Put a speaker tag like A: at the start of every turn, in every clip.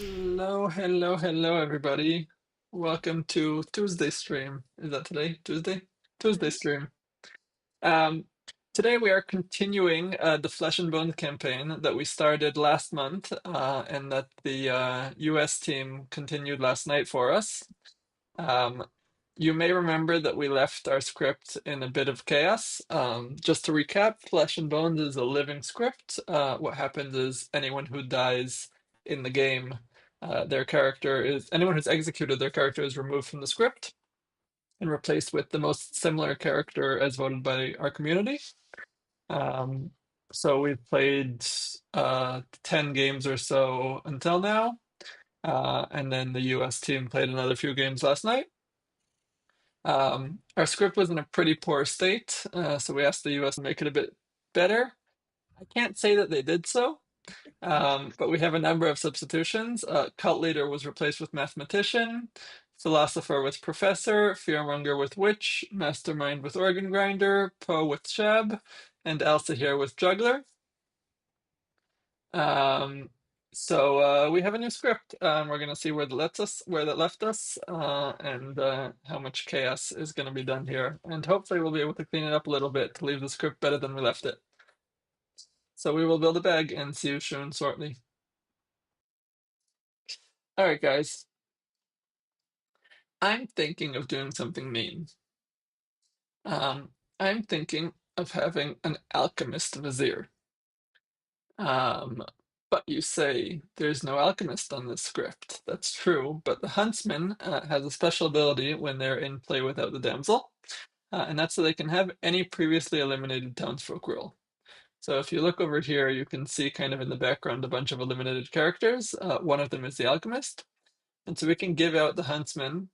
A: Hello, everybody. Welcome to Tuesday stream. Is that today? Tuesday? Tuesday stream. Um, Today we are continuing the Flesh and Bones campaign that we started last month, and that the US team continued last night for us. Um, you may remember that we left our script in a bit of chaos. Just to recap, Flesh and Bones is a living script. What happens is anyone who dies in the game, their character is anyone who's executed their character is removed from the script and replaced with the most similar character as voted by our community. Um, so we've played 10 games or so until now, and then the US team played another few games last night. Our script was in a pretty poor state, so we asked the US to make it a bit better. I can't say that they did so, but we have a number of substitutions. Cult leader was replaced with mathematician, philosopher with professor, fearmonger with witch, mastermind with organ grinder, Poe with shab, and Elsa here with juggler. Um, so we have a new script. We're gonna see where that left us, and how much chaos is gonna be done here. And hopefully we'll be able to clean it up a little bit to leave the script better than we left it. So we will build a bag and see you soon shortly. All right, guys. I'm thinking of doing something mean. I'm thinking of having an alchemist vizier. Um, but you say there's no alchemist on this script. That's true, but the huntsman has a special ability when they're in play without the damsel, and that's so they can have any previously eliminated townsfolk rule. So if you look over here, you can see kind of in the background a bunch of eliminated characters. One of them is the alchemist, and so we can give out the huntsman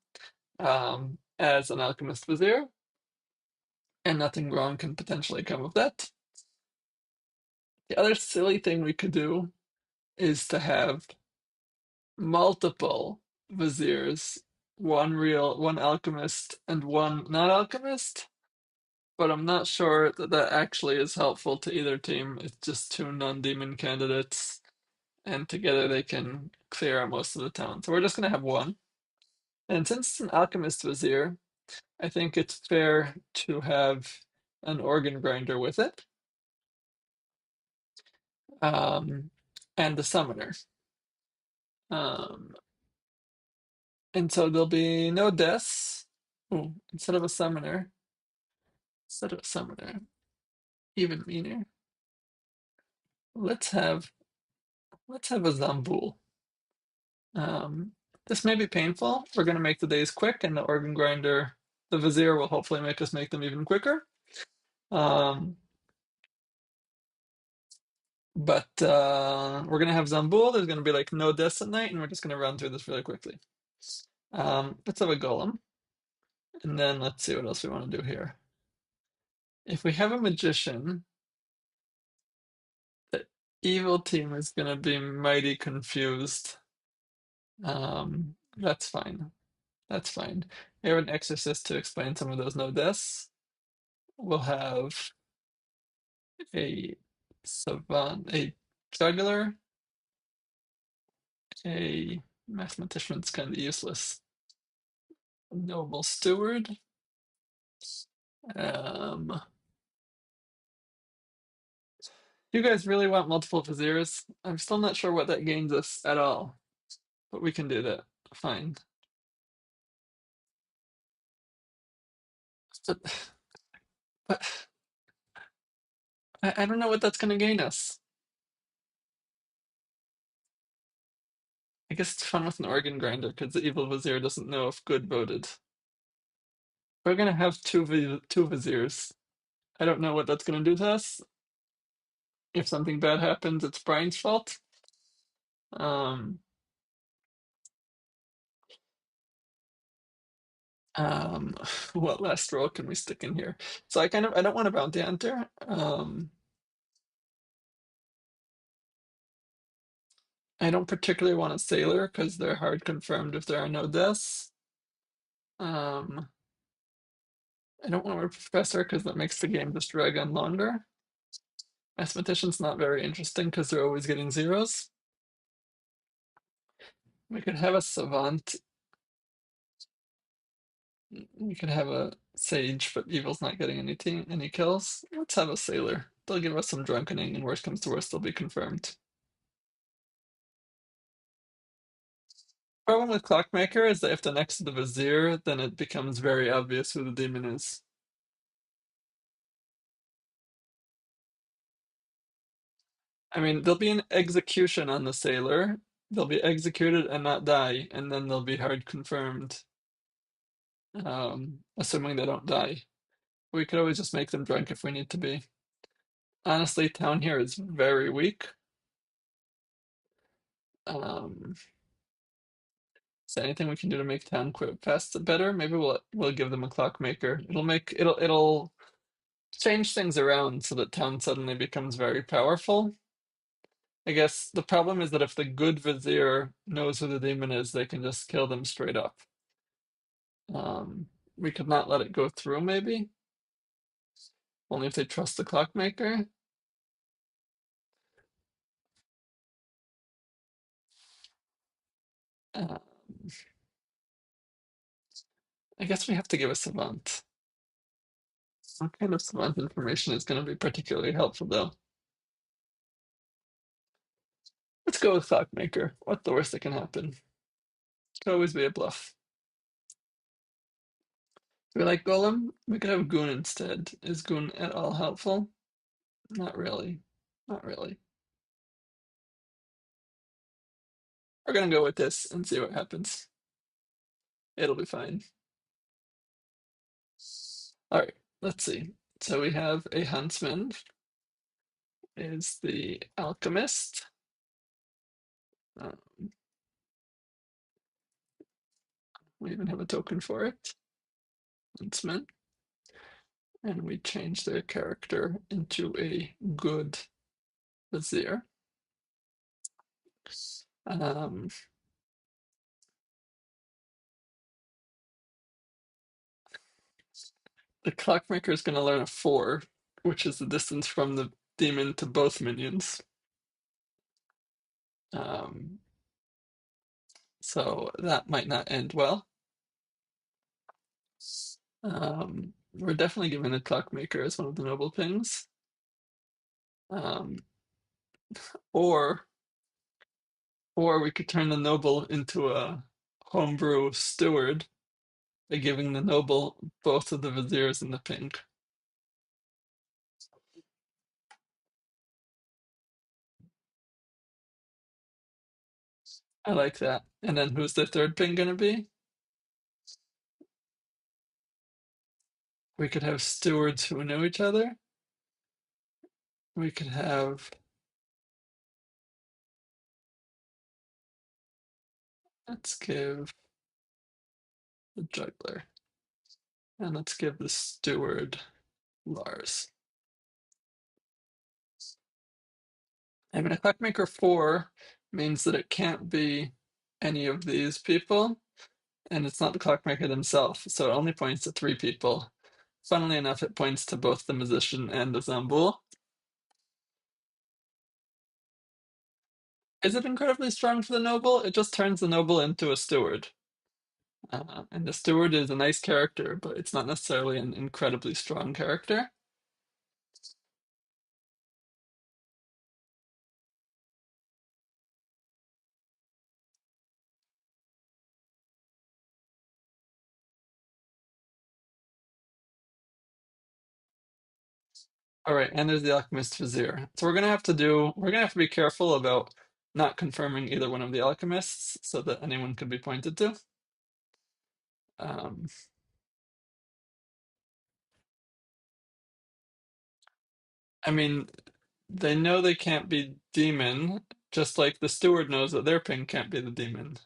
A: as an alchemist vizier, and nothing wrong can potentially come of that. The other silly thing we could do is to have multiple viziers, one alchemist, and one not alchemist. But I'm not sure that that actually is helpful to either team. It's just two non-demon candidates, and together they can clear out most of the town. So we're just gonna have one. And since it's an alchemist vizier, I think it's fair to have an organ grinder with it, um, and the summoner. Um, and so there'll be no deaths. Ooh, instead of a summoner, even meaner. Let's have let's have a Zambul. Um, this may be painful. We're gonna make the days quick, and the organ grinder, the vizier, will hopefully make us make them even quicker. Um, but we're gonna have Zambul. There's gonna be like no deaths at night, and we're just gonna run through this really quickly. Let's have a golem, and then let's see what else we want to do here. If we have a magician, the evil team is gonna be mighty confused. That's fine. That's fine. We have an exorcist to explain some of those no deaths. We'll have a savant, a juggler, a mathematician's kind of useless, a noble steward. Um, you guys really want multiple viziers? I'm still not sure what that gains us at all, but we can do that. Fine. But, but I don't know what that's going to gain us. I guess it's fun with an organ grinder because the evil vizier doesn't know if good voted. We're gonna have two viziers. I don't know what that's gonna do to us. If something bad happens, it's Brian's fault. Um, um, what last role can we stick in here? So I don't want a bounty hunter. I don't particularly want a sailor because they're hard confirmed if there are no deaths. Um, I don't want a professor because that makes the game just drag on longer. Mathematician's not very interesting because they're always getting zeros. We could have a savant. We could have a sage, but evil's not getting any kills. Let's have a sailor. They'll give us some drunkening, and worst comes to worst, they'll be confirmed. Problem with Clockmaker is that if they're next to the Vizier, then it becomes very obvious who the demon is. I mean, there'll be an execution on the sailor. They'll be executed and not die, and then they'll be hard confirmed, assuming they don't die. We could always just make them drunk if we need to be. Honestly, town here is very weak. Um, is there anything we can do to make town quit fast better? Maybe we'll give them a clockmaker. It'll change things around so that town suddenly becomes very powerful. I guess the problem is that if the good vizier knows who the demon is, they can just kill them straight up. We could not let it go through, maybe. Only if they trust the clockmaker. Um, I guess we have to give a savant. What kind of savant information is going to be particularly helpful, though? Let's go with clockmaker. What's the worst that can happen? Could always be a bluff. Do we like golem? We could have goon instead. Is goon at all helpful? Not really. Not really. We're gonna go with this and see what happens. It'll be fine. All right, let's see. So we have a huntsman is the alchemist. Um, we even have a token for it. Huntsman. And we change their character into a good vizier. Um, the clockmaker is going to learn a 4, which is the distance from the demon to both minions. Um, so that might not end well. We're definitely giving the clockmaker as one of the noble things. Um, or we could turn the noble into a homebrew steward by giving the noble both of the viziers in the pink. I like that. And then who's the third pin gonna be? We could have stewards who know each other. We could have, let's give the juggler. And let's give the steward Lars. I mean, a clockmaker 4 means that it can't be any of these people, and it's not the clockmaker themselves, so it only points to 3 people. Funnily enough, it points to both the musician and the Zambul. Is it incredibly strong for the noble? It just turns the noble into a steward. And the steward is a nice character, but it's not necessarily an incredibly strong character. All right, and there's the alchemist vizier. So we're gonna have to be careful about not confirming either one of the alchemists so that anyone could be pointed to. Um, I mean, they know they can't be demon, just like the steward knows that their ping can't be the demon.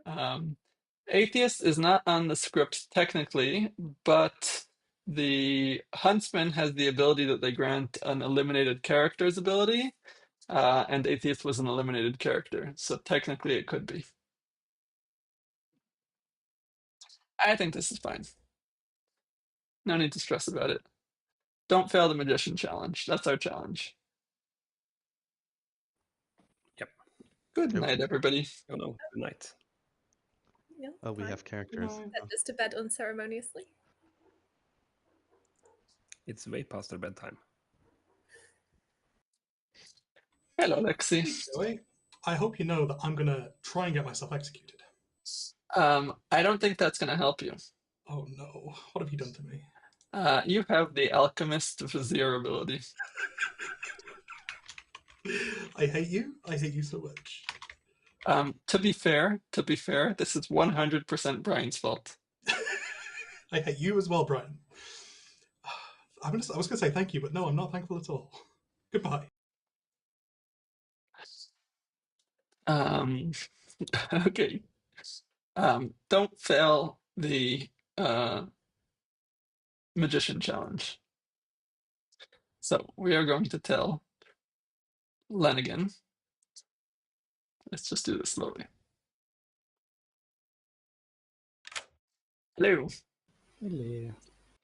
A: Um, Atheist is not on the script technically, but the huntsman has the ability that they grant an eliminated character's ability, and Atheist was an eliminated character, so technically it could be. I think this is fine. No need to stress about it. Don't fail the magician challenge. That's our challenge.
B: Yep.
A: Good
B: Nope.
A: night, everybody.
C: Oh no, good night.
D: Yeah,
B: Oh, we
D: fine.
B: have characters.
D: Send us to bed unceremoniously.
C: It's way past their bedtime.
A: Hello, Lexi.
E: Joey, I hope you know that I'm gonna try and get myself executed.
A: I don't think that's going to help you.
E: Oh no, what have you done to me?
A: You have the Alchemist Vizier ability.
E: I hate you. I hate you so much.
A: To be fair, this is 100% Brian's fault.
E: I hate you as well, Brian. I was going to say thank you, but no, I'm not thankful at all. Goodbye.
A: Okay. Don't fail the magician challenge. So we are going to tell Lenigan. Let's just do this slowly. Hello.
F: Hello.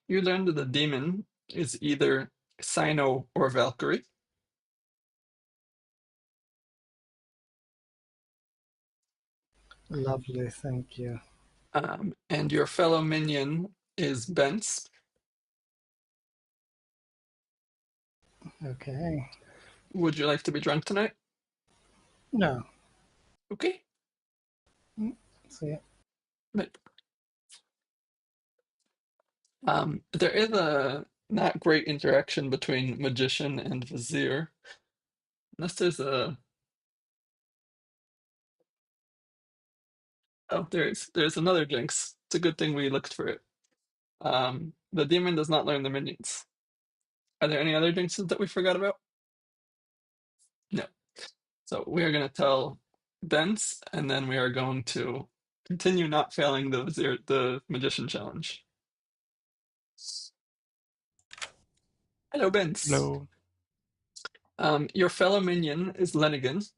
A: You learned that the demon is either Sino or Valkyrie.
F: Lovely, thank you.
A: And your fellow minion is Bence.
F: Okay.
A: Would you like to be drunk tonight?
F: No.
A: Okay.
F: See ya.
A: Right. There is a not great interaction between magician and vizier. Unless there's a... Oh, there's another jinx. It's a good thing we looked for it. The demon does not learn the minions. Are there any other jinxes that we forgot about? No. So we are going to tell Bence, and then we are going to continue not failing the magician challenge. Hello, Bence.
G: Hello.
A: Your fellow minion is Lenigan.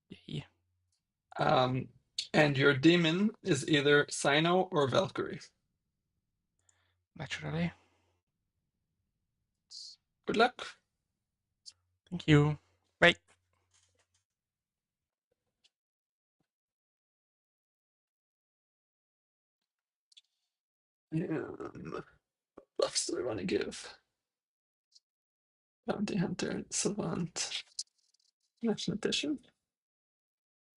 G: Yay.
A: And your demon is either Sino or Valkyrie.
G: Naturally.
A: Good luck.
G: Thank you. Bye.
A: What buffs do we want to give? Bounty Hunter, Savant, Mathematician,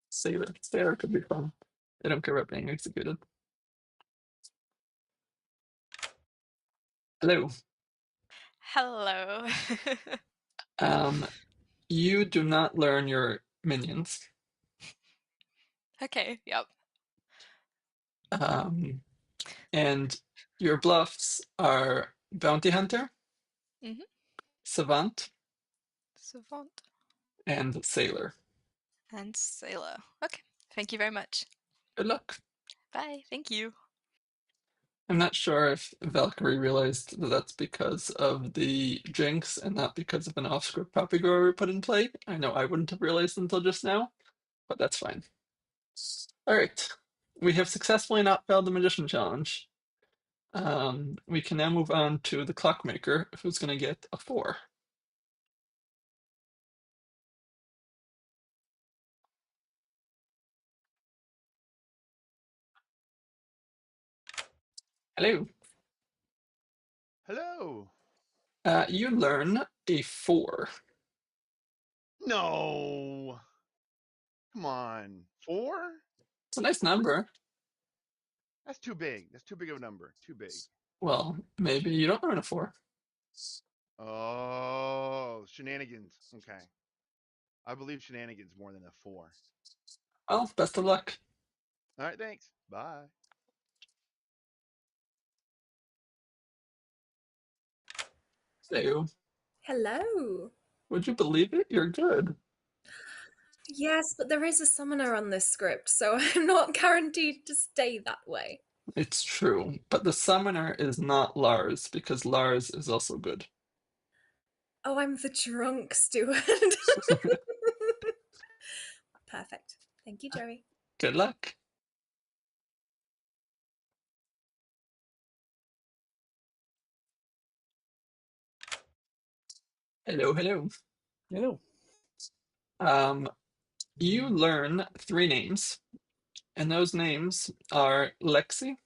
A: Sailor. Sailor could be fun. They don't care about being executed. Hello.
H: Hello.
A: You do not learn your minions.
H: Okay, yep.
A: And your bluffs are Bounty Hunter,
H: Mhm.
A: Savant,
H: Savant
A: and Sailor.
H: and Sailor. Okay, thank you very much.
A: Good luck.
H: Bye, thank you.
A: I'm not sure if Valkyrie realized that that's because of the jinx and not because of an off-script poppygrower we put in play. I know I wouldn't have realized until just now, but that's fine. All right. We have successfully not failed the Magician Challenge. We can now move on to the Clockmaker, who's going to get a 4. Hello.
B: Hello.
A: You learn a 4.
B: No. Come on. 4?
A: It's a nice number.
B: That's too big. That's too big of a number. Too big.
A: Well, maybe you don't learn a 4.
B: Oh, shenanigans. Okay. I believe shenanigans more than a 4.
A: Well, best of luck.
B: All right, thanks. Bye.
A: So,
D: Hello.
A: would you believe it? You're good.
D: Yes, but there is a summoner on this script, so I'm not guaranteed to stay that way.
A: It's true, but the summoner is not Lars, because Lars is also good.
D: Oh, I'm the drunk steward. Perfect. Thank you, Joey.
A: Good luck. Hello, hello.
F: Hello.
A: You learn 3 names, and those names are Lexi.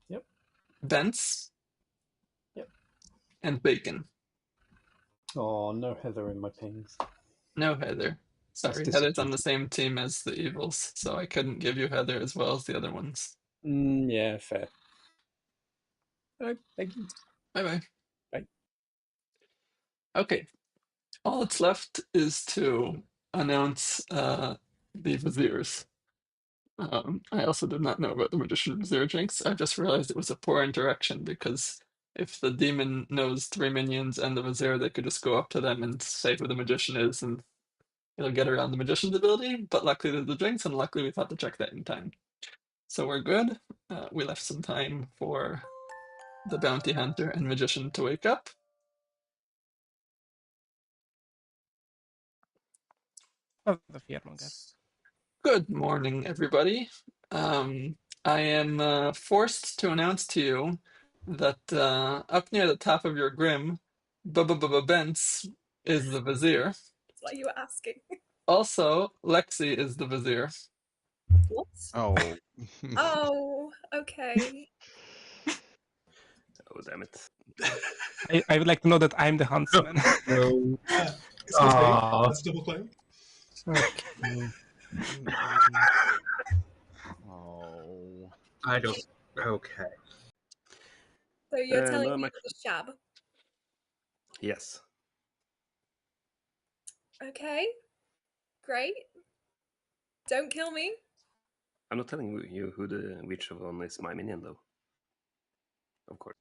C: Yep.
A: Bence.
C: Yep.
A: And Bacon.
C: Oh, no Heather in my pings.
A: No Heather. Sorry,
C: That's
A: Heather's on the
C: disappointing.
A: same team as the Evils, so I couldn't give you Heather as well as the other ones.
C: Yeah, fair. All right, thank you.
A: Bye-bye.
C: Bye.
A: Okay. All that's left is to announce the Viziers. I also did not know about the Magician Vizier Jinx. I just realized it was a poor interaction because if the demon knows 3 minions and the Vizier, they could just go up to them and say who the magician is, and it'll get around the magician's ability. But luckily there's the Jinx, and luckily we thought to check that in time. So we're good. We left some time for the bounty hunter and magician to wake up.
G: The Fearmonger.
A: Good morning, everybody. I am forced to announce to you that up near the top of your grim, Bence is the Vizier.
D: That's why you were asking.
A: Also, Lexi is the Vizier.
D: What?
B: Oh.
D: Oh, okay.
C: Oh, damn it.
G: I would like to know that I'm the huntsman.
F: No.
E: Excuse me. Let's double claim.
F: Okay.
B: Oh.
I: I don't. Okay.
D: So you're telling
C: no,
D: me
C: I'm
D: you're the Shab?
C: Yes.
D: Okay. Great. Don't kill me.
C: I'm not telling you which of one is my minion, though. Of course.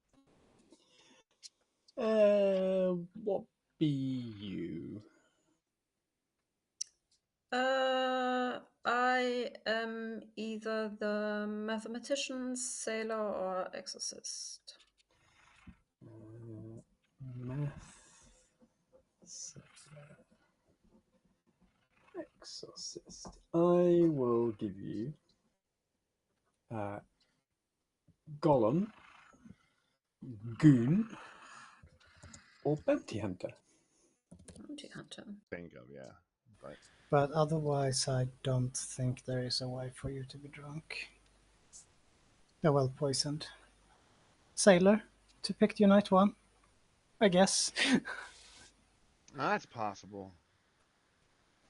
C: What be you?
J: I am either the mathematician, sailor, or exorcist.
C: Math. Exorcist. I will give you Gollum, Goon, or Bounty Hunter.
J: Bounty hunter.
B: Bingo, yeah.
F: But otherwise, I don't think there is a way for you to be drunk. Oh, well, poisoned. Sailor, to pick Unite 1, I guess.
B: That's possible.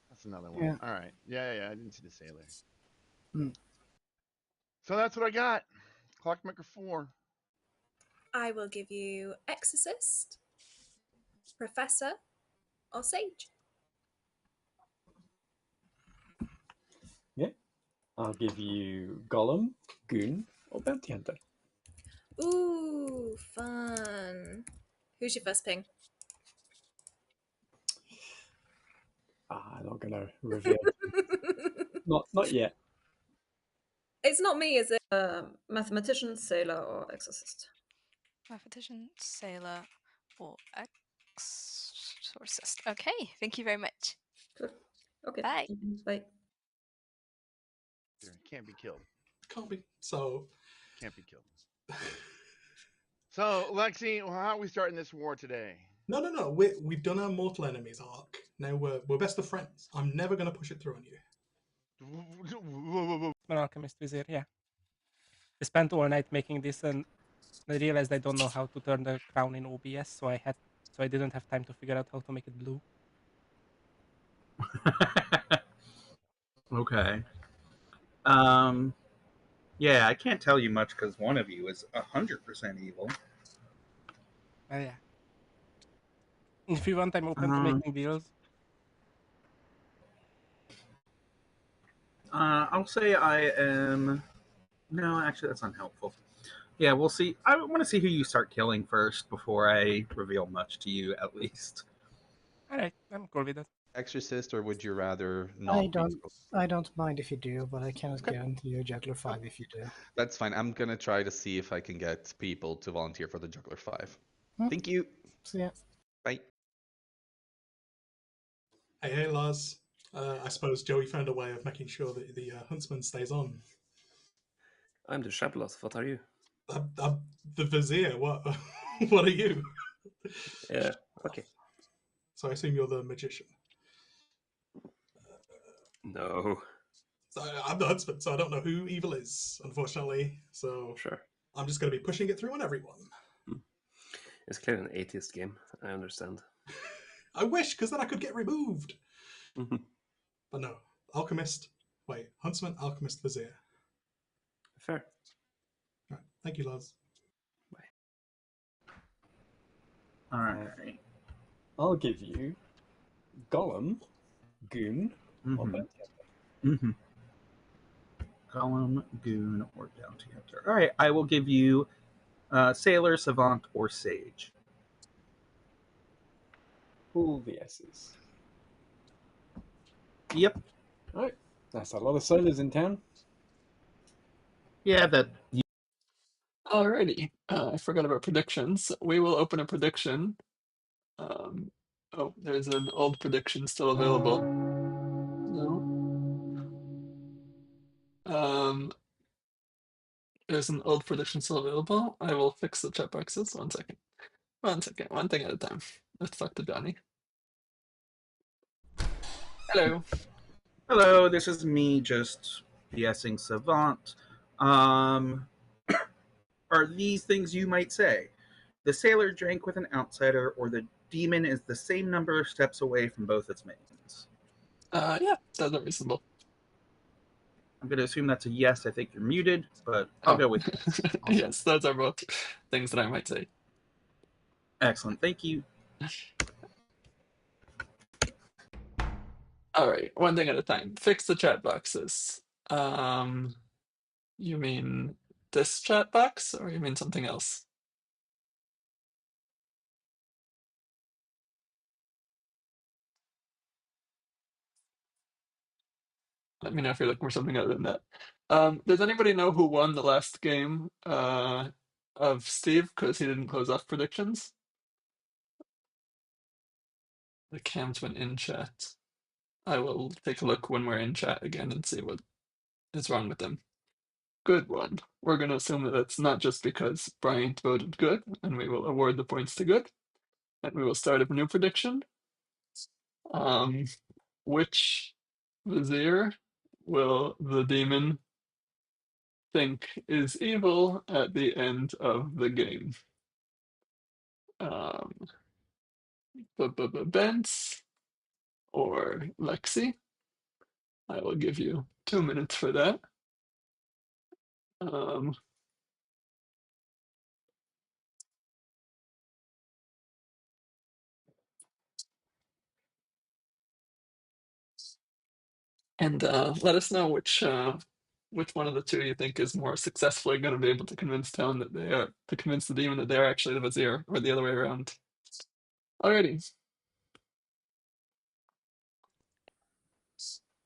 B: That's another one.
F: Yeah.
B: All right. Yeah. I didn't see the sailor.
F: Mm.
B: So that's what I got. Clockmaker 4.
D: I will give you Exorcist, Professor, or Sage.
C: Yeah. I'll give you Gollum, Goon, or Bounty Hunter.
D: Ooh, fun. Who's your first ping?
C: I'm not gonna reveal. not yet.
D: It's not me, is it?
J: Mathematician, sailor, or exorcist.
H: Mathematician, sailor, or exorcist. Okay, thank you very much.
J: Good. Okay.
H: Bye.
J: Bye.
B: Can't be killed.
E: Can't be. So.
B: Can't be killed. So, Lexi, how are we starting this war today?
E: No. We've done our mortal enemies arc. Now we're best of friends. I'm never going to push it through on you.
G: An alchemist Vizier, yeah. I spent all night making this, and I realized I don't know how to turn the crown in OBS, so I didn't have time to figure out how to make it blue.
I: Okay. Yeah, I can't tell you much because one of you is 100% evil.
G: Yeah. If you want, I'm open to making deals.
I: I'll say I am. No, actually, that's unhelpful. Yeah, we'll see. I want to see who you start killing first before I reveal much to you, at least.
G: All right, I'm cool with that.
K: Exorcist, or would you rather not?
F: I don't mind if you do, but I cannot guarantee you Juggler 5 if you do.
K: That's fine. I'm gonna try to see if I can get people to volunteer for the Juggler 5. Thank you.
F: See ya.
K: Bye.
E: Hey, Lars. I suppose Joey found a way of making sure that the huntsman stays on.
C: I'm the Shablos. What are you?
E: I'm the Vizier. What? What are you?
C: Yeah. Okay.
E: So I assume you're the magician.
L: No.
E: So I'm the huntsman, so I don't know who evil is, unfortunately. So
L: Sure.
E: I'm just going to be pushing it through on everyone.
L: It's clearly an atheist game. I understand.
E: I wish, because then I could get removed. But no. Alchemist. Wait. Huntsman, Alchemist, Vizier.
L: Fair.
E: Right. Thank you, Lars.
I: All right.
C: I'll give you Gollum, Goon, or Bounty Hunter.
I: Column, Goon, or Bounty Hunter. All right. I will give you Sailor, Savant, or Sage.
C: All the S's.
I: Yep.
C: All right. That's a lot of sailors in town.
I: Yeah, that.
A: Alrighty. I forgot about predictions. We will open a prediction. Oh, there's an old prediction still available. No. There's an old prediction still available. I will fix the chat boxes. 1 second. 1 second. One thing at a time. Let's talk to Johnny. Hello.
I: Hello, this is me just BSing Savant. Are these things you might say? The sailor drank with an outsider, or the demon is the same number of steps away from both its mains?
A: Yeah, that's reasonable.
I: I'm going to assume that's a yes. I think you're muted, but I'll go with yes.
A: Yes, those are both things that I might say.
I: Excellent. Thank you.
A: All right, one thing at a time. Fix the chat boxes. You mean this chat box, or you mean something else? Let me know if you're looking for something other than that. Does anybody know who won the last game of Steve because he didn't close off predictions? The cams went in chat. I will take a look when we're in chat again and see what is wrong with them. Good one. We're going to assume that it's not just because Bryant voted good, and we will award the points to good. And we will start a new prediction. Which vizier will the demon think is evil at the end of the game? Bence or Lexi? I will give you 2 minutes for that. And let us know which one of the two you think is more successfully going to be able to convince town that they are to convince the demon that they are actually the vizier, or the other way around. Alrighty.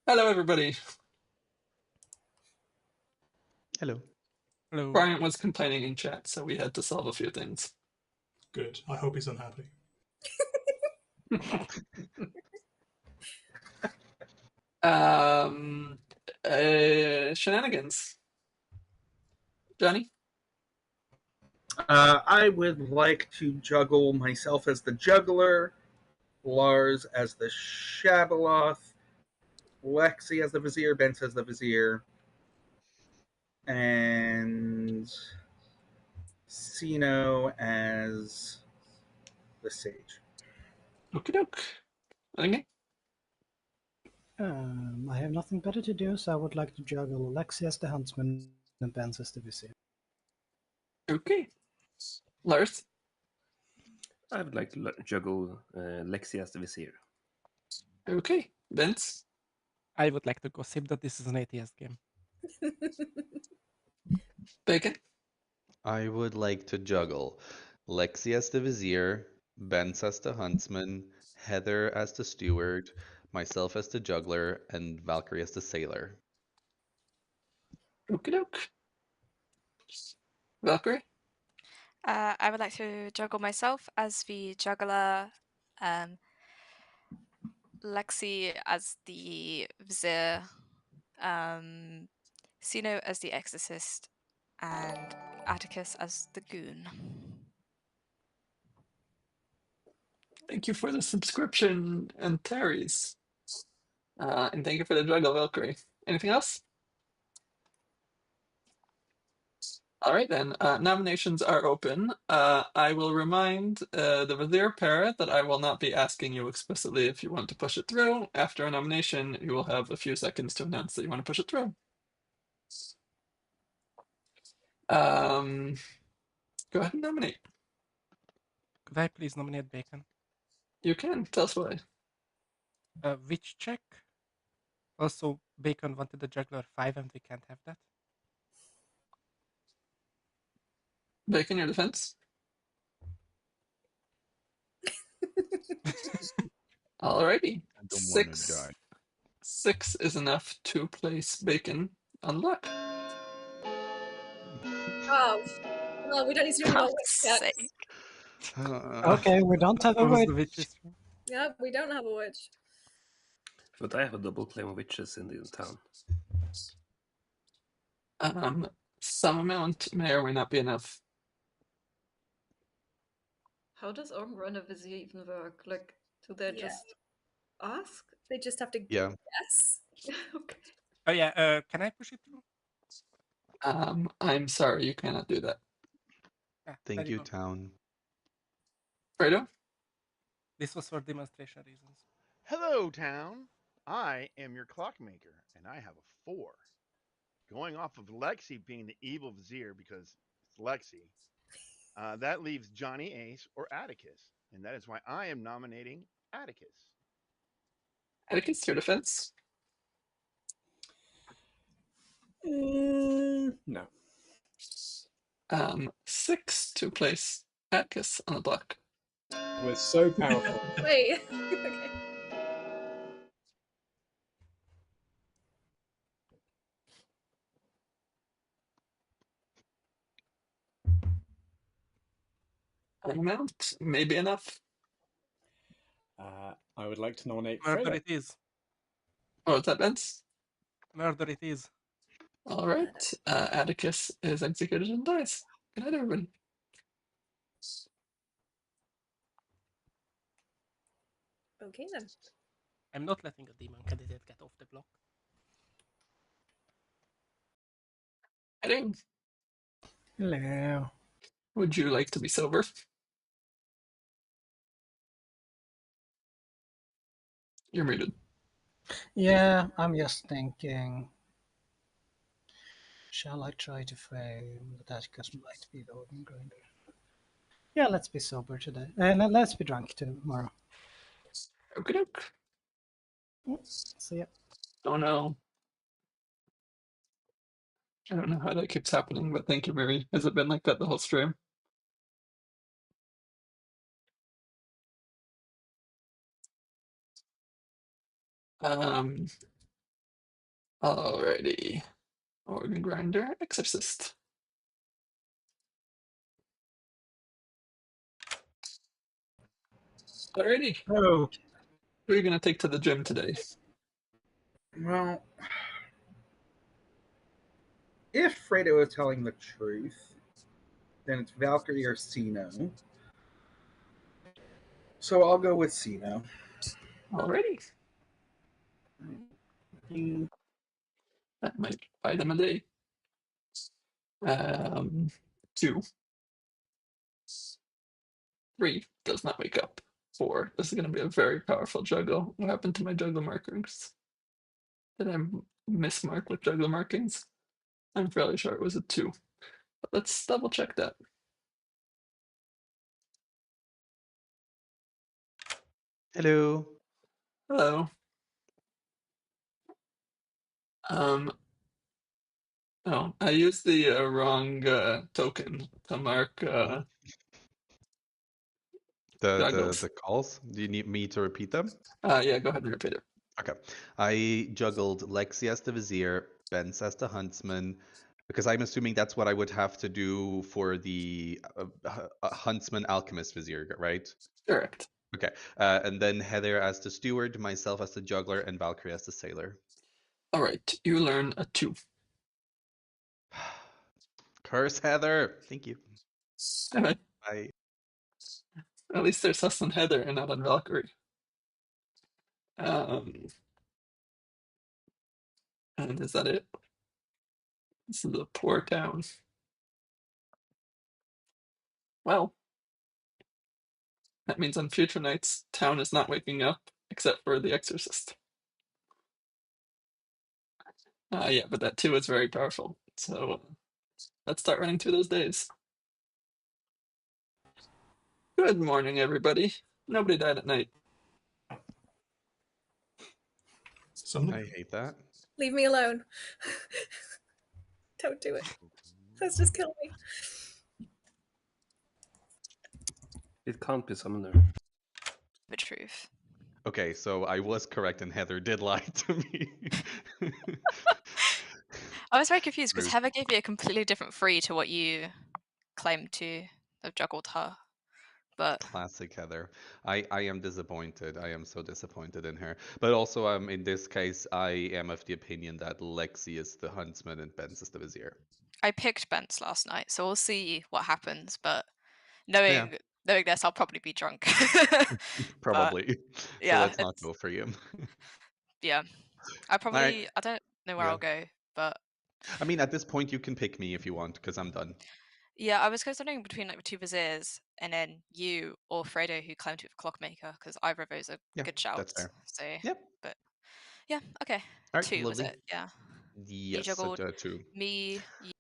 A: Hello, everybody.
K: Hello.
G: Hello.
A: Bryant was complaining in chat, so we had to solve a few things.
E: Good. I hope he's unhappy.
A: Shenanigans. Johnny?
I: I would like to juggle myself as the juggler, Lars as the Shabaloth, Lexi as the vizier, Bence as the vizier, and Sino as the sage.
A: Okie doke. Okay.
F: I have nothing better to do, so I would like to juggle Alexi as the huntsman and Benz as the vizier.
A: Okay. Lars?
L: I would like to juggle Lexi as the vizier.
A: Okay. Vince?
G: I would like to gossip that this is an ATS game.
A: Bacon?
K: I would like to juggle Lexi as the vizier, Bence as the huntsman, Heather as the steward, myself as the juggler, and Valkyrie as the sailor.
A: Okie doke. Valkyrie?
H: I would like to juggle myself as the juggler, Lexi as the vizier, Sino as the exorcist, and Atticus as the goon.
A: Thank you for the subscription and Terry's. And thank you for the juggle, Valkyrie. Anything else? All right, then. Nominations are open. I will remind the Vizier Parrot that I will not be asking you explicitly if you want to push it through. After a nomination, you will have a few seconds to announce that you want to push it through. Go ahead and nominate.
G: Could I please nominate Bacon?
A: You can. Tell us why.
G: Which check? Also, Bacon wanted the Juggler 5 and we can't have that.
A: Bacon, your defense. Alrighty.
K: I don't want to die.
A: 6 is enough to place Bacon on the block.
D: Oh, no, we don't need to do any more
H: God's
D: witch checks.
H: sake.
F: Okay, we don't have a
G: Who's the
F: witch.
G: witches?
D: Yeah, we don't have a witch.
L: But I have a double claim of witches in the town.
A: Some amount may or may not be enough.
J: How does Run a Vizier even work? Like, do they
D: Yeah.
J: just ask?
D: They just have to
K: Yeah.
D: guess.
J: Okay.
G: Oh yeah, can I push it through?
A: I'm sorry, you cannot do that.
G: Yeah,
K: Thank
G: there
K: you,
G: go.
K: town.
A: Fredo?
G: This was for demonstration reasons.
B: Hello, town. I am your clockmaker, and I have a 4. Going off of Lexi being the evil vizier because it's Lexi, that leaves Johnny Ace or Atticus, and that is why I am nominating Atticus.
A: Atticus, your defense.
C: No.
A: 6 to place Atticus on the block.
C: We're so powerful.
D: Wait. Okay.
A: An amount may be enough.
C: I would like to nominate
G: Murder
C: Fredo.
G: it is.
A: Oh, is that Vince?
G: Murder it is.
A: All right. Atticus is executed and dies. Good night, everybody.
D: Okay, then.
G: I'm not letting a demon candidate get off the block.
A: Heading.
F: Hello.
A: Would you like to be sober? You're muted.
F: Yeah, I'm just thinking. Shall I try to frame that Atticus might be the organ grinder? Yeah, let's be sober today. Let's be drunk tomorrow.
A: Okie doke.
F: See ya.
A: Don't know. I don't know how that keeps happening, but thank you, Mary. Has it been like that the whole stream? Alrighty. Organ grinder, exorcist. Alrighty.
I: Oh,
A: Who are you gonna take to the gym today?
I: well, if Fredo is telling the truth, then it's Valkyrie or Sino. So I'll go with Sino.
A: Alrighty.
I: You-
A: That might buy them a day. 2. 3 does not wake up. 4. This is gonna be a very powerful juggle. What happened to my juggle markings? Did I mismark with juggle markings? I'm fairly sure it was a 2. But let's double check that.
K: Hello.
A: Hello. Oh, I used the wrong token to mark
K: The
A: juggles.
K: calls. Do you need me to repeat them?
A: Yeah, go ahead and repeat it.
K: Okay. I juggled Lexi as the Vizier, Benz as the Huntsman, because I'm assuming that's what I would have to do for the Huntsman Alchemist Vizier, right?
A: Correct.
K: Okay. And then Heather as the Steward, myself as the Juggler, and Valkyrie as the Sailor.
A: All right, you learn a 2.
K: Curse Heather! Thank you.
A: Anyway,
K: Bye.
A: at least there's us and Heather and not on Valkyrie. And is that it? This is a poor town. Well, that means on future nights, town is not waking up, except for the exorcist. Yeah, but that too is very powerful. So let's start running through those days. Good morning, everybody. Nobody died at night.
K: I hate that.
D: Leave me alone. Don't do it. Let's just kill me.
L: It can't be summoner.
H: The truth.
K: Okay, so I was correct and Heather did lie to me.
H: I was very confused because
K: Rude.
H: Heather gave you a completely different free to what you claimed to have juggled her. But
K: Classic Heather. I am disappointed. I am so disappointed in her. But also, in this case, I am of the opinion that Lexi is the huntsman and Benz is the vizier.
H: I picked Bence last night, so we'll see what happens. But knowing this, I'll probably be drunk.
K: Probably.
H: But,
K: So
H: yeah,
K: let's not go for you.
H: Yeah, I don't know where
K: Yeah.
H: I'll go, but
K: I mean, at this point, you can pick me if you want, because I'm done.
H: yeah, I was considering between like the two viziers and then you or Fredo, who claimed to be a clockmaker, because either of those are
K: Yeah,
H: good shouts.
K: that's fair.
H: So
K: Yep.
H: but yeah, okay.
K: All right,
H: 2 was
K: lovely.
H: it? Yeah. You
K: Yes, so,
H: juggled
K: 2.
H: me. You...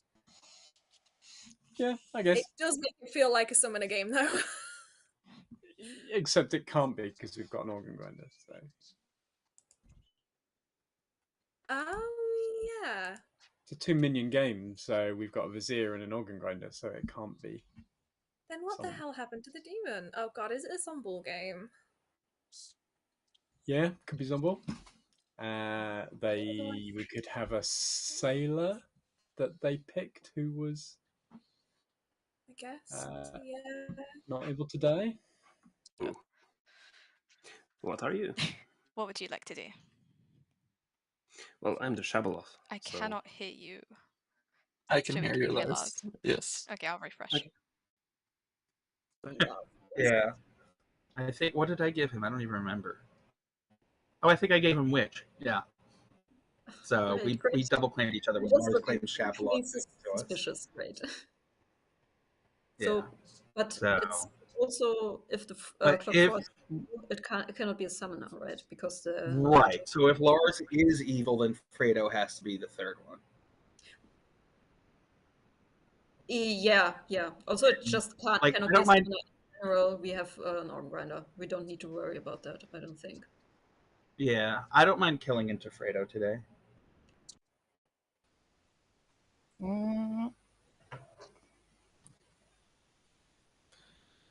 C: Yeah, I guess.
D: It does make it feel like a summoner game, though.
C: Except it can't be because we've got an organ grinder. So
D: Oh, yeah.
C: it's a 2 minion game, so we've got a vizier and an organ grinder, so it can't be.
D: Then what the
C: Summon.
D: hell happened to the demon? Oh god, is it a Zomball game?
C: Yeah, could be Zomball. We could have a sailor that they picked who was
D: I guess. Yeah.
C: not able to die.
L: What are you?
H: What would you like to do?
L: Well, I'm the Shabaloth.
H: I cannot hear you.
A: I can
H: Jimmy,
A: hear
H: can
A: you,
H: you hear
A: Lars.
H: Lars?
A: Yes.
H: Okay, I'll refresh.
I: Yeah. I think, what did I give him? I don't even remember. Oh, I think I gave him Witch. Yeah. So
J: Great.
I: we double claimed each other when
J: Just
I: Lars
J: looking
I: claimed Shabaloth.
J: suspicious, great.
I: Yeah.
J: So, but
I: So-
J: it's also if the
I: But
J: Club
I: if-
J: Force, it cannot be a summoner, right? Because the
I: Right. So if Lars is evil, then Fredo has to be the third one.
J: Yeah. Also, it just cannot
I: I
J: be a
I: don't mind-
J: summoner in general. We have an arm grinder. We don't need to worry about that. I don't think.
I: Yeah, I don't mind killing into Fredo today.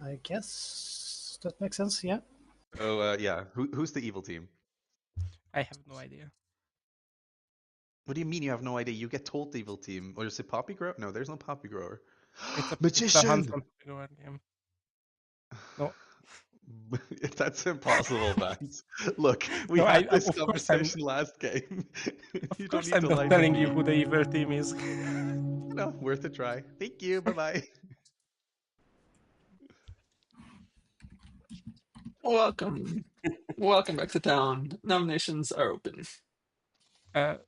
F: I guess that makes sense, yeah.
K: Oh, yeah. Who's the evil team?
G: I have no idea.
K: What do you mean you have no idea? You get told the evil team. Or is it Poppy Grower? No, there's no Poppy Grower.
G: It's a
K: Magician!
G: Huntsman Grower game. No.
K: That's impossible, Vance. Look, we
G: No,
K: had this
G: of course
K: conversation last game.
G: Of
K: You don't
G: course,
K: need
G: I'm
K: to
G: not
K: lie to
G: telling
K: me.
G: you who the evil team is.
K: No, worth a try. Thank you. Bye-bye.
A: Welcome. Welcome back to town. Nominations are open.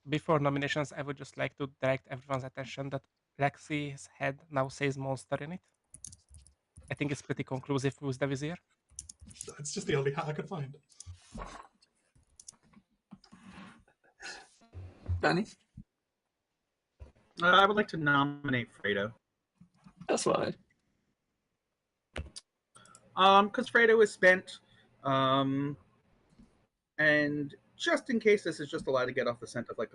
G: Before nominations, I would just like to direct everyone's attention that Lexi's head now says monster in it. I think it's pretty conclusive who's the vizier.
E: It's just the only hat I could find.
A: Danny?
I: I would like to nominate Fredo.
A: That's why.
I: Because Fredo is spent, and just in case this is just allowed to get off the scent of like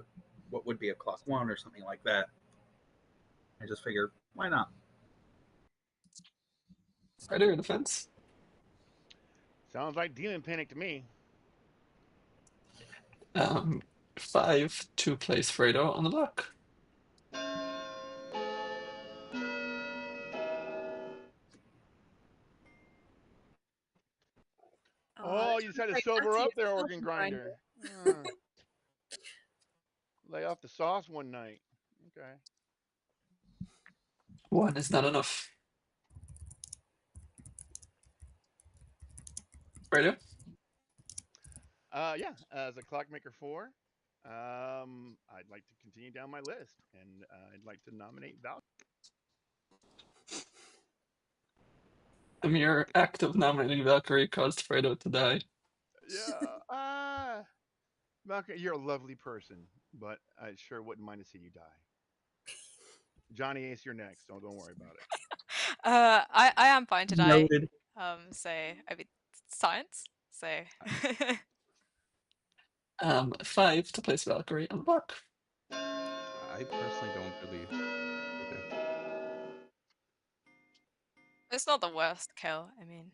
I: what would be a clock 1 or something like that, I just figure why not?
A: Fredo, your defense?
B: Sounds like Demon Panic to me.
A: 5 to place Fredo on the block.
B: Oh, you just had to sober up there, organ grinder. Lay off the sauce one night. Okay.
A: 1 is not enough. Fredo?
B: Yeah, as a clockmaker 4, I'd like to continue down my list, and I'd like to nominate Val.
A: The mere act of nominating Valkyrie caused Fredo to die.
B: Yeah. Valkyrie, you're a lovely person, but I sure wouldn't mind to see you die. Johnny Ace, you're next. Don't worry about it.
H: I am fine to die.
I: Noted.
H: So I mean, science. So
A: 5 to place Valkyrie on the block.
K: I personally don't really. Okay.
H: it's not the worst kill. I mean,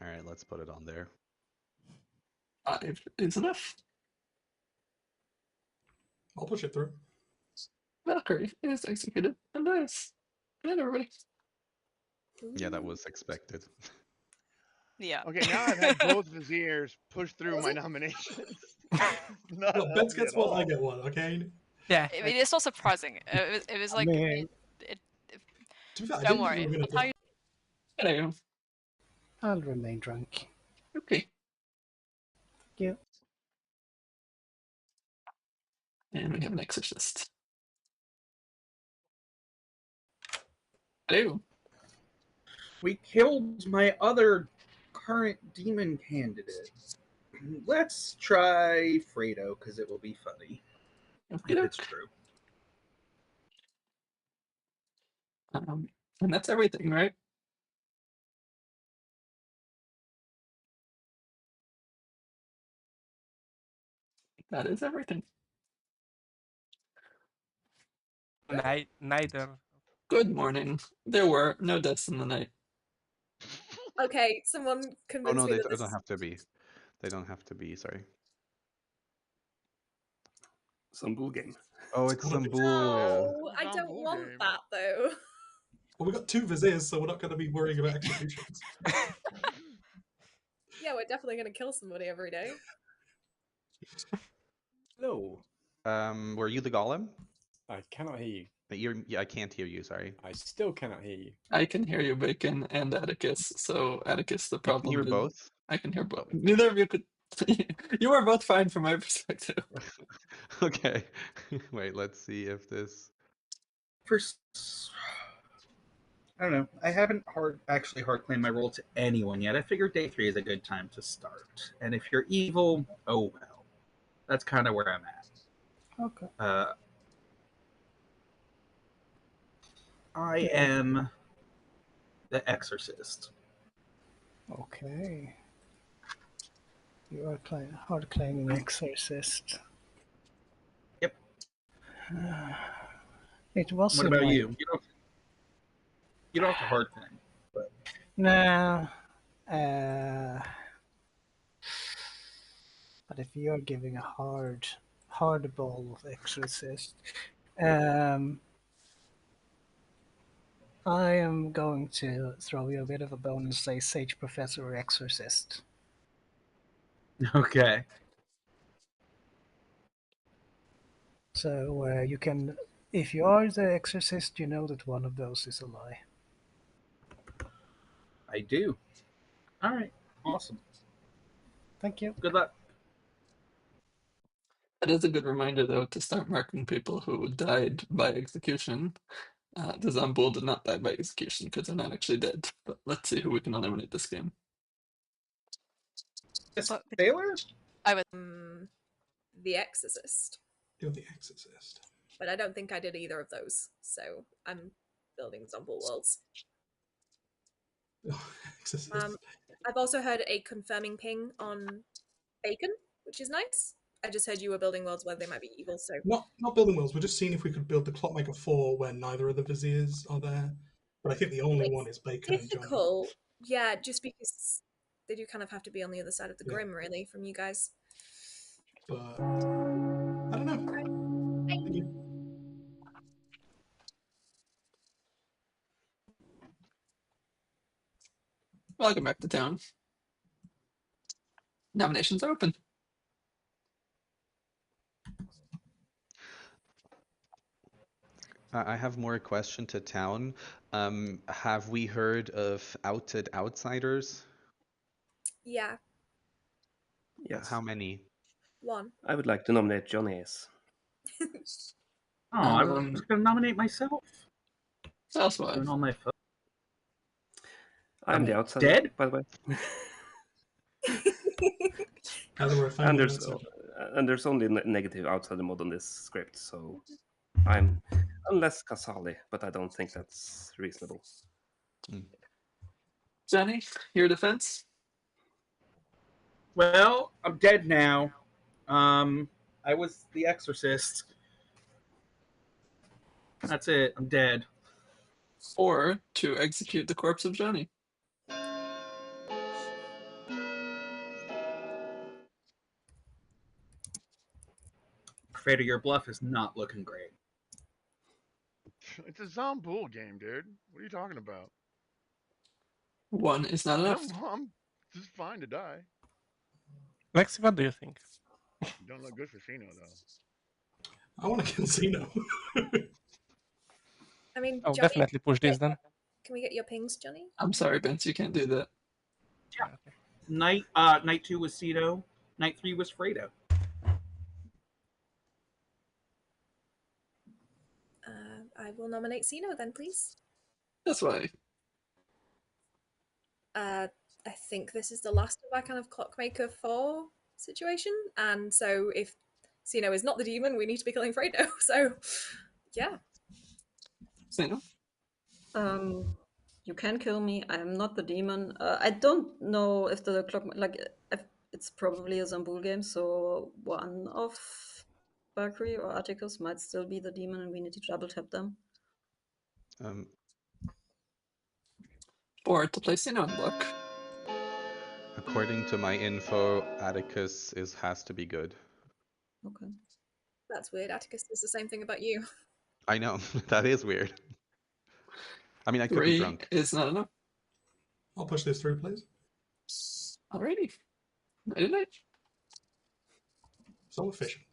K: All right, let's put it on there.
A: 5 is enough.
E: I'll push it through.
A: Valkyrie is executed and dies. Good night, everybody.
K: Yeah, that was expected.
H: yeah.
B: Okay, now I've had both Viziers push through my nominations. Not
E: Look, Bets
B: healthy
E: gets
B: at
E: one, I
B: all.
E: get one, okay?
G: Yeah.
H: I mean, it's not surprising. It was like,
F: I mean,
E: To be fair, I
H: don't
E: didn't think
H: worry.
E: we were
H: I'll
E: going to
H: tell
E: do
H: you.
A: Hello.
F: I'll remain drunk.
A: Okay.
F: Thank you.
A: And we have an exorcist. Hello.
I: We killed my other current demon candidate. Let's try Fredo, because it will be funny.
A: Okay,
I: If it's true.
A: And that's everything, right? That is everything.
G: Neither.
A: Good morning. There were no deaths in the night.
D: Okay, someone
K: Oh
D: convince
K: no,
D: me
K: they
D: that this
K: don't
D: is...
K: have to be. They don't have to be. Sorry.
L: Some bull game.
K: Oh, it's some bull.
D: No, I
B: Some
D: don't
B: bull
D: want
B: game.
D: that though.
E: Well, we've got 2 Viziers, so we're not going to be worrying about executions.
D: Yeah, we're definitely gonna kill somebody every day.
C: Hello.
K: Were you the golem?
C: I cannot hear you.
K: Yeah, I can't hear you. Sorry.
C: I still cannot hear you.
A: I can hear you, Bacon and Atticus. So, Atticus, the
K: You can
A: problem
K: hear
A: is
K: both.
A: I can hear both. Neither of you could. You were both fine from my perspective.
K: Okay. Wait, let's see if this.
I: I don't know. I haven't actually hard claimed my role to anyone yet. I figured day 3 is a good time to start. And if you're evil, oh well. That's kind of where I'm at.
F: Okay.
I: I am the exorcist.
F: Okay. You are hard claiming exorcist.
I: Yep.
F: It was
I: What
F: in
I: about
F: my...
I: you? You don't have to hard claim. But
F: Nah. But if you're giving a hardball exorcist, I am going to throw you a bit of a bone and say Sage Professor or Exorcist.
I: okay.
F: So you can, if you are the Exorcist, you know that one of those is a lie.
I: I do. All right. Awesome.
F: Thank you.
I: Good luck.
A: That is a good reminder, though, to start marking people who died by execution. The Zambul did not die by execution because they're not actually dead. But let's see who we can eliminate this game.
H: But
I: Taylor?
H: I would.
D: The Exorcist.
E: You're the exorcist.
D: But I don't think I did either of those, so I'm building Zomble Worlds.
E: Exorcist.
D: I've also heard a confirming ping on Bacon, which is nice. I just heard you were building worlds where they might be evil, so...
E: Not building worlds, we're just seeing if we could build the Clockmaker 4 when neither of the Viziers are there. But I think the only one is Bacon and Johnny.
D: Difficult, yeah, just because they do kind of have to be on the other side of the
E: Yeah.
D: Grim, really, from you guys.
E: But I don't know. Thank you.
A: Welcome back to town. Nominations are open.
K: I have more question to town. Have we heard of outed outsiders?
D: Yeah.
L: Yes.
K: How many?
D: One.
L: I would like to nominate Johnny Ace.
I: Oh, I was going to nominate myself.
A: That's why.
I: Doing all my folks.
L: I'm the outsider,
I: dead?
L: by the way.
E: And
L: there's only negative outsider mod on this script, so I'm unless Kasali, but I don't think that's reasonable.
A: Johnny, your defense?
I: Well, I'm dead now. I was the exorcist. That's it. I'm dead.
A: Or to execute the corpse of Johnny.
I: Fader, your bluff is not looking great.
B: It's a Zombool game, dude. What are you talking about?
A: One is not enough.
B: I'm just fine to die.
G: Lexi, what do you think?
B: You don't look good for Sino, though.
E: I want to kill Sino.
D: I mean,
G: Oh,
D: Johnny,
G: definitely push this then.
D: Can we get your pings, Johnny?
A: I'm sorry, Vince, you can't do that.
I: Yeah.
G: Okay.
I: Night 2 was Cito. Night 3 was Fredo.
D: I will nominate Sino then, please.
A: That's why.
D: I think this is the last of our kind of Clockmaker 4 situation, and so if Sino is not the demon, we need to be killing Fredo. So, yeah.
A: Sino?
J: You can kill me. I am not the demon. I don't know if the clock, it's probably a Zambul game, so one of Valkyrie or Atticus might still be the demon, and we need to double tap them.
A: Or to play Sino on block.
K: According to my info, Atticus has to be good.
J: Okay.
D: That's weird. Atticus says the same thing about you.
K: I know. That is weird. I mean, I could be
A: 3
K: drunk.
A: is not enough.
E: I'll push this through, please.
A: Alrighty. Night.
E: So efficient.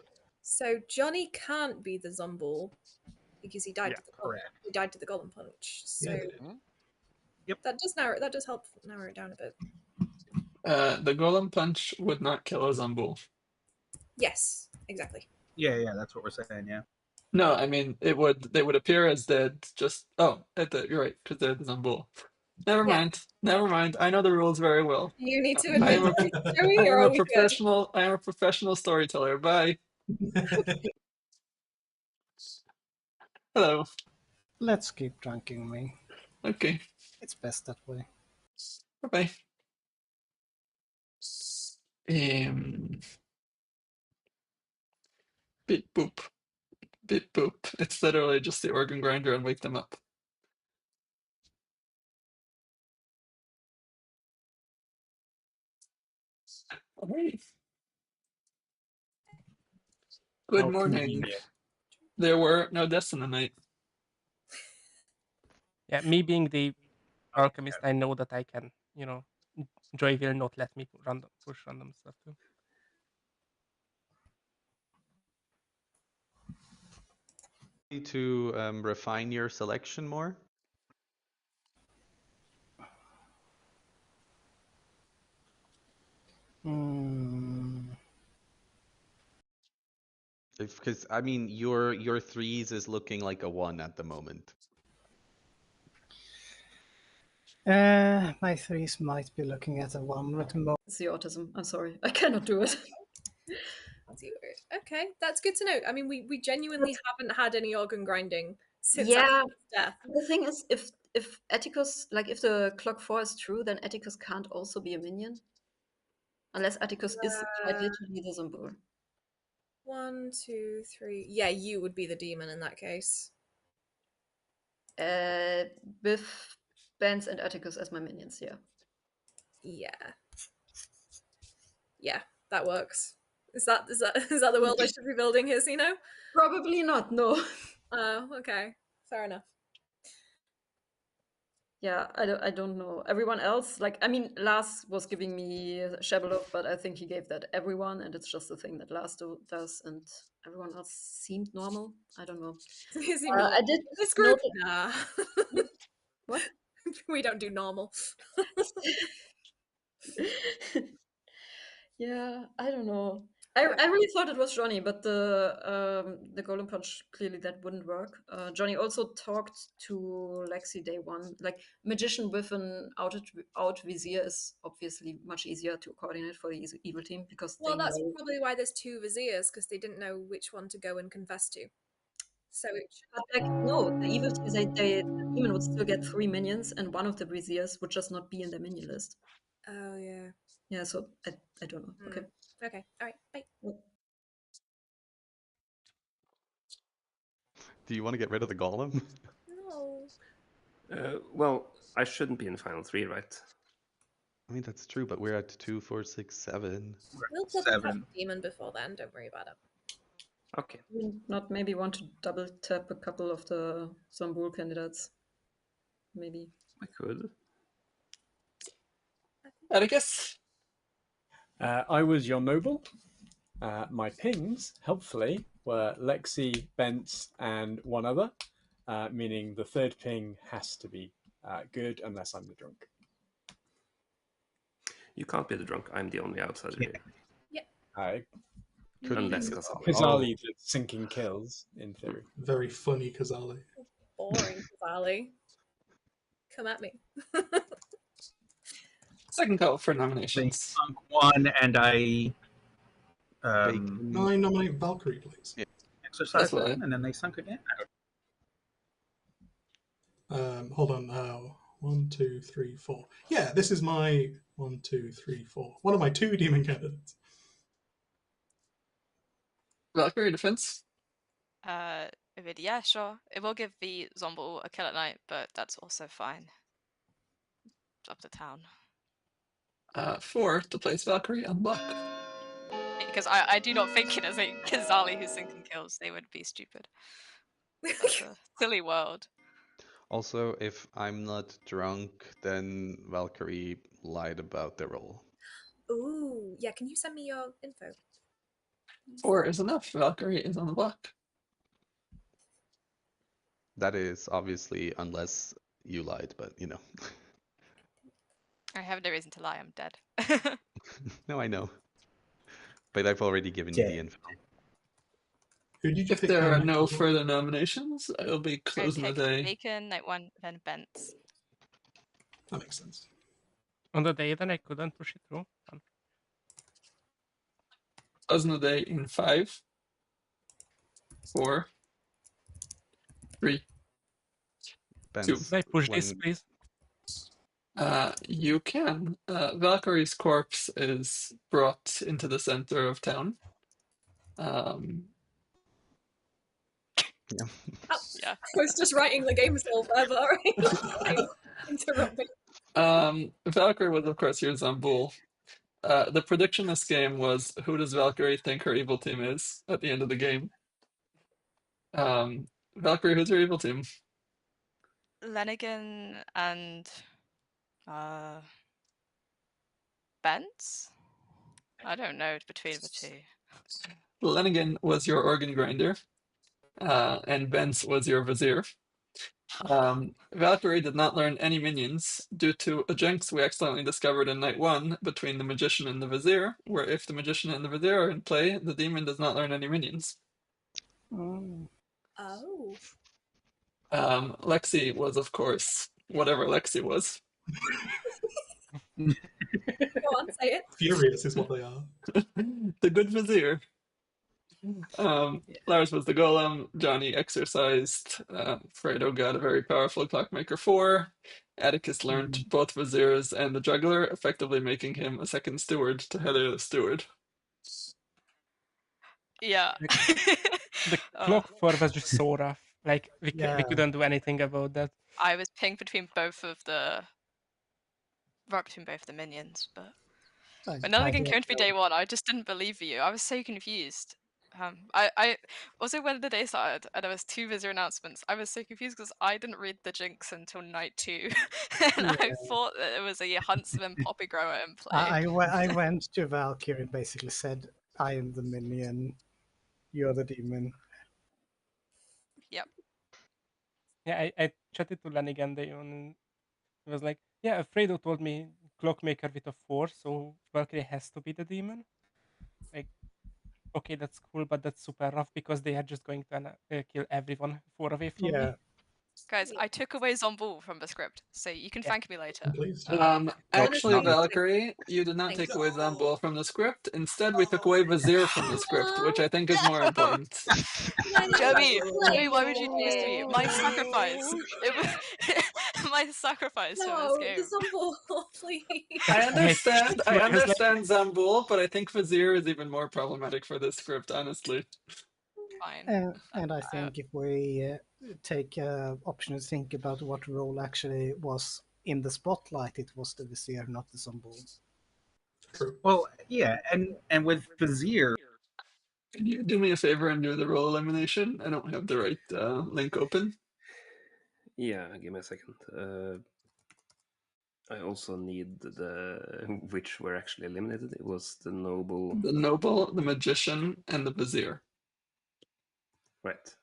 D: So Johnny can't be the Zombool because he died. He died to the Golem Punch. So
I: Yep.
D: that does help narrow it down a bit.
A: The Golem Punch would not kill a Zambul.
D: Yes, exactly.
I: Yeah, that's what we're saying, yeah.
A: No, I mean they would appear as dead. You're right, because they're the Zambul. Never mind. I know the rules very well.
D: You need to
A: I
D: admit
A: am a professional. I am a professional storyteller. Bye. Hello.
F: Let's keep drunking me.
A: Okay.
F: It's best that way.
A: Bye. Beep boop. Beep boop. It's literally just the organ grinder and wake them up. Alright. Good
F: How
A: morning.
F: convenient.
A: There were no deaths in the night.
G: Yeah, me being the alchemist, I know that I can, Joy will not let me push random stuff too.
K: To refine your selection more? Because I mean, your threes is looking like a 1 at the moment.
F: My threes might be looking at a 1 at the moment.
J: It's the autism. I'm sorry. I cannot do it.
D: That's weird. Okay, that's good to know. I mean, we genuinely haven't had any organ grinding since
J: Yeah.
D: death.
J: The thing is, if Atticus, if the clock 4 is true, then Atticus can't also be a minion. Unless Atticus is quite literally the Zambul.
D: 1, 2, 3. Yeah, you would be the demon in that case.
J: With Benz and Atticus as my minions, yeah.
D: Yeah, that works. Is that the world I should be building here, Sino?
J: Probably not, no.
D: Oh, okay. Fair enough.
J: Yeah, I don't know. Everyone else, Lars was giving me Shabalov, but I think he gave that everyone, and it's just the thing that Lars does, and everyone else seemed normal. I don't know. I did
D: this group.
J: Nah. What?
D: We don't do normal.
J: Yeah, I don't know. I really thought it was Johnny, but the Golden Punch, clearly that wouldn't work. Johnny also talked to Lexi day one. Like magician with an out vizier is obviously much easier to coordinate for the evil team because
D: Well,
J: they
D: that's
J: know.
D: probably why there's two viziers, because they didn't know which one to go and confess to. So it
J: But like no, the evil team the demon would still get 3 minions, and one of the viziers would just not be in the minion list.
D: Oh yeah.
J: Yeah, so I don't know. Okay.
D: Okay. All right. Bye.
K: Do you want to get rid of the golem?
D: No.
L: Well, I shouldn't be in final 3, right?
K: I mean, that's true, but we're at 2, 4, 6, 7.
D: We'll put the demon before then. Don't worry about it.
L: Okay.
J: Not maybe want to double tap a couple of the Zambul candidates. Maybe.
L: I could.
A: Atticus?
C: I was your noble. My pings, helpfully, were Lexi, Bence, and one other, meaning the third ping has to be good unless I'm the drunk.
L: You can't be the drunk. I'm the only outsider here.
D: Yeah.
L: Unless Casali.
C: Kazali did sinking kills, in theory.
E: Very funny Kazali.
D: Boring, Kazali. Come at me.
A: Second call for nominations.
I: Sunk one, and I
E: I nominate Valkyrie, please.
I: exercise them, and then they sunk again.
E: Hold on. 1, 2, 3, 4. Yeah, this is my 1, 2, 3, 4. One of my 2 demon candidates.
A: Valkyrie defense?
H: Yeah, sure. It will give the Zomble a kill at night, but that's also fine. It's up to town.
A: 4 to place Valkyrie on block.
H: Because I do not think it is a Kazali who's sinking kills. They would be stupid. That's a silly world.
K: Also, if I'm not drunk, then Valkyrie lied about the role.
D: Ooh, yeah. Can you send me your info?
A: 4 is enough. Valkyrie is on the block.
K: That is obviously unless you lied, but you know.
H: I have no reason to lie. I'm dead.
K: No, I know. But I've already given you the info.
E: Who did you
A: If
E: pick
A: there are
E: down
A: no
E: next?
A: further nominations, I'll be closing the day.
H: Bacon, night 1, then Bents.
E: That makes sense.
G: On the day then I couldn't push it through.
A: Closing the day in 5, 4, 3, 2.
G: Can I push this, please?
A: You can. Valkyrie's corpse is brought into the center of town.
K: Yeah.
D: Oh, yeah. I was just writing the game still forever. Alright. Interrupt me.
A: Valkyrie was, of course, your Zambul. The prediction this game was, who does Valkyrie think her evil team is at the end of the game? Valkyrie, who's your evil team?
H: Lenigan and Bents? I don't know between the two.
A: Lenigan was your organ grinder, and Bence was your vizier. Valkyrie did not learn any minions due to a jinx we accidentally discovered in night 1 between the magician and the vizier, where if the magician and the vizier are in play, the demon does not learn any minions.
D: Oh.
A: Lexi was, of course, whatever Lexi was.
D: Go on, say it.
E: Furious is what they are.
A: The good vizier. Lars was the golem. Johnny exercised. Fredo got a very powerful clockmaker 4. Atticus learned both viziers and the juggler, effectively making him a second steward to Heather the steward.
H: Yeah.
G: The clock 4 was just so rough. Like we couldn't do anything about that.
H: I was pinged between both of the minions, but when Nelligan came to me day 1, I just didn't believe you. I was so confused. I also, when the day started and there was 2 vizier announcements, I was so confused because I didn't read the jinx until night 2, and I thought that it was a huntsman poppy grower in play.
F: I went to Valkyrie and basically said, "I am the minion, you're the demon."
H: Yep.
G: Yeah, I chatted to Lanigan day on, and he was like, "Yeah, Fredo told me Clockmaker with a 4, so Valkyrie has to be the demon. Like, okay, that's cool, but that's super rough because they are just going to kill everyone 4 away from me.
H: Guys, I took away Zombul from the script, so you can thank me later.
E: Please.
A: Actually,
J: Honestly,
A: Valkyrie, you did not take away Zambul from the script. Instead, we took away Vizier from the script, which I think is more important.
H: Joey, why would you do this to me? My sacrifice. It was my sacrifice for this
D: No,
H: game.
D: the Zambul, please.
A: I
G: hate
A: understand. I
G: because, like,
A: understand Zambul, but I think Vizier is even more problematic for this script, honestly.
H: Fine.
F: And I think if we take option to think about what role actually was in the spotlight, it was the Vizier, not the Zombul.
I: Well, yeah, and with Vizier,
A: Can you do me a favor and do the role elimination? I don't have the right link open.
L: Yeah, give me a second. I also need the which were actually eliminated. It was the noble,
A: The Noble, the Magician, and the Vizier.
L: right?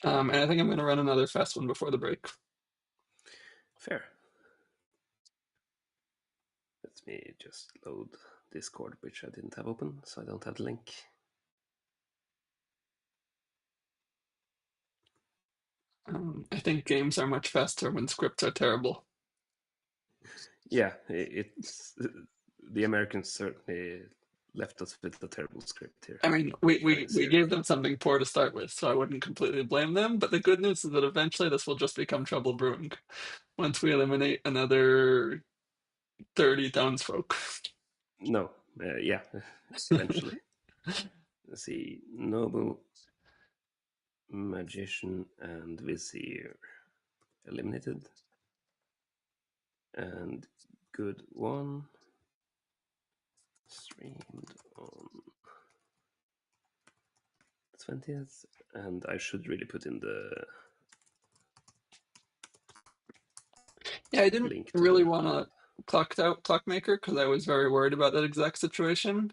A: And I think I'm going to run another fast one before the break.
L: Fair. Let me just load Discord, which I didn't have open, so I don't have the link.
A: I think games are much faster when scripts are terrible.
L: Yeah, it's the Americans certainly left us with a terrible script here.
A: I mean, we gave them something poor to start with, so I wouldn't completely blame them. But the good news is that eventually this will just become trouble brewing once we eliminate another 30 townsfolk.
L: No, yeah, eventually. Let's see, noble, magician, and vizier eliminated, and good one streamed on 20th, and I should really put in the
A: Yeah, I didn't
L: link to
A: really
L: the
A: want to Clockmaker because I was very worried about that exact situation.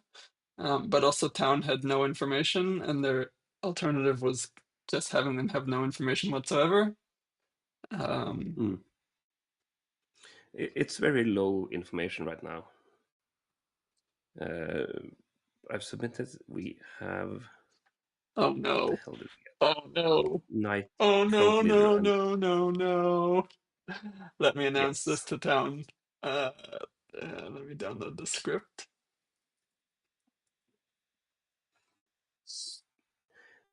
A: But also Town had no information, and their alternative was just having them have no information whatsoever.
L: It's very low information right now. I've submitted. We have.
A: Oh no!
L: What the hell did we get?
A: Oh no!
L: Knight.
A: Oh no!
L: Cloak Leader,
A: No!
L: and
A: No! No! No! Let me announce this
L: yes.
A: to Town. Let me download the script.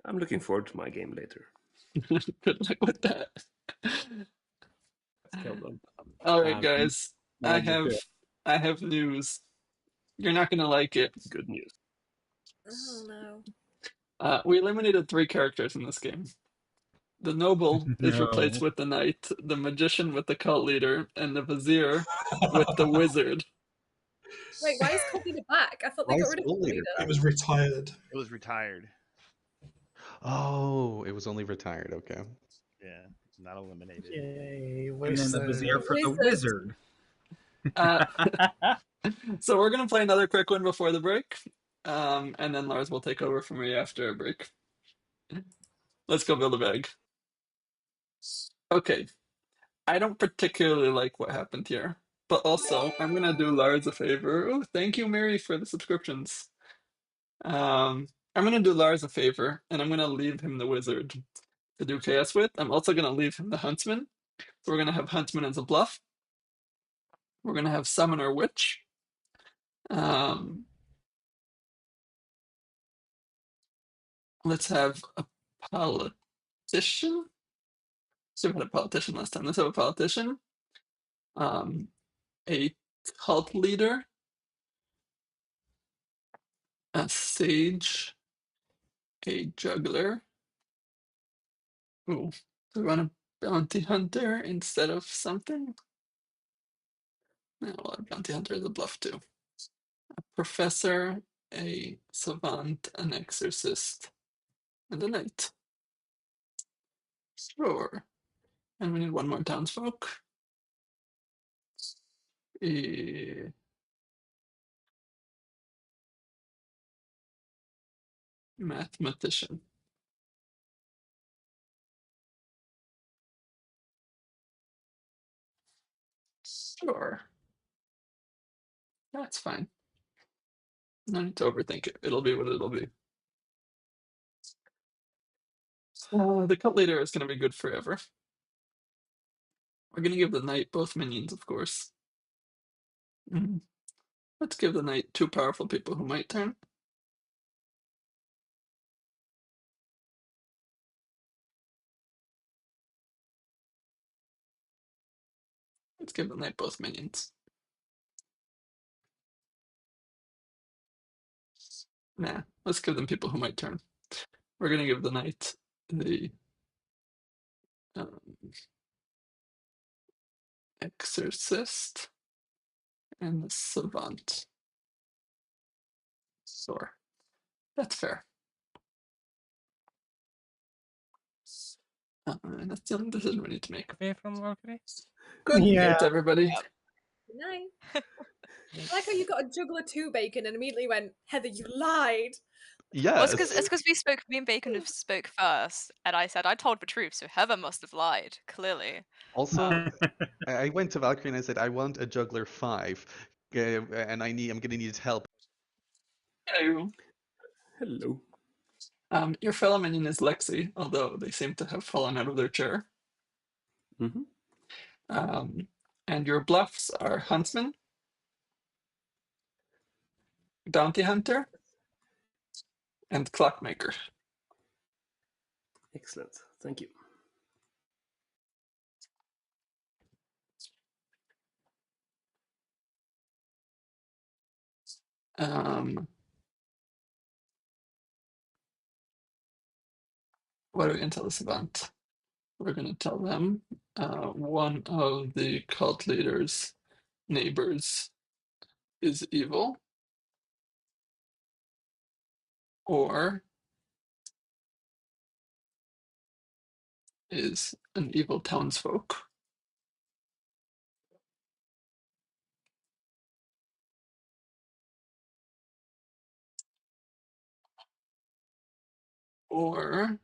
L: I'm looking forward to my game later.
A: Good luck with that.
C: Let's kill them.
A: All right, guys. I
C: we'll do
A: have news. You're not gonna like it.
L: Good news.
D: Oh no.
A: We eliminated 3 characters in this game. The Noble is replaced with the Knight, the Magician with the Cult Leader, and the Vizier with the Wizard.
D: Wait, why is Cult Leader back? I thought they got rid of Cult Leader.
E: It was retired.
B: It was retired.
K: Oh, it was only retired. Okay.
B: Yeah, not eliminated.
F: Yay,
I: and then the Vizier for the
D: Wizard.
I: Wizard.
A: So we're gonna play another quick one before the break, and then Lars will take over from me after a break. Let's go build a bag. Okay, I don't particularly like what happened here, but also I'm gonna do Lars a favor. Oh, thank you, Mary, for the subscriptions. I'm gonna do Lars a favor, and I'm gonna leave him the Wizard to do chaos with. I'm also gonna leave him the Huntsman. So we're gonna have Huntsman as a bluff. We're gonna have Summoner Witch. Let's have a politician. So we had a politician last time. Let's have a politician. A cult leader. A sage. A juggler. Ooh. Do we want a bounty hunter instead of something? No, well, a bounty hunter is a bluff too. A professor, a savant, an exorcist, and a knight. Sure. And we need one more townsfolk. A mathematician. Sure. That's fine. No need to overthink it. It'll be what it'll be. The cult leader is going to be good forever. We're going to give the knight both minions, of course. Let's give the knight 2 powerful people who might turn. Let's give the knight both minions. Nah, let's give them people who might turn. We're going to give the knight the exorcist and the savant. Sure. That's fair. And that's the only decision we need to make.
G: Away from Valkyrie?
A: Good
F: Yeah.
A: night, everybody.
D: Good night. I like how you got a juggler 2 bacon and immediately went, Heather, you lied.
H: Well,
K: Yes.
H: it's because me and Bacon spoke first, and I said I told the truth, so Heather must have lied, clearly.
K: Also, I went to Valkyrie and I said I want a juggler 5, and I'm gonna need help.
A: Hello.
L: Hello.
A: Your fellow minion is Lexi, although they seem to have fallen out of their chair.
L: Mm-hmm.
A: And your bluffs are Huntsman, Bounty Hunter, and Clockmaker.
L: Excellent. Thank you.
A: What are we going to tell the savant? We're going to tell them one of the cult leader's neighbors is evil, or is an evil townsfolk. Or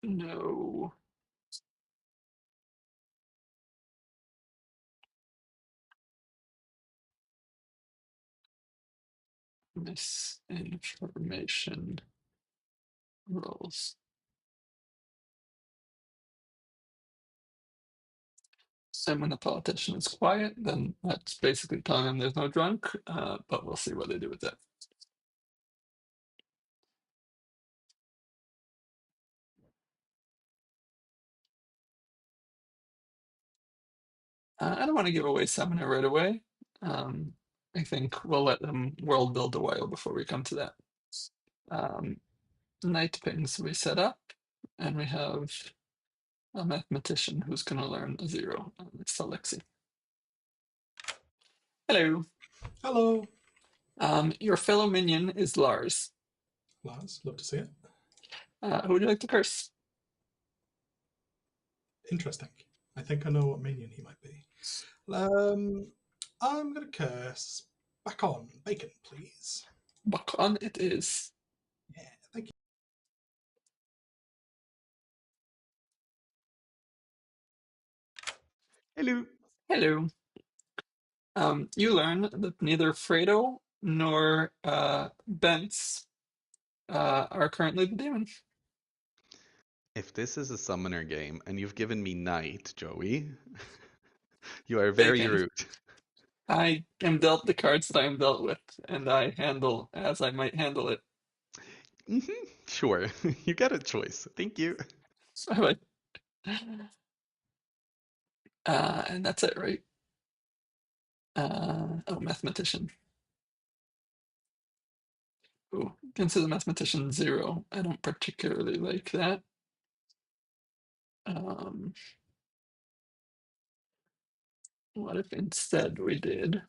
A: no. Misinformation rolls. And when the politician is quiet, then that's basically telling them there's no drunk, but we'll see what they do with that. I don't want to give away Summoner right away. I think we'll let them world build a while before we come to that. Night pings we set up, and we have a mathematician who's going to learn a 0. It's Alexi. Hello.
E: Hello.
A: Your fellow minion is Lars.
E: Lars, love to see it.
A: Who would you like to curse?
E: Interesting. I think I know what minion he might be. I'm going to curse back on Bacon, please.
A: Back on it is.
E: Yeah, thank you.
K: Hello.
A: Hello. You learn that neither Fredo nor Bence are currently the demon.
K: If this is a summoner game and you've given me knight, Joey, you are very
A: Bacon.
K: rude.
A: I am dealt the cards that I am dealt with, and I handle as I might handle it.
K: Sure, you got a choice. Thank you.
A: And that's it, right? Oh, mathematician. Ooh, consider mathematician 0. I don't particularly like that. What if instead we did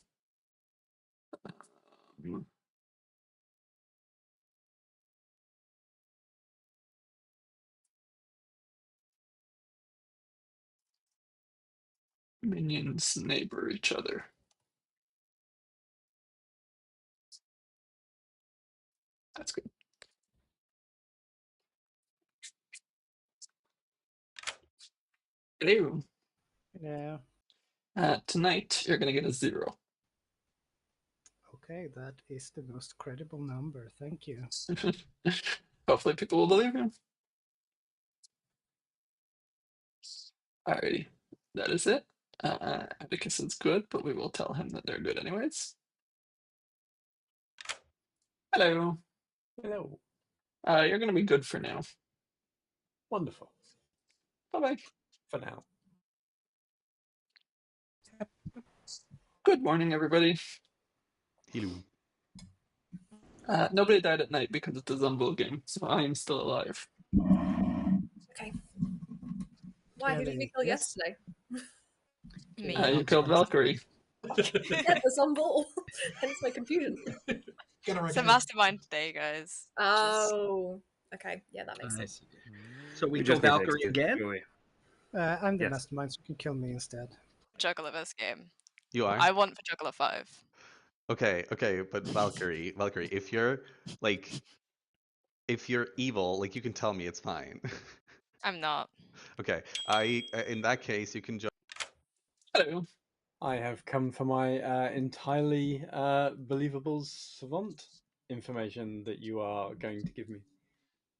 A: minions neighbor each other? That's good. Hello.
F: Yeah.
A: Tonight, you're going to get a 0.
F: Okay, that is the most credible number. Thank you.
A: Hopefully people will believe you. Alrighty. That is it. Abacus is good, but we will tell him that they're good anyways. Hello.
C: Hello.
A: You're going to be good for now.
C: Wonderful.
A: Bye-bye.
C: For now.
A: Good morning, everybody.
K: Hello.
A: Nobody died at night because it's a Zumble game, so I am still alive.
D: Okay. Why? Who did we kill yesterday?
H: Me.
A: You killed Valkyrie.
D: Yeah, the Zumble. Hence my confusion.
H: It's a mastermind today, guys.
D: Oh. Okay. Yeah, that makes
I: I
D: sense.
I: see. So we
L: We
I: kill
L: just need to
I: Valkyrie
L: excuse
I: again?
L: Joey.
F: I'm the
L: Yes.
F: mastermind, so you can kill me instead.
H: Juggler this game.
K: You are?
H: I want for Juggler 5.
K: Okay, but Valkyrie, if you're evil, like, you can tell me, it's fine.
H: I'm not.
K: Okay, in that case, you can join.
A: Hello.
C: I have come for my entirely believable savant information that you are going to give me.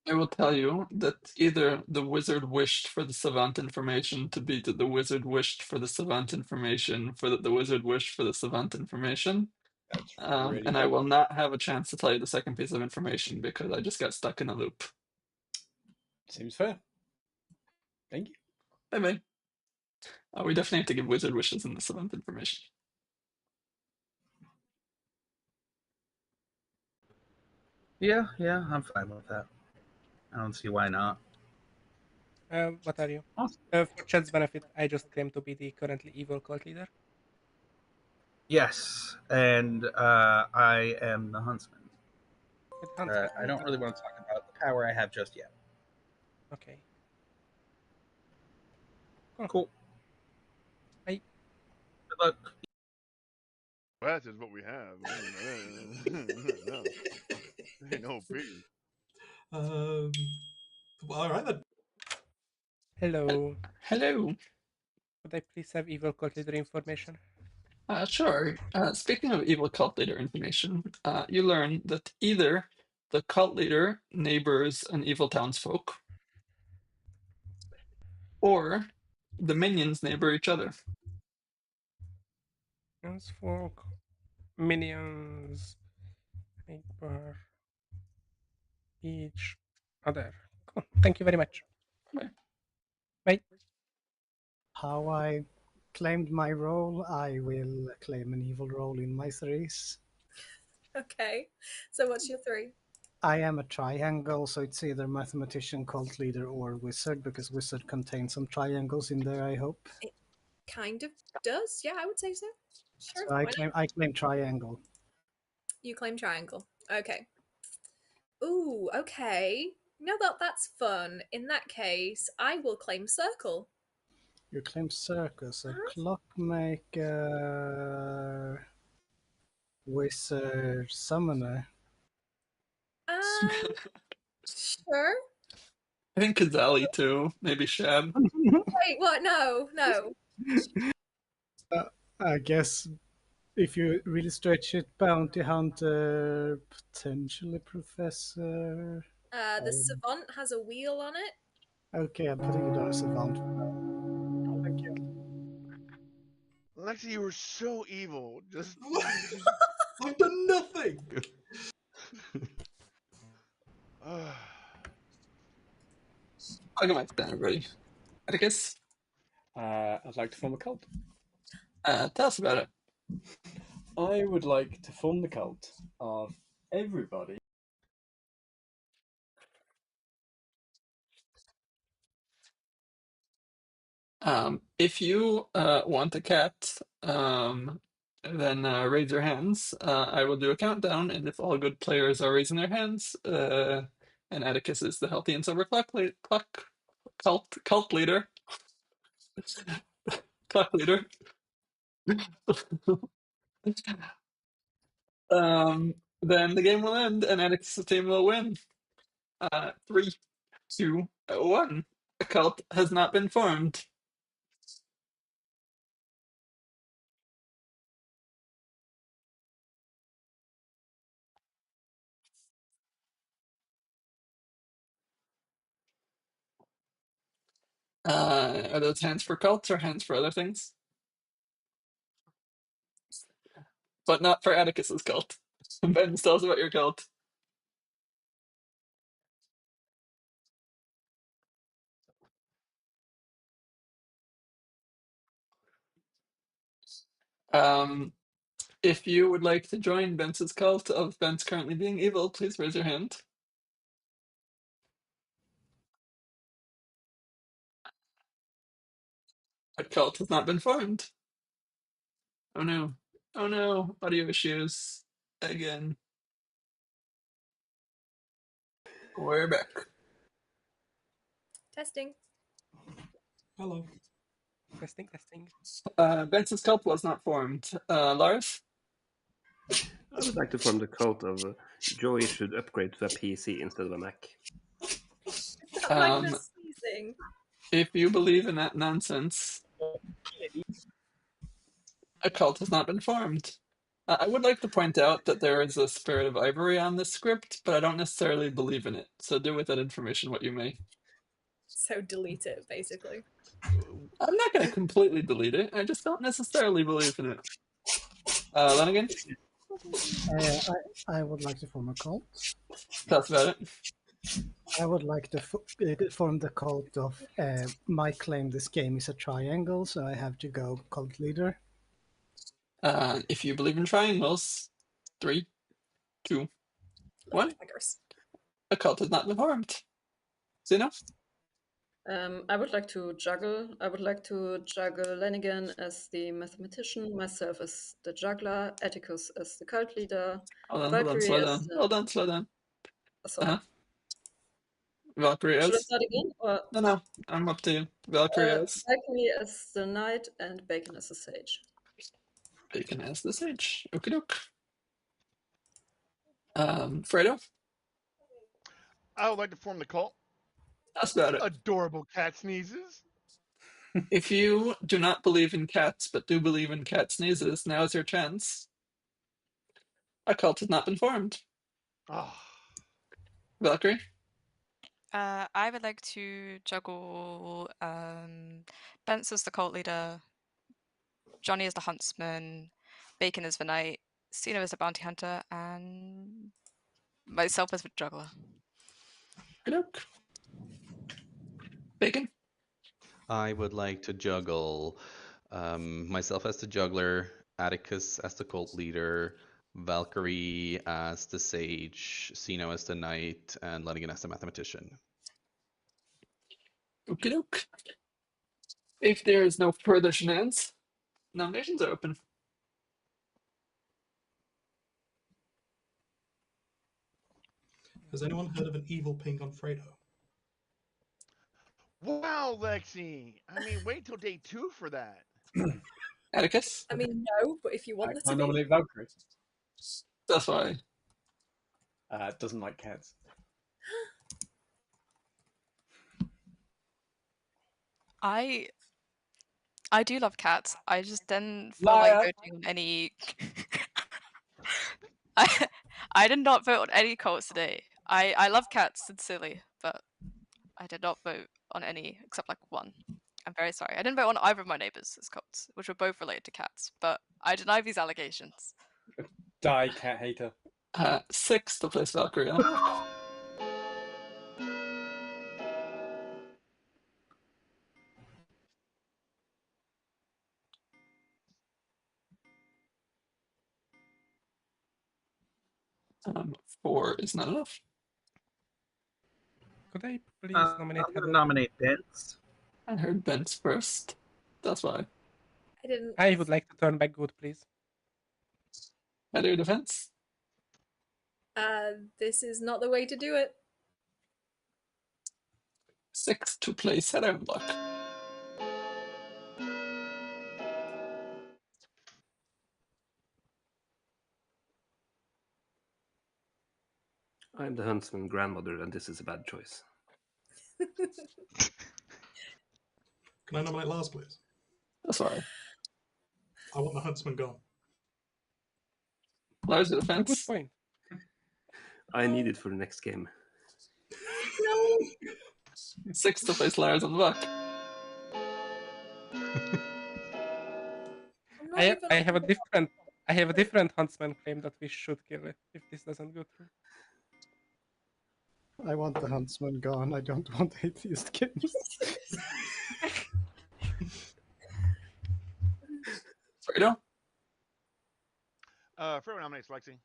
A: I will tell you that either the wizard wished for the savant information to be that the wizard wished for the savant information for that the wizard wished for the savant information.
C: That's really
A: and I will not have a chance to tell you the second piece of information because I just got stuck in a loop.
C: Seems fair. Thank you.
A: Bye-bye. We definitely have to give wizard wishes and the savant information.
I: Yeah, I'm fine with that. I don't see why not.
G: What are you?
I: Awesome.
G: For chat's benefit, I just claim to be the currently evil cult leader.
I: Yes, and I am the huntsman. I don't really want to talk about the power I have just yet.
G: Okay.
I: Cool.
G: Bye.
I: Good luck.
B: That is what we have. No. Ain't no biggie.
E: Well, all right then.
G: Hello.
A: Hello.
G: Could I please have evil cult leader information?
A: Sure. Speaking of evil cult leader information, you learn that either the cult leader neighbors an evil townsfolk, or the minions neighbor each other.
G: Townsfolk, minions, neighbor, each other. Cool. Thank you very much.
A: Bye.
G: Bye.
F: How I claimed my role, I will claim an evil role in my threes.
D: Okay. So what's your 3?
F: I am a triangle, so it's either mathematician, cult leader, or wizard, because wizard contains some triangles in there, I hope.
D: It kind of does. Yeah, I would say so. Sure.
F: So I claim triangle.
D: You claim triangle. Okay. Ooh, okay. Now that's fun. In that case, I will claim circle.
F: You claim circus, a clockmaker, wizard, summoner.
D: Sure.
A: I think Kazali too. Maybe Shab.
D: Wait, what? No.
F: I guess if you really stretch it, bounty hunter, potentially professor.
D: The savant has a wheel on it.
F: Okay, I'm putting you down as savant. Thank you.
B: Lexi, you were so evil. Just
E: I've done nothing.
A: Welcome back then, everybody. Atticus,
C: I'd like to form a cult.
A: tell us about it.
C: I would like to form the cult of everybody.
A: If you want a cat, then raise your hands. I will do a countdown, and if all good players are raising their hands, and Atticus is the healthy and sober cult leader. Clock leader. Then the game will end, and Atticus' team will win. 3, 2, 1. A cult has not been formed. Are those hands for cults or hands for other things? But not for Atticus's cult. Ben, tell us about your cult. If you would like to join Ben's cult of Ben's currently being evil, please raise your hand. A cult has not been formed. Oh no. Oh no. Audio issues. Again. We're back.
D: Testing.
E: Hello.
G: Testing.
A: Ben's cult was not formed. Lars?
L: I would like to form the cult of Joey should upgrade to a PC instead of a Mac.
D: Is that Magnus sneezing?
A: If you believe in that nonsense, a cult has not been formed. I would like to point out that there is a spirit of ivory on this script, but I don't necessarily believe in it. So do with that information what you may.
D: So delete it, basically.
A: I'm not going to completely delete it. I just don't necessarily believe in it. Lenigan?
F: I would like to form a cult.
A: Tell us about it.
F: I would like to form the cult of my claim this game is a triangle, so I have to go cult leader.
A: If you believe in triangles, 3, 2, 1. A cult has not been formed. Zeno?
J: I would like to juggle. I would like to juggle Lenigan as the mathematician, myself as the juggler, Atticus as the cult leader, Valkyrie
A: slow
J: as
A: down.
J: the...
A: Hold on, slow down.
J: Sorry.
A: Valkyrie
J: Should I
A: as?
J: start again? Or...
A: No, I'm up to you. Valkyrie as?
J: Valkyrie as the knight and Bacon as the sage.
A: Bacon as the sage. Okie doke. Fredo?
B: I would like to form the cult.
A: That's about it.
B: Adorable cat sneezes.
A: If you do not believe in cats, but do believe in cat sneezes, now is your chance. A cult has not been formed.
B: Oh.
A: Valkyrie?
H: I would like to juggle Bence as the cult leader, Johnny as the huntsman, Bacon as the knight, Cena as the bounty hunter, and myself as the juggler.
A: Good luck. Bacon?
K: I would like to juggle myself as the juggler, Atticus as the cult leader, Valkyrie as the sage, Sino as the knight, and Lenigan as the mathematician.
A: Okie doke. If there is no further shenanigans, nominations are open.
E: Has anyone heard of an evil ping on Fredo?
B: Wow, Lexi. I mean, wait till day 2 for that.
A: Atticus?
D: I mean, no, but if you want it
C: I
D: to
C: nominate
D: be.
C: Valkyrie.
A: That's why.
C: Doesn't like cats.
H: I do love cats. I just didn't feel like voting on any. I did not vote on any cults today. I love cats sincerely, but I did not vote on any except like one. I'm very sorry. I didn't vote on either of my neighbors as cults, which were both related to cats. But I deny these allegations.
C: Die, cat hater.
A: 6 to place Valkyrie on. 4 is not enough.
G: Could I please nominate
I: I'm going
G: Heather?
I: to nominate Bence.
A: I heard Bence first. That's why.
D: I didn't.
G: I would like to turn back good, please.
A: Heather defense?
D: This is not the way to do it.
A: 6 to place Heather on block.
L: I'm the huntsman grandmother, and this is a bad choice.
E: Can I nominate Lars, please?
A: That's why.
E: I want the huntsman gone.
A: Lars
G: A good
A: defense?
G: point.
L: I need it for the next game.
D: No.
A: 6 to place Lars on the block.
G: I have a different huntsman claim that we should kill it if this doesn't go through.
F: I want the huntsman gone. I don't want atheist games.
A: Fredo?
B: Fredo nominates Lexi.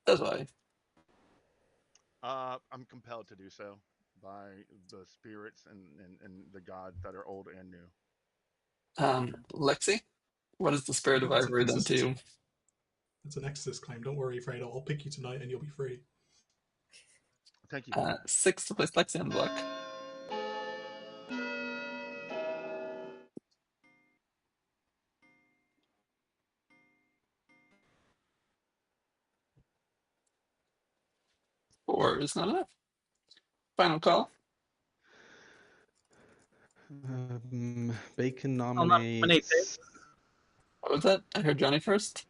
A: That's why.
B: I'm compelled to do so by the spirits and the gods that are old and new.
A: Lexi? What has the spirit of
E: No, it's
A: Ivory done to you?
E: It's an exorcist claim. Don't worry, Fredo. I'll pick you tonight and you'll be free.
B: Thank you.
A: 6 to place Lexi on the block. Four is not enough. Final call.
K: Bacon
I: I'll nominate
K: nominates.
A: What was that? I heard Johnny first.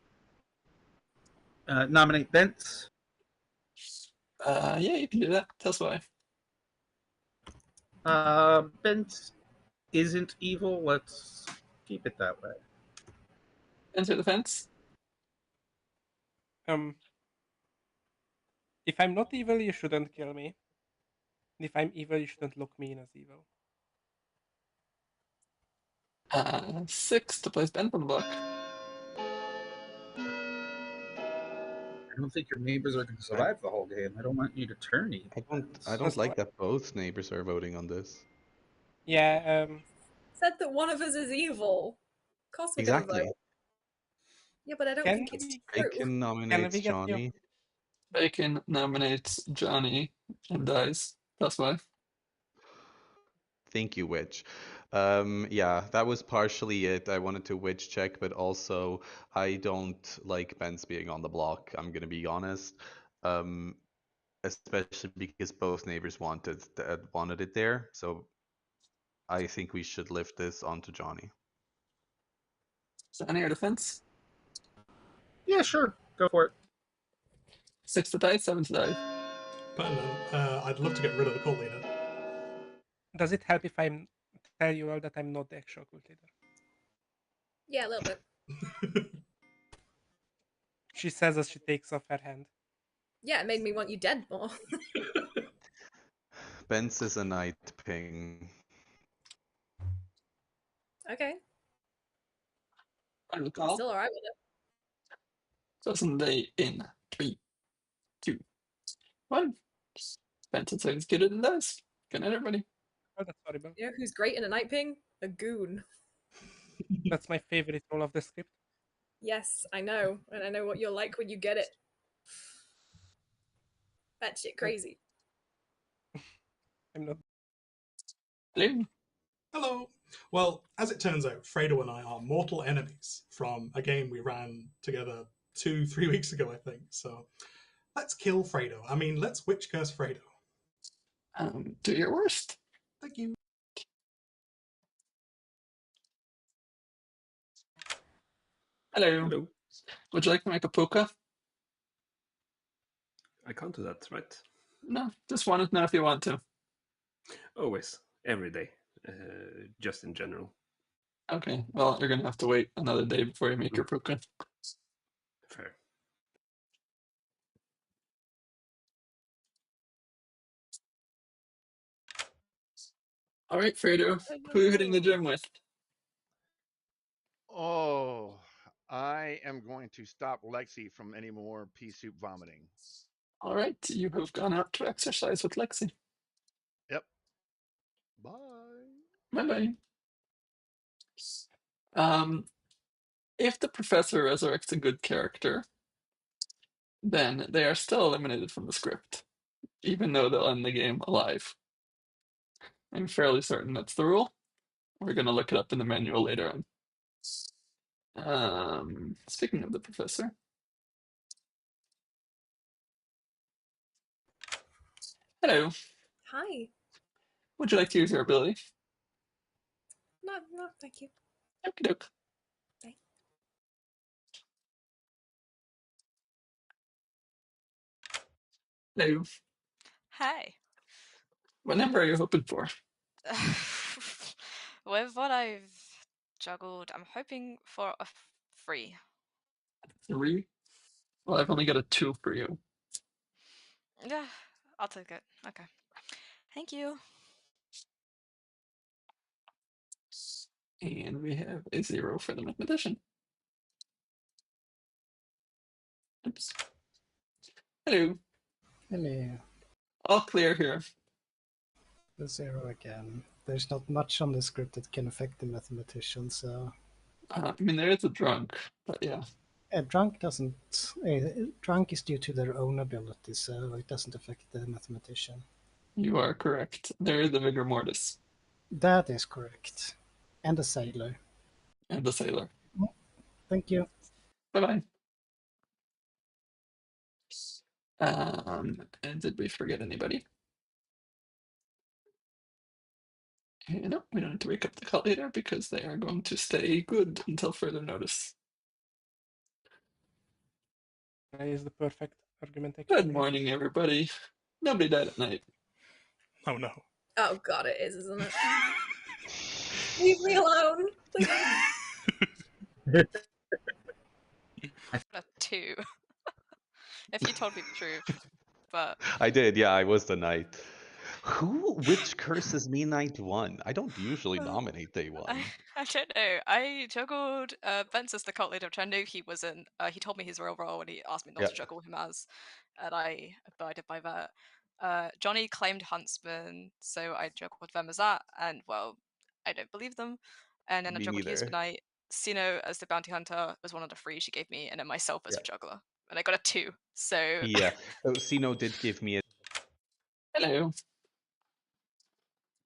I: Nominate Bence.
A: Yeah, you can do that. Tell us why.
I: Bence isn't evil. Let's keep it that way.
A: Enter the fence.
G: If I'm not evil, you shouldn't kill me. And if I'm evil, you shouldn't look me in as evil.
A: 6 to place Ben on the block.
I: I don't think your neighbors are going to survive the whole game. I don't want you to turn evil.
K: I don't like that both neighbors are voting on this.
G: Yeah.
D: Said that one of us is evil. Of course we're
K: Exactly.
D: gonna vote. Yeah, but I don't think it's true.
K: Bacon nominates Johnny.
A: Bacon nominates Johnny and dies. That's why.
K: Thank you, Witch. Yeah, that was partially it. I wanted to witch check, but also I don't like Ben's being on the block. I'm gonna be honest, especially because both neighbors wanted it there. So I think we should lift this onto Johnny.
A: Johnny or defense?
I: Yeah, sure. Go for it.
A: 6 to die, 7 to die.
E: I'd love to get rid of the cult leader.
G: Does it help if I tell you all that I'm not the actual cult leader?
D: Yeah, a little bit.
G: She says as she takes off her hand.
D: Yeah, it made me want you dead more.
K: Ben's is a night ping.
D: Okay.
A: Final call.
D: Still alright with it.
A: Doesn't they in 3, 2, 1. Ben's executed and dies. Good night, everybody.
G: Oh, that's horrible.
D: You know who's great in a night ping? A goon.
G: That's my favorite role of the script.
D: Yes, I know. And I know what you're like when you get it. That shit crazy.
G: I'm not.
A: Hello.
E: Hello. Well, as it turns out, Fredo and I are mortal enemies from a game we ran together 2-3 weeks ago, I think. So let's kill Fredo. I mean, let's witch curse Fredo.
A: Do your worst.
E: Thank you.
A: Hello.
L: Hello.
A: Would you like to make a puka?
L: I can't do that, right?
A: No, just wanted to know if you want to.
L: Always, every day, just in general.
A: Okay, well, you're going to have to wait another day before you make your puka.
L: Fair.
A: All right, Fredo, who are you hitting the gym with?
B: Oh, I am going to stop Lexi from any more pea soup vomiting.
A: All right, you have gone out to exercise with Lexi.
B: Yep. Bye.
A: Bye-bye. If the professor resurrects a good character, then they are still eliminated from the script, even though they'll end the game alive. I'm fairly certain that's the rule. We're going to look it up in the manual later on. Speaking of the professor. Hello.
D: Hi.
A: Would you like to use your ability?
D: No, thank you.
A: Okie doke.
D: Bye.
A: Hello.
H: Hi.
A: What number are you hoping for?
H: With what I've juggled, I'm hoping for a 3.
A: 3? Well, I've only got a 2 for you.
H: Yeah, I'll take it. Okay. Thank you.
A: And we have a 0 for the mathematician. Oops. Hello.
F: Hello.
A: All clear here.
F: The 0 again. There's not much on the script that can affect the mathematician, so.
A: I mean, there is a drunk, but yeah.
F: A drunk doesn't. Drunk is due to their own ability, so it doesn't affect the mathematician.
A: You are correct. There is a vigor mortis.
F: That is correct. And a sailor.
A: And the sailor.
F: Thank you.
A: Bye-bye. And did we forget anybody? No, we don't need to wake up the cult leader because they are going to stay good until further notice.
G: That is the perfect argument,
A: Good
G: actually.
A: morning, everybody. Nobody died at night.
E: Oh no.
D: Oh god, it is, isn't it? Leave me alone, please.
H: A 2. If you told me the truth, but
K: I did, yeah, I was the knight. Which curses me night 1? I don't usually nominate day 1.
H: I don't know. I juggled Bence as the cult leader, which I know he wasn't. He told me his real role and he asked me not
K: Yeah.
H: to juggle him as, and I abided by that. Johnny claimed Huntsman, so I juggled them as that, and well, I don't believe them. And then I
K: Me
H: juggled
K: neither.
H: Knight. Sino as the bounty hunter was one of the 3 she gave me, and then myself as
K: Yeah.
H: a juggler, and I got a 2. So
K: Yeah. Sino did give me a.
A: Hello.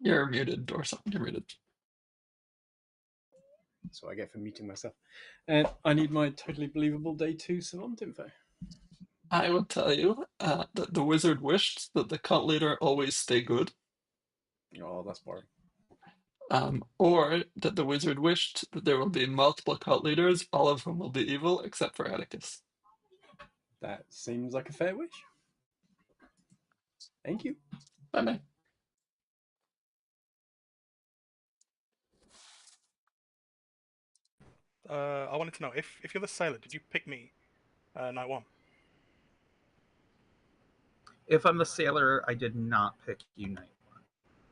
A: You're muted or something. You're muted.
C: That's what I get for muting myself. And I need my totally believable day 2 savant info.
A: I will tell you that the wizard wished that the cult leader always stay good.
C: Oh, that's boring.
A: Or that the wizard wished that there will be multiple cult leaders, all of whom will be evil, except for Atticus.
C: That seems like a fair wish. Thank you.
A: Bye-bye.
E: I wanted to know, if you're the sailor, did you pick me night 1?
I: If I'm the sailor, I did not pick you night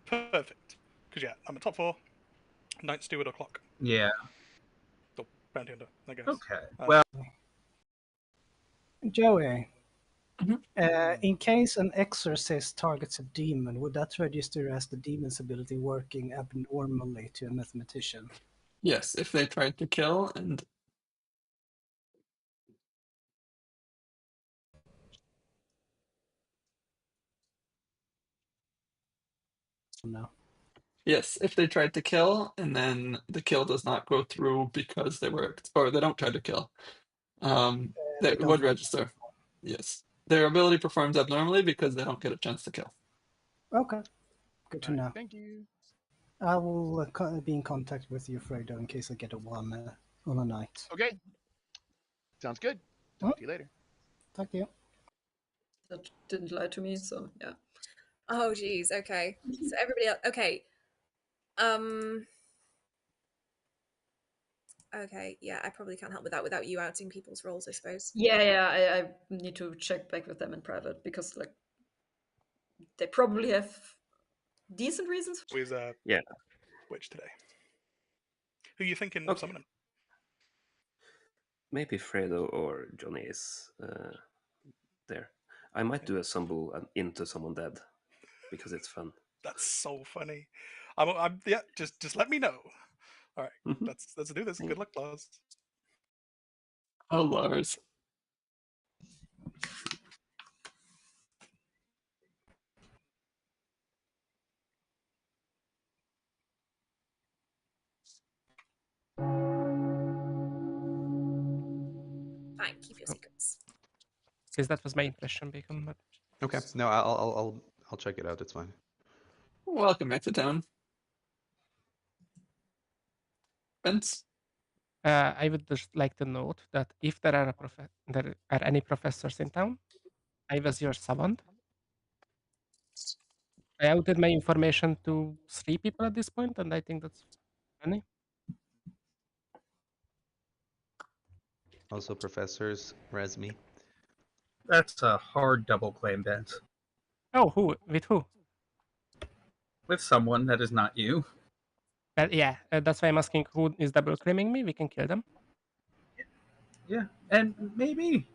I: 1.
E: Perfect. Because yeah, I'm a top 4, night steward or clock.
I: Yeah.
E: So bounty hunter, I guess.
I: Okay. Well,
F: Joey,
A: Mhm.
F: in case an exorcist targets a demon, would that register as the demon's ability working abnormally to a mathematician?
A: Yes, if they tried to kill and
F: No.
A: yes, if they tried to kill and then the kill does not go through because they were, or they don't try to kill,
F: They
A: that
F: don't
A: would
F: roll.
A: register. Yes, their ability performs abnormally because they don't get a chance to kill.
F: Okay. Good to
B: All right,
F: know.
B: thank you.
F: I will be in contact with you, Fredo, in case I get a 1 on a night.
B: Okay. Sounds good. Talk to you later.
F: Thank you.
J: That didn't lie to me, so yeah.
D: Oh geez, okay. So everybody else, okay. Okay, yeah, I probably can't help with that without you outing people's roles, I suppose.
J: Yeah, I need to check back with them in private because like they probably have decent reasons.
E: With
L: Yeah.
E: Witch today. Who are you thinking
L: Okay.
E: summoning?
L: Maybe Fredo or Johnny is there. I might do a stumble into someone dead because it's fun.
E: That's so funny. Yeah, just let me know. All right,
L: Mhm.
E: let's do this.
L: Thank
E: Good
L: you.
E: luck, Lars.
A: Oh, Lars.
D: Fine, keep your
G: Oh.
D: secrets.
G: Because that was my impression, Bacon. But
K: Okay. No, I'll check it out. It's fine.
A: Welcome back to town. Bence?
G: I would just like to note that if there are there are any professors in town, I was your savant. I outed my information to 3 people at this point, and I think that's funny.
K: Also, professors, Resmi.
I: That's a hard double claim, Bent.
G: Oh, who? With who?
I: With someone that is not you.
G: Well, yeah, that's why I'm asking who is double claiming me. We can kill them.
I: Yeah, and maybe.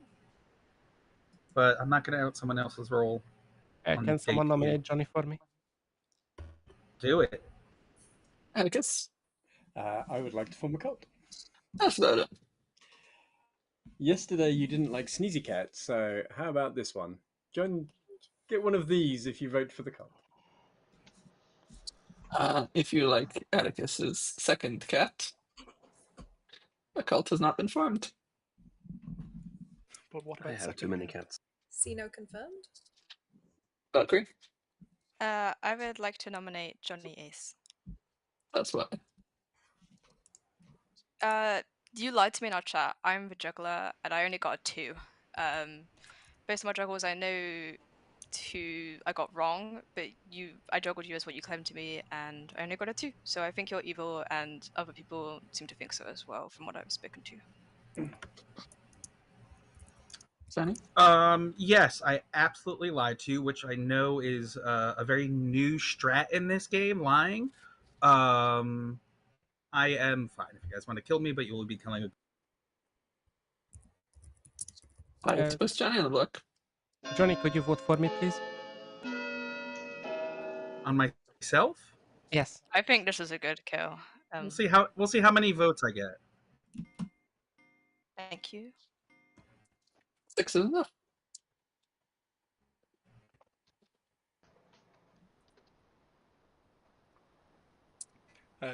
I: But I'm not going to out someone else's role. On
G: Can someone
I: day two.
G: nominate Johnny for me?
I: Do it.
A: Atticus?
C: I would like to form a cult.
A: That's about it.
C: Yesterday you didn't like Sneezy Cat, so how about this one? Get one of these if you vote for the cult.
A: If you like Atticus's second cat, a cult has not been formed.
M: But what
L: I
M: about
L: have too many cats.
D: Sino confirmed.
A: Valkyrie?
H: I would like to nominate Johnny Ace.
A: That's why.
H: You lied to me in our chat. I'm the juggler, and I only got a 2. Based on my juggles, I know 2 I got wrong, but I juggled you as what you claimed to me, and I only got a 2. So I think you're evil, and other people seem to think so as well, from what I've spoken to.
A: Sunny?
I: Yes, I absolutely lied to you, which I know is a very new strat in this game, lying. I am fine if you guys want to kill me, but you will be killing
A: Let's push Johnny on the block.
G: Johnny, could you vote for me, please?
I: on myself.
G: Yes.
H: I think this is a good kill.
I: We'll see how many votes I get.
H: Thank you.
A: 6 is enough.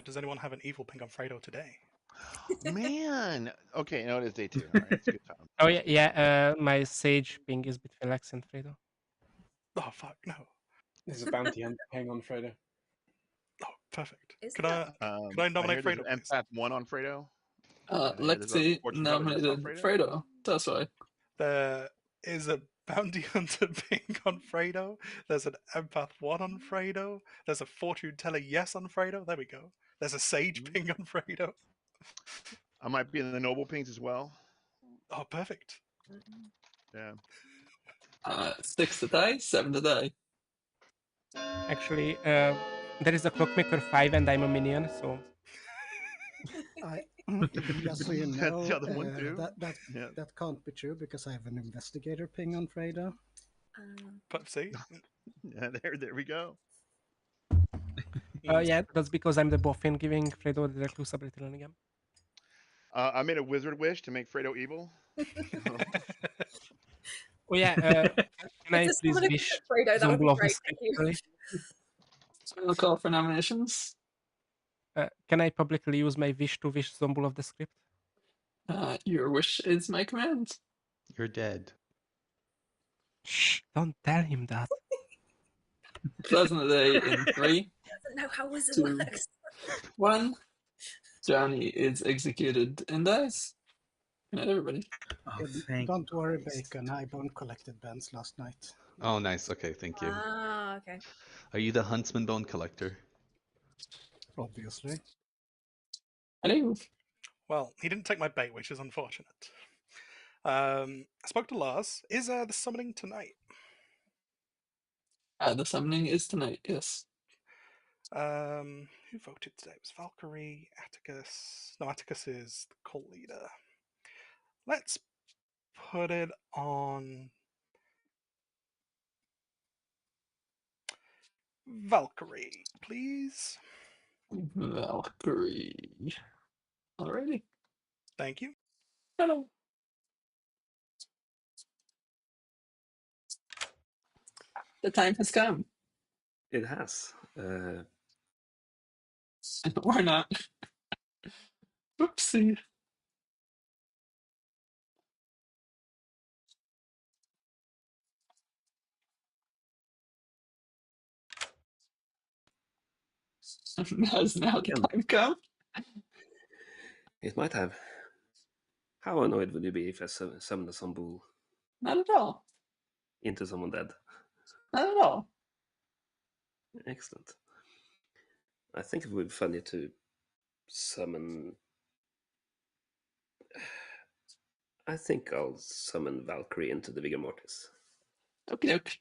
M: Does anyone have an evil ping on Fredo today?
B: Man. Okay, no, it is day 2. All right, it's a good time.
G: Oh yeah. My sage ping is between Lex and Fredo.
M: Oh fuck no!
C: There's a bounty hunter paying on Fredo.
M: Oh, perfect.
D: Is
M: Could I nominate
B: there's
M: Fredo?
B: an empath 1 on Fredo.
A: Lexi nominated Fredo. That's why.
M: There is a bounty hunter ping on Fredo. There's an empath 1 on Fredo. There's a fortune teller yes on Fredo. There we go. There's a sage ping on Fredo.
B: I might be in the noble pings as well.
M: Oh, perfect.
B: Yeah.
A: 6 to die, 7 to die.
G: Actually, there is a clockmaker 5 and I'm a minion, so
F: Just so you know,
B: That's the other one too.
F: that can't be true because I have an investigator ping on Fredo.
M: But see,
B: yeah, there we go.
G: yeah, that's because I'm the boffin giving Fredo the recluse ability learning again.
B: I made a wizard wish to make Fredo evil.
G: Oh yeah, can I please wish
D: Fredo, that would be
G: Zomble of the
D: great,
G: script?
D: thank you.
A: Final call for nominations.
G: Can I publicly use my wish to wish Zomble of the script?
A: Your wish is my command.
K: You're dead.
G: Shh! Don't tell him that.
A: Pleasant day in 3.
D: Doesn't know how wizard
A: 2,
D: works.
A: 1. Johnny is executed and dies. Good night, everybody.
I: Oh,
F: Don't worry, Bacon. I bone collected Ben's last night.
K: Oh, nice. Okay, thank you.
D: Ah, okay.
K: Are you the Huntsman Bone Collector?
F: Obviously.
A: Hello.
M: well, he didn't take my bait, which is unfortunate. I spoke to Lars. Is the summoning tonight?
A: The summoning is tonight, yes.
M: Who voted today? It was Valkyrie, Atticus. No, Atticus is the cult leader. Let's put it on Valkyrie, please.
A: Valkyrie. Alrighty.
M: Thank you.
A: Hello. The time has come.
L: It has.
A: Or not. Oopsie. Has now the time come?
L: It might have. How annoyed would you be if I summoned a Zombu
A: Not at all.
L: into someone dead?
A: Not at all.
L: Excellent. I think it would be funny to summon I think I'll summon Valkyrie into the Vigor Mortis.
A: Okay, okay.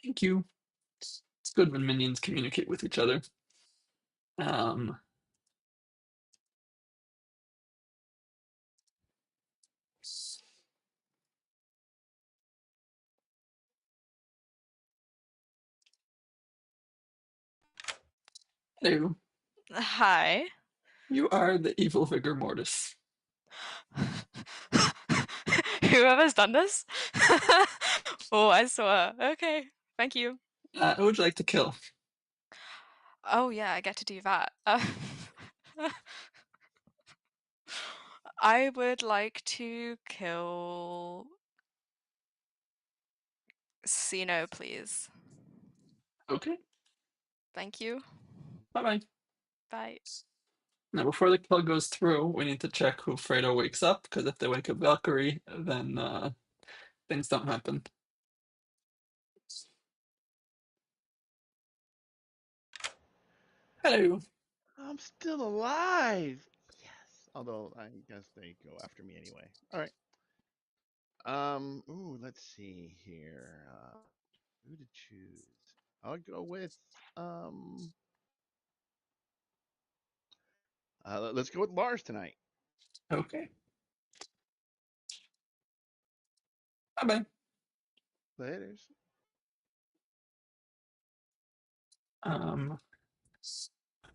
A: Thank you. It's good when minions communicate with each other. Hello.
H: Hi.
A: You are the evil Vigor Mortis.
H: Whoever's done this? Oh, I saw. Okay, thank you.
A: Who would you like to kill?
H: Oh yeah, I get to do that. I would like to kill Sino, please.
A: Okay.
H: Thank you.
A: Bye-bye.
H: Bye.
A: Now, before the kill goes through, we need to check who Fredo wakes up, because if they wake up Valkyrie, then things don't happen. Hello.
B: I'm still alive. Yes. Although I guess they go after me anyway. All right. Ooh, let's see here. Who to choose? I'll go with let's go with Lars tonight.
A: Okay. Bye-bye.
B: Later.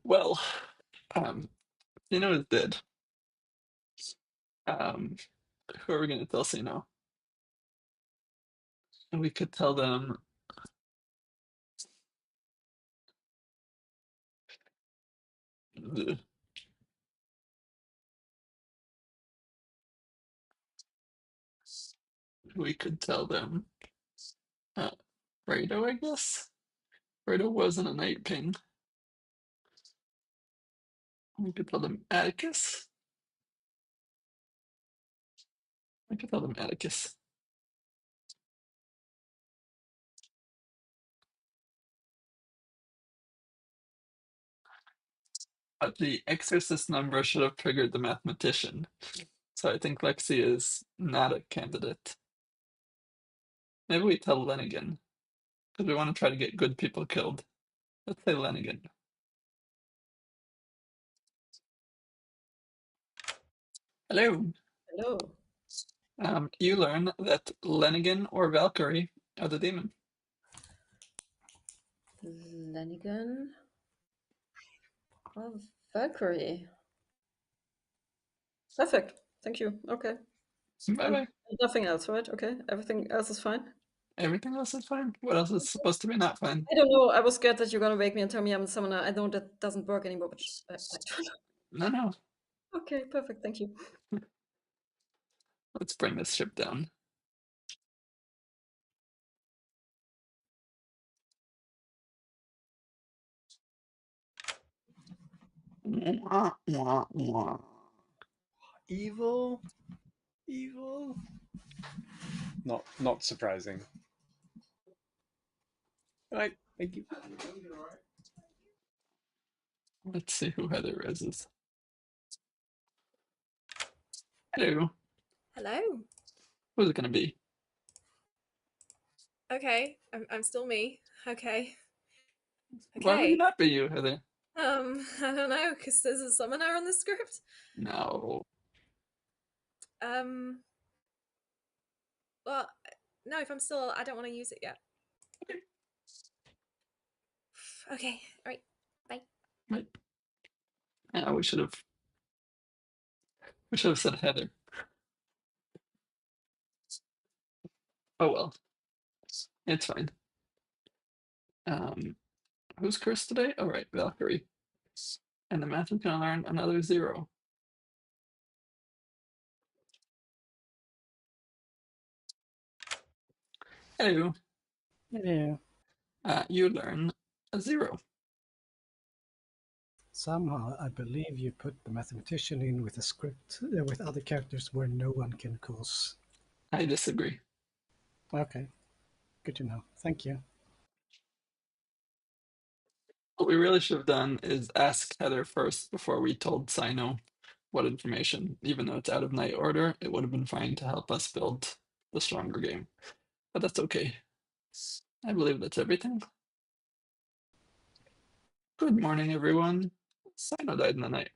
A: Well, Sino is dead. Who are we going to tell Sino? And we could tell them we could tell them Fredo, I guess. Fredo wasn't an 8 ping. We could tell them Atticus. We could tell them Atticus. But the exorcist number should have triggered the mathematician. So I think Lexi is not a candidate. Maybe we tell Lenigan, because we want to try to get good people killed. Let's say Lenigan. Hello.
J: Hello.
A: You learn that Lenigan or Valkyrie are the demon.
J: Lenigan or Valkyrie. Perfect. Thank you. Okay.
A: Bye-bye.
J: Nothing else, right? Okay. Everything else is fine.
A: Everything else is fine. What else is supposed to be not fine?
J: I don't know. I was scared that you're gonna wake me and tell me I'm a summoner. I know that doesn't work anymore, but I don't know.
A: No.
J: Okay, perfect. Thank you.
A: Let's bring this ship down.
C: Evil. Not surprising. Right, thank you.
A: Let's see who Heather is. Hello.
D: Hello.
A: Who's it gonna be?
D: Okay, I'm still me. Okay.
A: Why would it
D: Okay.
A: not be you, Heather?
D: I don't know, because there's a summoner on the script.
A: No.
D: Well, no, if I'm still, I don't want to use it yet. Okay, all right, bye.
A: Right. Yeah, we should have said Heather. Oh well. It's fine. Who's cursed today? Oh right, Valkyrie. And the math is gonna learn another 0. Hello.
F: Hello.
A: You learn a 0.
F: Somehow, I believe you put the mathematician in with a script with other characters where no one can cause.
A: I disagree.
F: Okay, good to know. Thank you.
A: What we really should have done is ask Heather first before we told Sino what information, even though it's out of Knight Order, it would have been fine to help us build the stronger game. But that's okay. I believe that's everything. Good morning, everyone. Sino died in the night.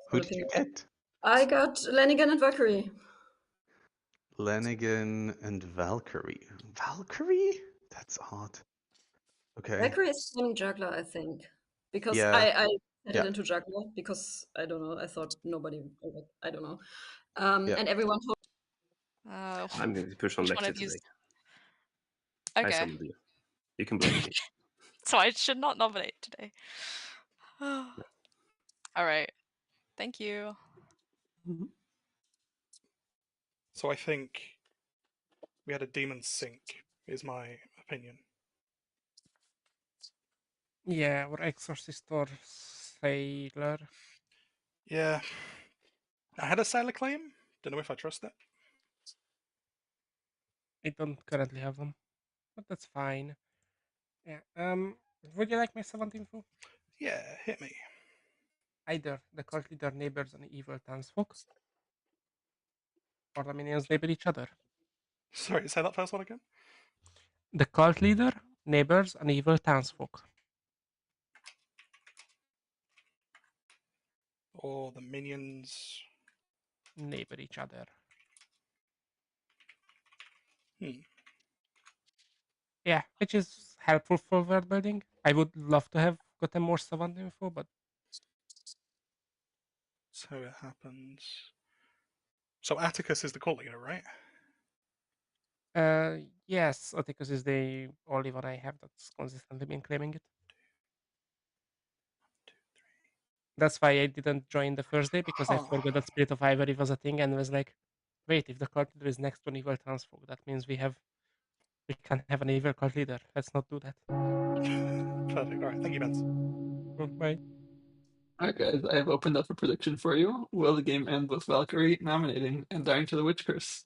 K: Who did you get?
J: I got Lenigan and Valkyrie.
K: Lenigan and Valkyrie. Valkyrie? That's odd. Okay.
J: Valkyrie is playing Juggler, I think. Because
K: Yeah.
J: I set
K: Yeah.
J: it into Juggler because I don't know, I thought nobody, I don't know.
K: Yeah.
J: And everyone told
L: I'm going to push on
H: Which one
L: Lexi
H: of you?
L: today. I
H: Okay.
L: summoned you. You can blame me.
H: So I should not nominate today. All right. Thank you.
M: So I think we had a demon sink, is my opinion.
G: Yeah, or Exorcist or Sailor.
M: Yeah. I had a sailor claim. Don't know if I trust it.
G: I don't currently have one, but that's fine. Yeah. Would you like my 17th info?
M: Yeah, hit me.
G: Either the cult leader neighbors an evil townsfolk, or the minions neighbor each other.
M: Sorry, say that first one again.
G: The cult leader neighbors an evil townsfolk.
M: Or the minions
G: neighbor each other. Yeah, which is helpful for world building. I would love to have gotten more savant info, but
M: so it happens. So Atticus is the cult leader, right?
G: yes, Atticus is the only one I have that's consistently been claiming it. That's why I didn't join the first day, because I forgot that Spirit of Ivory was a thing and was like, wait, if the cult leader is next to an evil townsfolk, that means we can have an evil cult leader. Let's not do that.
M: Perfect. All right. Thank you, Vince.
G: Bye.
A: Alright, guys, I have opened up a prediction for you. Will the game end with Valkyrie nominating and dying to the Witch Curse?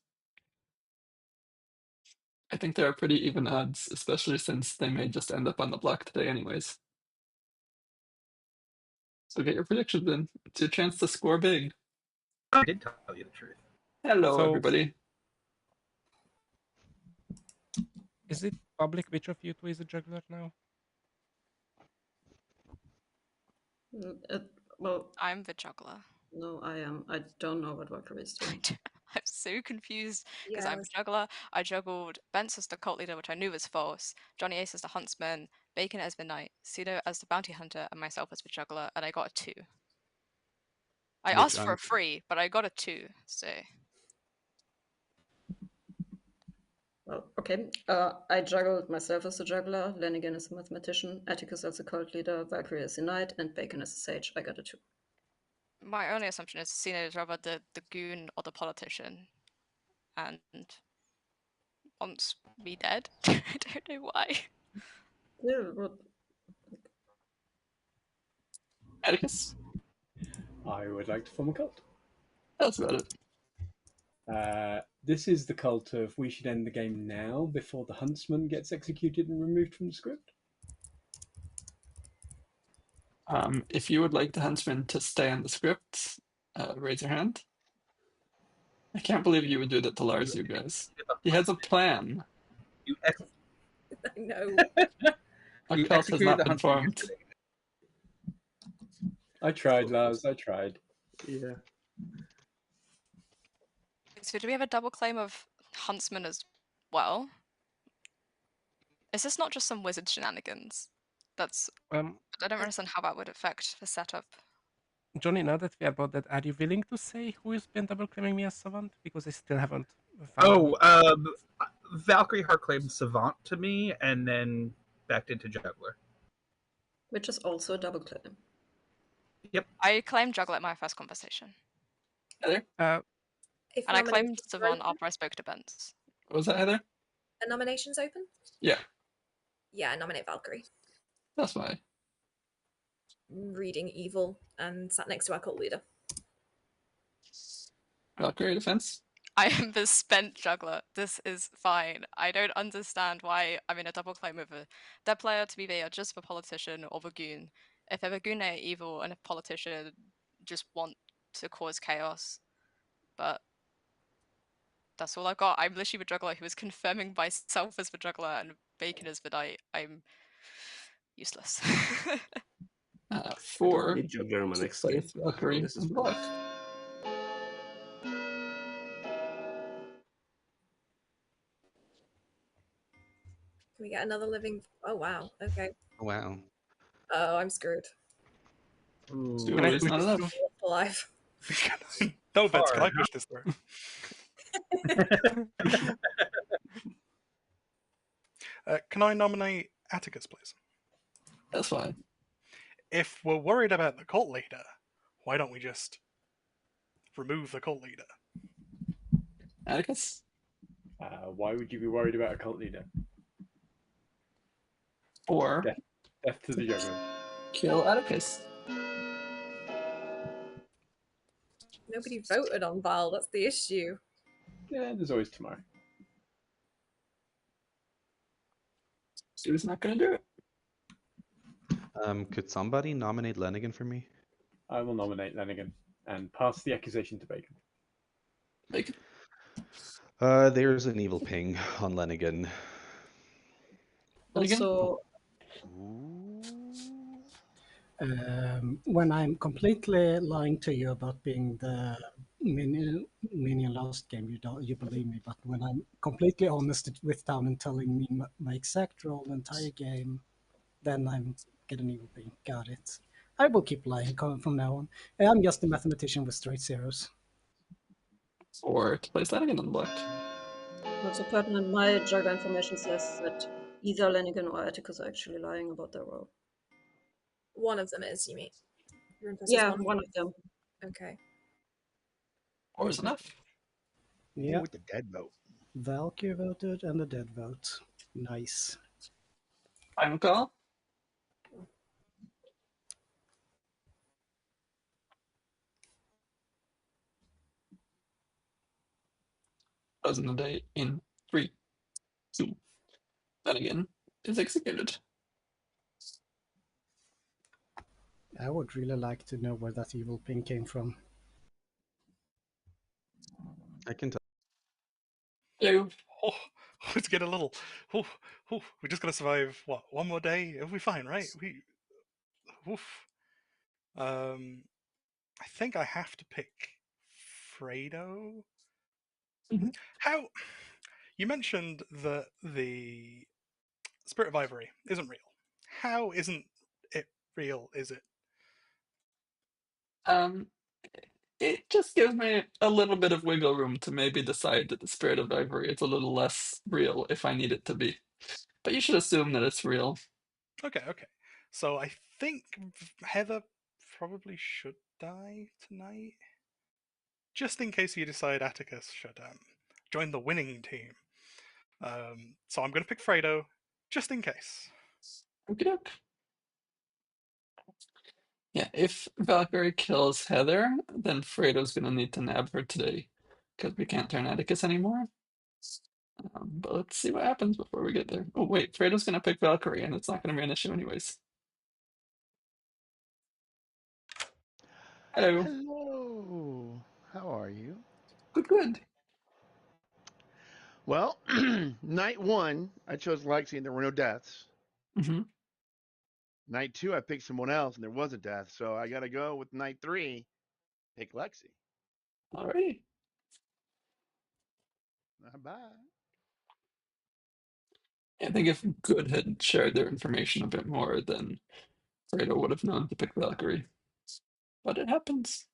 A: I think there are pretty even odds, especially since they may just end up on the block today anyways. So get your predictions in. It's your chance to score big.
I: I did tell you the truth.
A: Hello, everybody.
G: Is it public which of you two is a juggler now?
J: well,
H: I'm the juggler.
J: No, I am. I don't know what Valkyrie is doing.
H: I'm so confused because
D: Yeah,
H: I'm a juggler. I juggled Bence as the cult leader, which I knew was false, Johnny Ace as the huntsman, Bacon as the knight, Cedo as the bounty hunter, and myself as the juggler, and I got a 2. I asked for a 3, but I got a 2, so...
J: Well, okay. I juggled myself as a juggler, Lenigan as a mathematician, Atticus as a cult leader, Valkyrie as a knight, and Bacon as a sage. I got a 2.
H: My only assumption is Cena is rather the goon or the politician, and wants me dead. I don't know why.
J: Yeah, but...
A: Atticus?
C: I would like to form a cult.
A: Tell us about it.
C: This is the cult of we should end the game now before the huntsman gets executed and removed from the script.
A: If you would like the huntsman to stay on the script, raise your hand. I can't believe you would do that to Lars, you guys. He has a plan.
D: I know.
A: A cult has not been formed.
C: I tried, Lars. I tried.
K: Yeah.
H: So do we have a double claim of huntsman as well? Is this not just some wizard shenanigans? That's... I don't understand how that would affect the setup.
G: Johnny, now that we are about that, are you willing to say who has been double claiming me as savant? Because I still haven't found
I: Valkyrie Hart claimed savant to me and then backed into juggler.
J: Which is also a double claim.
I: Yep.
H: I claimed juggler at my first conversation.
A: Heather?
H: And I claimed savant after I spoke to Bence.
A: What was that, Heather?
D: Are nominations open?
A: Yeah.
D: Yeah, nominate Valkyrie.
A: That's why.
D: Reading evil and sat next to our cult leader.
A: Valkyrie defense?
H: I am the spent juggler. This is fine. I don't understand why I'm in a double claim with a dead player to be there just for politician or Vagoon. If a Vagoon are evil and a politician just want to cause chaos. But that's all I've got. I'm literally the juggler who is confirming myself as the juggler and Bacon as the knight. I'm useless.
L: I don't
A: 4
L: need juggler in my
A: to
L: next game,
A: place
L: so
A: Valkyrie
L: this is
A: and
L: fine.
A: block.
D: Can we get another living? Oh wow. Okay.
K: Wow.
D: Oh, I'm screwed.
M: Ooh,
G: Can I
A: It's
G: push
A: not
G: this
A: enough.
G: through?
D: Alive.
M: no, Vince, can I
I: Hard,
M: push this through? Can I nominate Atticus, please?
A: That's fine.
M: If we're worried about the cult leader, why don't we just remove the cult leader?
A: Atticus?
C: Why would you be worried about a cult leader?
A: 4
C: Death to the juggler.
A: kill Atticus.
D: Nobody voted on Val. That's the issue.
C: Yeah, there's always tomorrow.
A: Stu's not gonna do it.
K: Could somebody nominate Lenigan for me?
C: I will nominate Lenigan and pass the accusation to Bacon.
A: Bacon?
K: There's an evil ping on Lenigan.
A: Lenigan?
J: Also,
F: When I'm completely lying to you about being the minion last game, you believe me. But when I'm completely honest with Town and telling me my exact role the entire game, then I'm getting evil being. Got it. I will keep lying from now on. I'm just a mathematician with straight zeros.
A: 4 to place Lenigan on the block.
J: also pertinent, my juggler information says that either Lenigan or Atticus are actually lying about their role.
D: One of them is, you mean?
J: Yeah, one of them.
D: Okay.
A: 4 is enough.
F: Yeah.
B: With the dead vote.
F: Valkyrie voted and the dead vote. Nice.
A: Final call? Closing the day in 3, 2. Lenigan is executed.
F: I would really like to know where that evil ping came from.
K: I can tell.
A: Hello.
M: Oh, it's getting a little. Oh, we're just gonna survive. What? One more day? It'll be fine, right? Oof. I think I have to pick Fredo.
A: Mhm.
M: How? You mentioned that the Spirit of Ivory isn't real. How isn't it real? Is it?
A: Um, it just gives me a little bit of wiggle room to maybe decide that the Spirit of Ivory is a little less real if I need it to be. But you should assume that it's real.
M: Okay. So I think Heather probably should die tonight, just in case you decide Atticus should join the winning team. So I'm going to pick Fredo, just in case.
A: Okay. Yeah, if Valkyrie kills Heather, then Fredo's gonna need to nab her today, because we can't turn Atticus anymore. But let's see what happens before we get there. Oh wait, Fredo's gonna pick Valkyrie, and it's not gonna be an issue anyways. Hello.
B: Hello. How are you?
A: Good.
B: Well, night 1, I chose Lexi and there were no deaths.
A: Mm-hmm.
B: Night 2, I picked someone else and there was a death. So I got to go with night 3, pick Lexi.
A: Alrighty.
B: Bye.
A: I think if Good had shared their information a bit more, then Fredo would have known to pick Valkyrie. But it happens.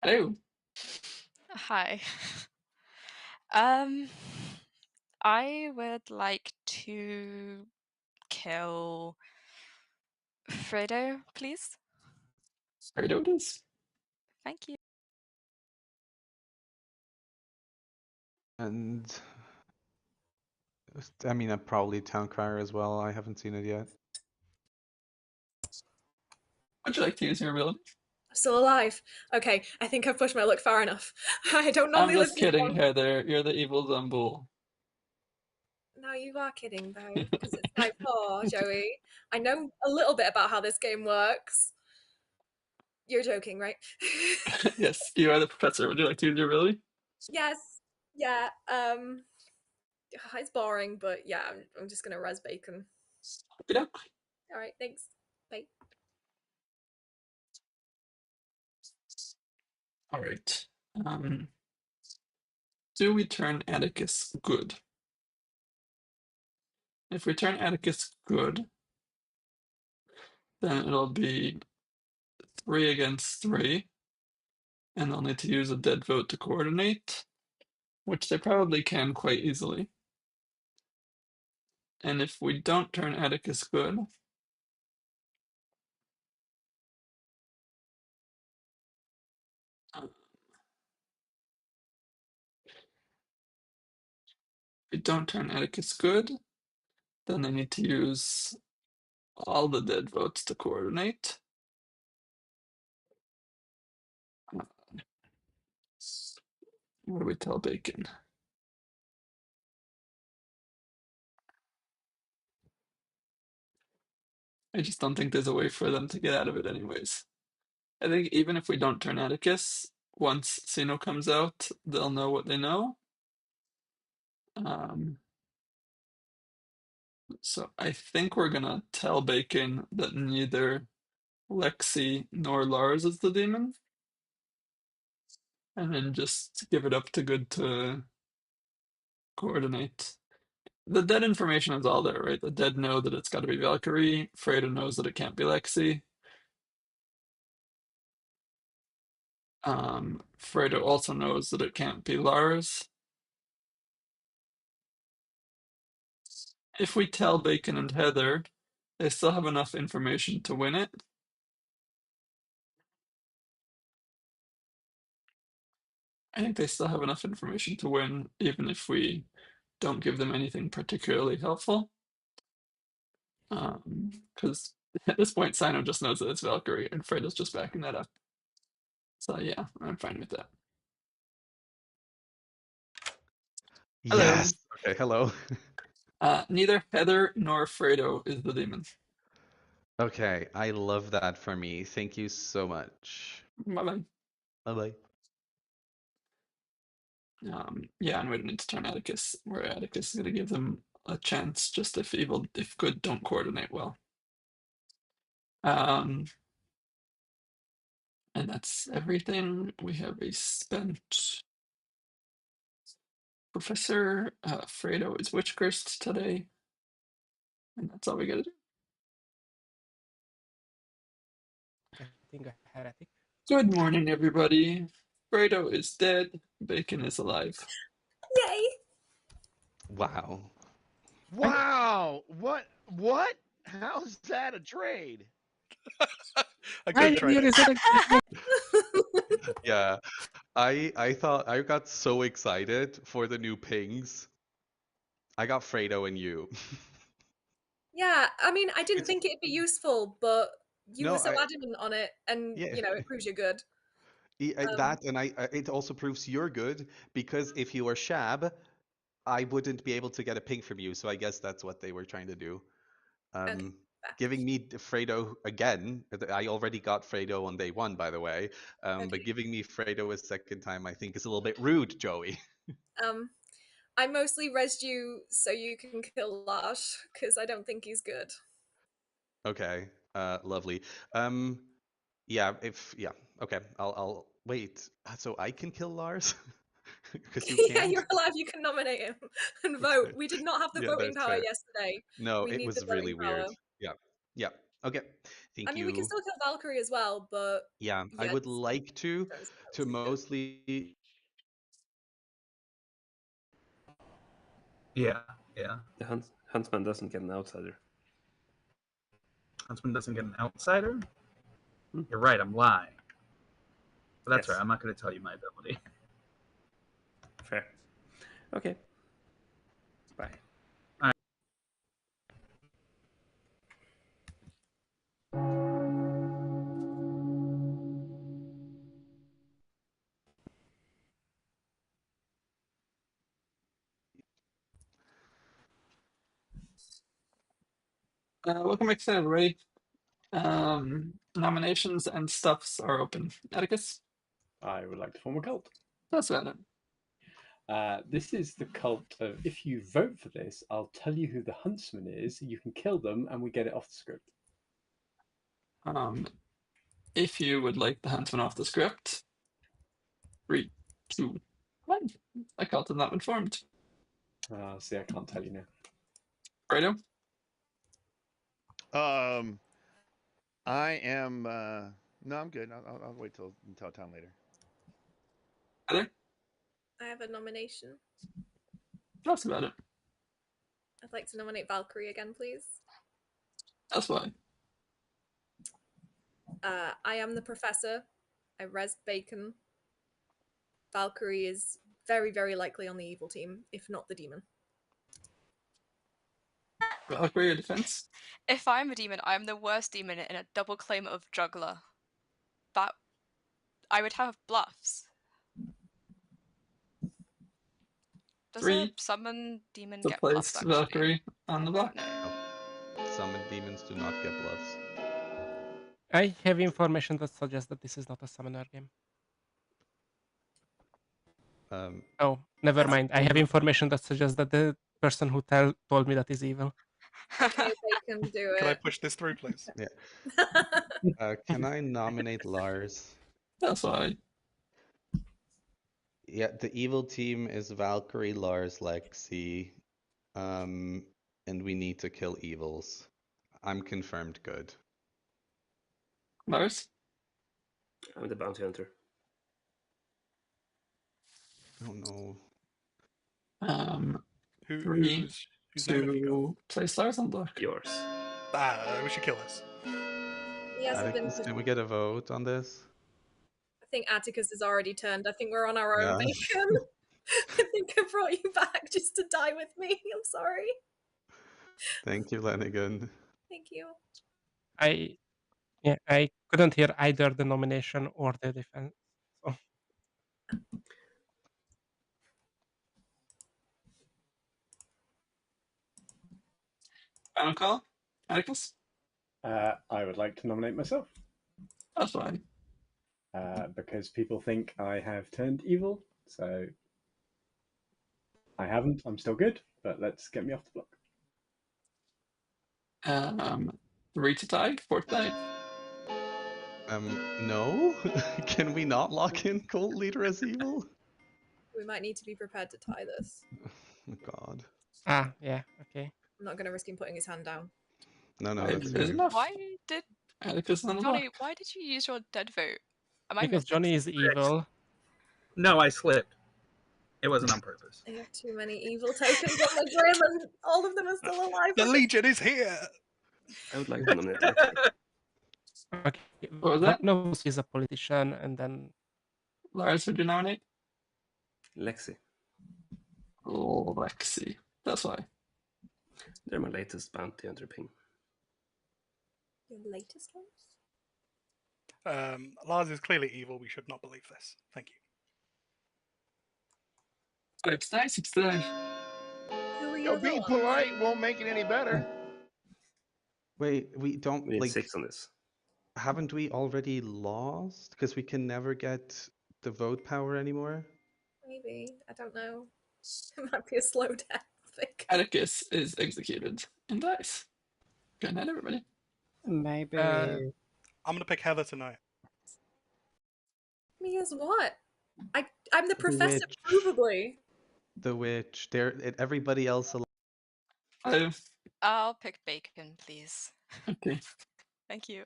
A: Hello.
H: Hi. I would like to kill Fredo, please.
A: Fredo it is.
H: Thank you.
K: And I mean, probably Town Crier as well. I haven't seen it yet.
A: Would you like to use your ability?
D: Still alive. Okay, I think I've pushed my luck far enough. I don't
A: I'm
D: normally
A: just
D: listen to
A: kidding,
D: one.
A: Heather. You're the evil Zumbul.
D: No, you are kidding though, because it's type 4, Joey. I know a little bit about how this game works. You're joking, right?
A: Yes, you are the professor. Would you like to use your ability?
D: Yes. Yeah. It's boring, but yeah, I'm just gonna res bacon.
A: Yeah.
D: All right, thanks. Bye.
A: All right. Do we turn Atticus good? If we turn Atticus good, then it'll be 3 against 3, and they'll need to use a dead vote to coordinate, which they probably can quite easily. And if we don't turn Atticus good, then they need to use all the dead votes to coordinate. What do we tell Bacon? I just don't think there's a way for them to get out of it anyways. I think even if we don't turn Atticus, once Sino comes out, they'll know what they know. So I think we're gonna tell Bacon that neither Lexi nor Lars is the demon, and then just give it up to Good to coordinate. The dead information is all there, right? The dead know that it's got to be Valkyrie. Freda knows that it can't be Lexi. Freda also knows that it can't be Lars. If we tell Bacon and Heather, they still have enough information to win it. I think they still have enough information to win, even if we don't give them anything particularly helpful. Because at this point, Sino just knows that it's Valkyrie, and Freda's just backing that up. So yeah, I'm fine with that. Hello.
K: Yes. Okay, hello.
A: Neither Heather nor Fredo is the demon.
K: Okay, I love that for me. Thank you so much.
A: Bye-bye.
K: Bye-bye.
A: Yeah, and we don't need to turn Atticus, where Atticus is going to give them a chance just if good don't coordinate well. And that's everything. We have a spent Professor. Fredo is witch cursed today. And that's all we gotta do.
G: Getting a heretic.
A: Good morning, everybody. Fredo is dead. Bacon is alive.
D: Yay!
K: Wow.
B: Wow! What? How's that a trade?
M: A good trade.
K: Yeah. I thought I got so excited for the new pings. I got Fredo and you.
D: Yeah, I mean, I didn't
K: It's
D: think it'd be useful, but you were
K: no,
D: so adamant on it, and
K: yeah.
D: it proves you're good.
K: That and it also proves you're good because if you were Shab, I wouldn't be able to get a ping from you. So I guess that's what they were trying to do.
D: Okay.
K: Giving me Fredo again. I already got Fredo on day 1, by the way.
D: Okay.
K: But giving me Fredo a second time, I think, is a little bit rude, Joey.
D: I mostly resed you so you can kill Lars because I don't think he's good.
K: Okay. Lovely. Yeah. Okay. I'll wait. So I can kill Lars because you
D: Yeah,
K: can't.
D: you're alive. You can nominate him and vote.
K: Okay.
D: We did not have the
K: Yeah,
D: voting
K: that's
D: power
K: fair.
D: yesterday.
K: No,
D: We
K: it
D: need the
K: was really
D: voting
K: weird.
D: power.
K: Yeah. Yeah. Okay.
D: I
K: Thank
D: mean, we can
K: you.
D: still kill Valkyrie as well, but
K: Yeah, I
D: yeah,
K: would like to
D: it's good.
K: mostly.
I: Yeah.
L: The Huntsman doesn't get an outsider.
I: Huntsman doesn't get an outsider?
L: Hmm.
I: You're right, I'm lying. But that's
L: Yes.
I: right, I'm not going to tell you my ability.
L: Fair. Okay. Bye.
A: Welcome back to Ray. Nominations and stuffs are open. Atticus?
C: I would like to form a cult.
A: That's about it.
C: This is the cult of, if you vote for this, I'll tell you who the huntsman is, you can kill them, and we get it off the script.
A: If you would like the huntsman off the script, 3, 2, 1. A cult has not been formed.
C: See, I can't tell you now.
A: Fredo?
B: I am. No, I'm good. I'll wait until time later.
A: Heather?
D: I have a nomination.
A: That's about it.
D: I'd like to nominate Valkyrie again, please.
A: That's fine.
D: I am the professor. I res Bacon. Valkyrie is very, very likely on the evil team, if not the demon.
A: Valkyrie, your defense?
H: If I'm a demon, I'm the worst demon in a double claim of Juggler. That I would have bluffs. Does
A: 3.
H: a summon demon
A: The
H: get bluffs?
A: placed
H: Actually?
A: Valkyrie on the block.
H: No.
K: Summoned demons do not get bluffs.
G: I have information that suggests that this is not a summoner game. Oh, never mind. I have information that suggests that the person who told me that is evil.
D: Okay, Bacon, do it.
M: Can I push this through, please?
K: Yeah. Can I nominate Lars?
A: That's fine.
K: Yeah, the evil team is Valkyrie, Lars, Lexi, and we need to kill evils. I'm confirmed good.
A: Lars?
L: I'm the bounty hunter.
K: Oh no.
M: Whose name have you got?
A: Place Lars on block.
L: Yours.
M: We should kill this.
D: He hasn't been
K: Atticus, can we get a vote on this?
D: I think Atticus has already turned. I think we're on our own,
K: Yeah.
D: Bacon. I think I brought you back just to die with me. I'm sorry.
K: Thank you, Lenigan.
D: Thank you.
G: I couldn't hear either the nomination or the defense. So.
A: Final call? Atticus?
C: I would like to nominate myself.
A: That's fine.
C: Because people think I have turned evil, so I haven't. I'm still good, but let's get me off the block.
A: 3 to tie, 4 to tie.
K: No? Can we not lock in cult leader as evil?
D: We might need to be prepared to tie this.
K: Oh God.
G: Yeah, okay.
D: I'm not going to risk him putting his hand down.
K: No, that's
A: There's
K: fair.
A: enough.
H: Why did
A: Atticus on the
H: Johnny?
A: block.
H: Why did you use your dead vote? Am I
G: Because
H: missing
G: Johnny is evil.
I: No, I slipped. It wasn't on purpose.
D: I have too many evil tokens on the grim, and all of them are still alive.
M: The Legion is here!
L: I would like to nominate Lexi.
G: Okay.
A: What was that?
G: No, he's a politician, and then
A: Lars, would you nominate?
L: Lexi.
A: Lexi. That's why.
L: They're my latest bounty hunter ping.
D: Your latest ones?
M: Lars is clearly evil. We should not believe this. Thank you.
A: 5 to tie, 6 to tie.
D: Who are
B: Yo,
D: you?
B: being polite won't make it any better.
K: Wait, we don't
L: We need
K: like.
L: 6 on this.
K: Haven't we already lost? Because we can never get the vote power anymore.
D: Maybe. I don't know. It might be a slow death, I think.
A: Atticus is executed and dies. Good night, everybody.
F: Maybe.
M: I'm going to pick Heather tonight.
D: Me as what? I'm the professor,
K: Witch.
D: provably.
K: The witch. Everybody else.
H: I'll pick Bacon, please.
A: Okay.
H: Thank you.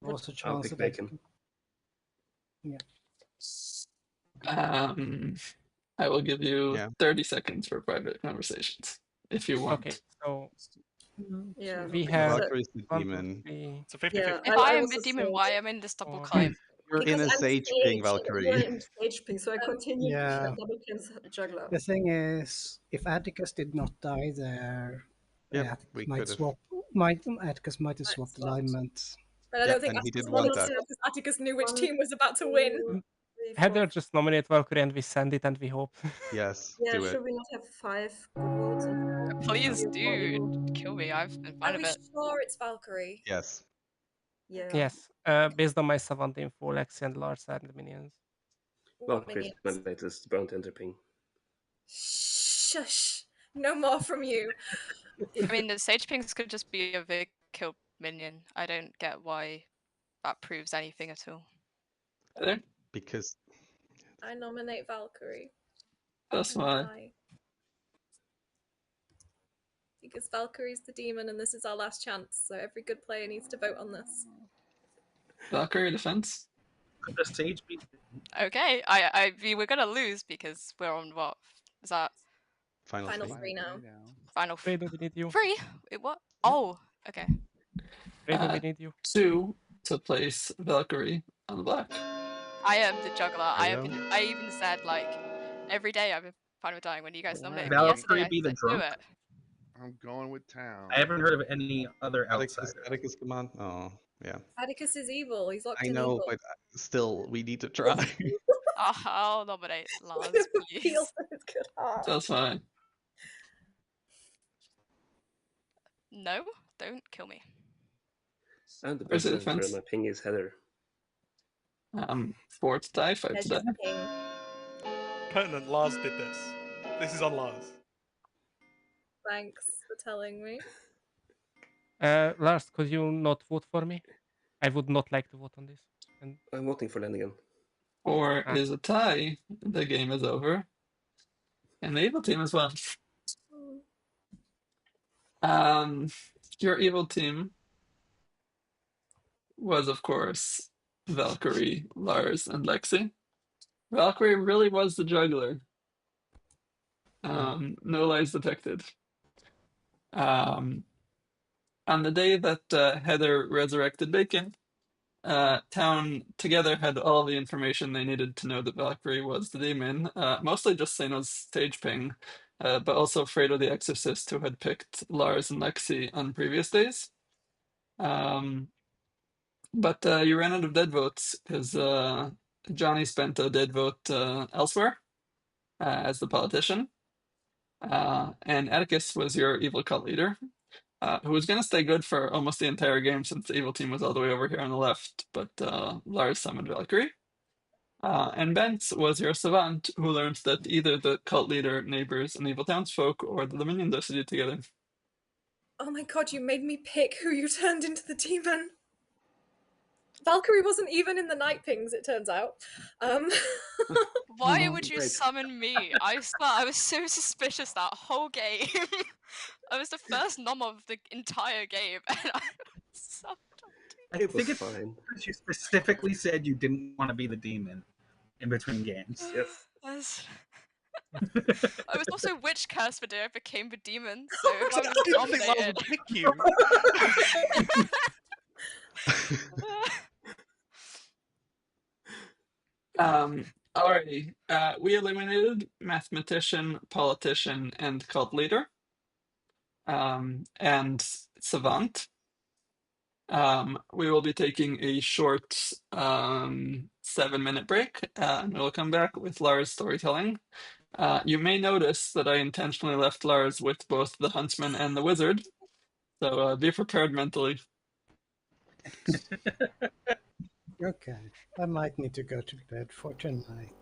F: Also,
L: I'll
F: chance
L: pick
F: of
L: Bacon.
F: Yeah.
A: I will give you
K: Yeah.
A: 30 seconds for private conversations if you want.
G: okay. So
J: Yeah.
G: we have
K: Valkyrie's the
G: 1, 2,
K: demon.
G: 3.
M: It's a 50-50.
J: Yeah,
H: If I am the demon, why am I in this double claim?
K: You're in a
J: Because I'm
K: sage ping,
J: You're
K: Valkyrie.
J: in stage ping, so I continue
F: Yeah.
J: double kills Juggler.
F: The thing is, if Atticus did not die there,
K: Yep, we
F: might
K: could've.
F: swap. Atticus might have swapped alignments.
D: But I
K: Yeah,
D: don't think
K: and he
D: Atticus
K: did
D: wanted
K: want
D: to,
K: that.
D: because Atticus knew which
J: One,
D: team was about to win.
J: 2,
G: Heather, just nominate Valkyrie and we send it and we hope.
K: Yes,
J: Yeah,
K: do it.
J: should we not have 5 good votes? And
H: Please
J: You're more
H: do
J: evil.
H: kill me. I've been
D: Are
H: fine
D: we
H: with it.
D: sure it's Valkyrie?
K: Yes.
J: Yeah.
G: Yes, based on my Savant info, Lexi and Lars are the minions.
J: What
L: Valkyrie is my
J: minions?
L: latest bounty hunter ping.
D: Shush! No more from you.
H: I mean, the Sage Pings could just be a big kill minion. I don't get why that proves anything at all.
A: Heather?
K: Because
D: I nominate Valkyrie.
A: That's
D: And
A: why.
D: why? Because Valkyrie's the demon and this is our last chance, so every good player needs to vote on this.
A: Valkyrie defense?
I: Could the sage be?
H: Okay, we're gonna lose because we're on what? Is that
K: final
D: Final
K: three.
D: three now.
H: final
G: Fredo, we need you.
H: 3? Wait, what? Oh, okay.
G: Fredo, we need you.
A: 2 to place Valkyrie on the black.
H: I am the juggler. I
K: Fredo?
H: even said like every day I've been fine with dying when you guys nominate me.
I: Valkyrie
H: Yesterday
I: be the
H: I said, do
I: drunk?
H: it.
B: I'm going with town.
I: I haven't heard of any other
K: Atticus,
I: outsider.
K: Atticus, come on. Oh, yeah.
D: Atticus is evil. He's locked
K: I
D: in
K: know,
D: evil.
K: but still, we need to try.
H: I'll nominate Lars, please.
D: Feels his good heart.
A: That's fine.
H: No, don't kill me.
L: And the
A: Where's the
L: bounty hunter,
A: defense?
L: my ping is Heather.
A: 4 to die, 5
D: There's
A: to die.
D: your king.
M: Pertinent, Lars did this. This is on Lars.
D: Thanks for telling me.
G: Lars, could you not vote for me? I would not like to vote on this. And
L: I'm voting for Lennigan.
A: 4 is a tie. The game is over. And the evil team as well. Your evil team was, of course, Valkyrie, Lars, and Lexi. Valkyrie really was the juggler. No lies detected. On the day that Heather resurrected Bacon, Town together had all the information they needed to know that Valkyrie was the demon, mostly just Sano's stage ping, but also Fredo the Exorcist, who had picked Lars and Lexi on previous days. But you ran out of dead votes because Johnny spent a dead vote elsewhere as the politician. And Atticus was your evil cult leader, who was going to stay good for almost the entire game since the evil team was all the way over here on the left, but Lars summoned Valkyrie. And Bence was your savant, who learned that either the cult leader, neighbors, and evil townsfolk, or the minions are seated together.
D: Oh my god, you made me pick who you turned into the demon. Valkyrie wasn't even in the night pings, it turns out.
H: Why would you summon me? I swear, I was so suspicious that whole game. I was the first nom of the entire game, and I was so
I: I think it's because you specifically said you didn't want to be the demon in between games.
L: Yes.
H: I was also witch curse the day I became the demon, so if I was
M: I didn't think Lars
H: nominated.
M: would pick you.
A: Alrighty. We eliminated mathematician, politician, and cult leader, and savant. We will be taking a short 7-minute break, and we'll come back with Lars' storytelling. You may notice that I intentionally left Lars with both the huntsman and the wizard, so be prepared mentally.
F: Okay, I might need to go to bed for tonight.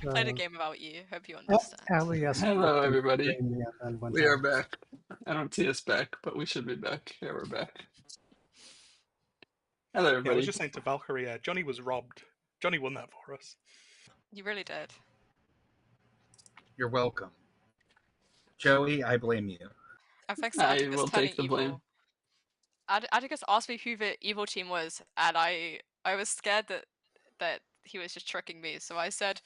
H: played a
F: So
H: game without you. Hope you understand.
F: Ellie just
A: Hello,
F: walked into
A: everybody.
F: the room and went
A: We are
F: out.
A: back. I don't see us back, but we should be back. Yeah, we're back. Hello,
M: Yeah, I
A: everybody.
M: was just saying to Valkyrie, Johnny was robbed. Johnny won that for us.
H: You really did.
I: You're welcome. Joey, I blame you.
H: And thanks to
A: I
H: Atticus
A: will
H: turning
A: take the blame.
H: evil. Atticus asked me who the evil team was, and I was scared that he was just tricking me. So I said,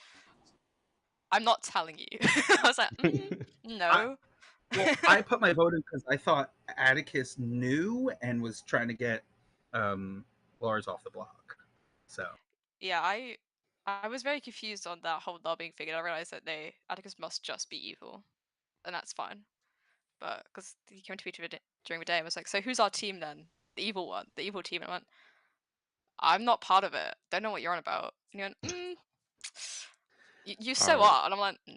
H: "I'm not telling you." I was like, "No."
I: Well, I put my vote in because I thought Atticus knew and was trying to get Lars off the block. So
H: Yeah, I was very confused on that whole lobbying thing, and I realized that Atticus must just be evil, and that's fine. But because he came to me during the day, and was like, "So who's our team then? The evil one, the evil team." And I went, "I'm not part of it. Don't know what you're on about." And he went, You so are, and I'm like, no.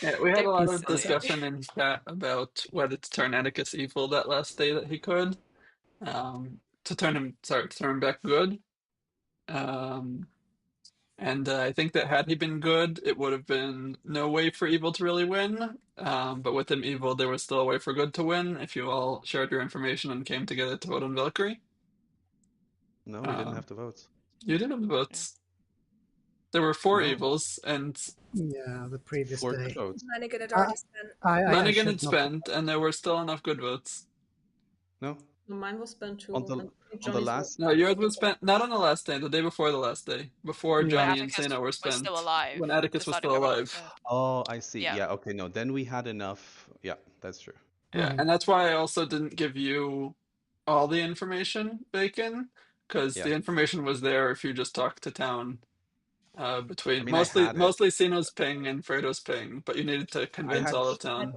A: Yeah, we had a
H: Don't
A: lot
H: be
A: of
H: silly.
A: discussion in chat about whether to turn Atticus evil that last day that he could, to turn him back good. And I think that had he been good, it would have been no way for evil to really win. But with him evil, there was still a way for good to win if you all shared your information and came together to vote on Valkyrie.
K: No, we didn't have the votes.
A: You did have the votes. There were 4
K: No.
A: evils, and
F: Yeah, the previous
K: 4
F: day.
K: good votes.
D: Lanigan had already spent.
A: Lanigan had
F: should not.
A: spent, and there were still enough good votes.
K: No.
J: No, mine was spent too.
K: On the
J: and
K: last
J: Johnny's was-
A: No, yours was spent not on the last day, the day before the last day, before
F: Yeah.
A: Johnny and
H: Atticus
A: Sano were
H: was
A: spent.
H: still alive.
A: When Atticus was
H: Decided
A: still
H: everyone-
A: alive.
K: Oh, I see.
H: Yeah.
K: Yeah, okay, no. Then we had enough. Yeah, that's true.
A: Yeah, and that's why I also didn't give you all the information, Bacon, because
K: Yeah.
A: the information was there if you just talked to town. Between
K: I mean, I had it.
A: mostly Sino's ping and Fredo's ping, but you needed to convince
K: had-
A: all of town.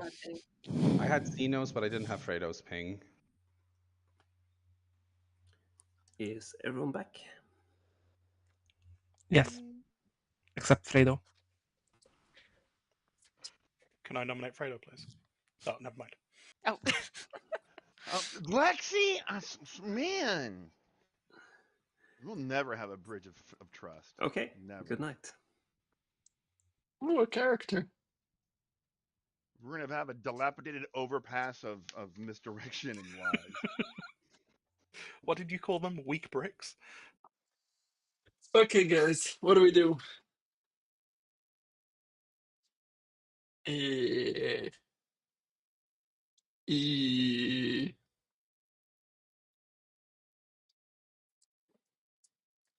K: I had Xenos, but I didn't have Fredo's ping.
L: Is everyone back?
G: Yes. Except Fredo.
M: Can I nominate Fredo, please? Oh, never mind.
H: Oh.
B: Lexi, man, we'll never have a bridge of trust.
L: Okay.
B: Never.
L: Good night.
A: Oh, a character.
B: We're gonna have a dilapidated overpass of misdirection and lies.
M: What did you call them? Weak bricks?
A: Okay, guys, what do we do?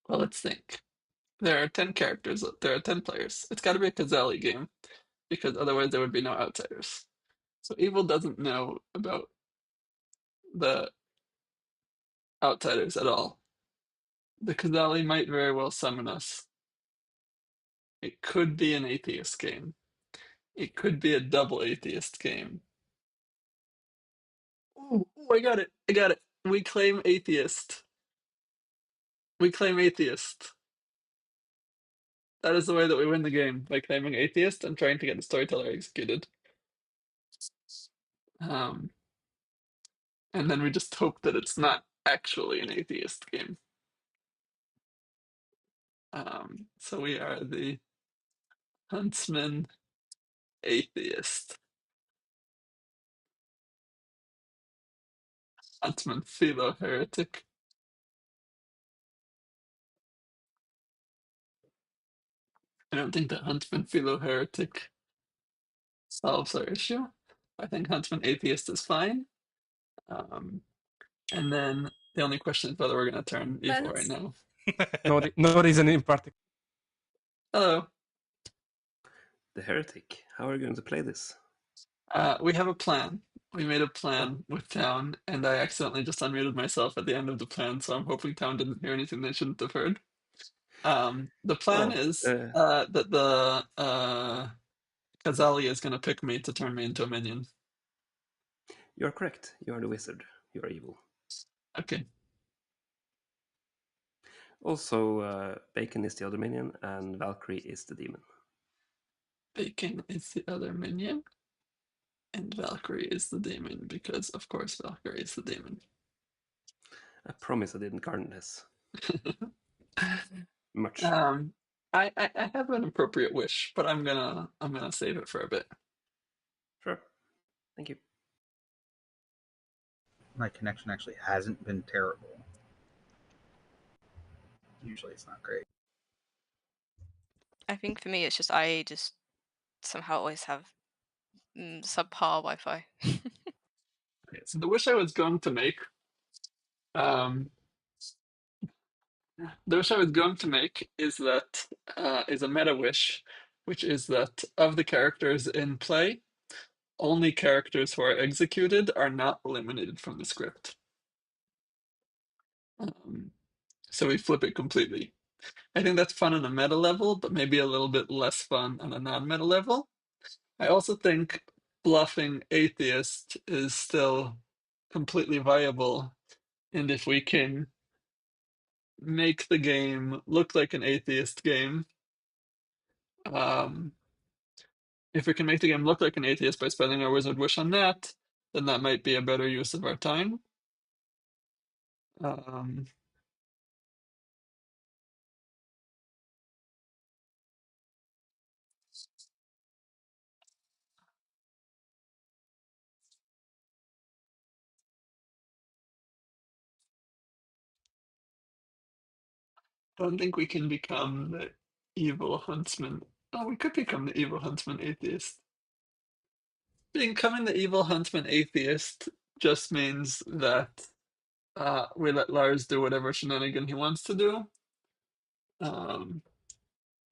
A: Well, let's think. There are 10 characters. There are 10 players. It's got to be a Kazali game, because otherwise there would be no outsiders. So Evil doesn't know about the outsiders at all. The Kazali might very well summon us. It could be an atheist game. It could be a double atheist game. Ooh, I got it. I got it. We claim atheist. We claim atheist. That is the way that we win the game, by claiming atheist and trying to get the storyteller executed. And then we just hope that it's not actually an atheist game. So we are the Huntsman Atheist. Huntsman Philo Heretic. I don't think that Huntsman Philo Heretic solves our issue. I think Huntsman Atheist is fine. And then the only question is whether we're going to turn evil right now.
G: No reason in particular.
A: Hello.
L: The Heretic. How are you going to play this?
A: We have a plan. We made a plan with Town, and I accidentally just unmuted myself at the end of the plan, so I'm hoping Town didn't hear anything they shouldn't have heard. The plan is that the Kazali is going to pick me to turn me into a minion.
L: You're correct. You are the wizard. You are evil.
A: Okay.
L: Also, Bacon is the other minion, and Valkyrie is the demon.
A: Bacon is the other minion, and Valkyrie is the demon, because, of course, Valkyrie is the demon.
L: I promise I didn't garden this. Much.
A: I have an appropriate wish, but I'm gonna save it for a bit.
L: Sure. Thank you.
I: My connection actually hasn't been terrible. Usually it's not great.
H: I think for me, it's just I just somehow always have subpar Wi-Fi.
A: Okay, so the wish I was going to make, um, the wish I was going to make is that is a meta wish, which is that of the characters in play, only characters who are executed are not eliminated from the script. So we flip it completely. I think that's fun on a meta level, but maybe a little bit less fun on a non-meta level. I also think bluffing atheist is still completely viable, and if we can make the game look like an atheist game, if we can make the game look like an atheist by spending our wizard wish on that, then that might be a better use of our time. I don't think we can become the evil huntsman. Oh, we could become the evil huntsman atheist. Becoming the evil huntsman atheist just means that we let Lars do whatever shenanigan he wants to do.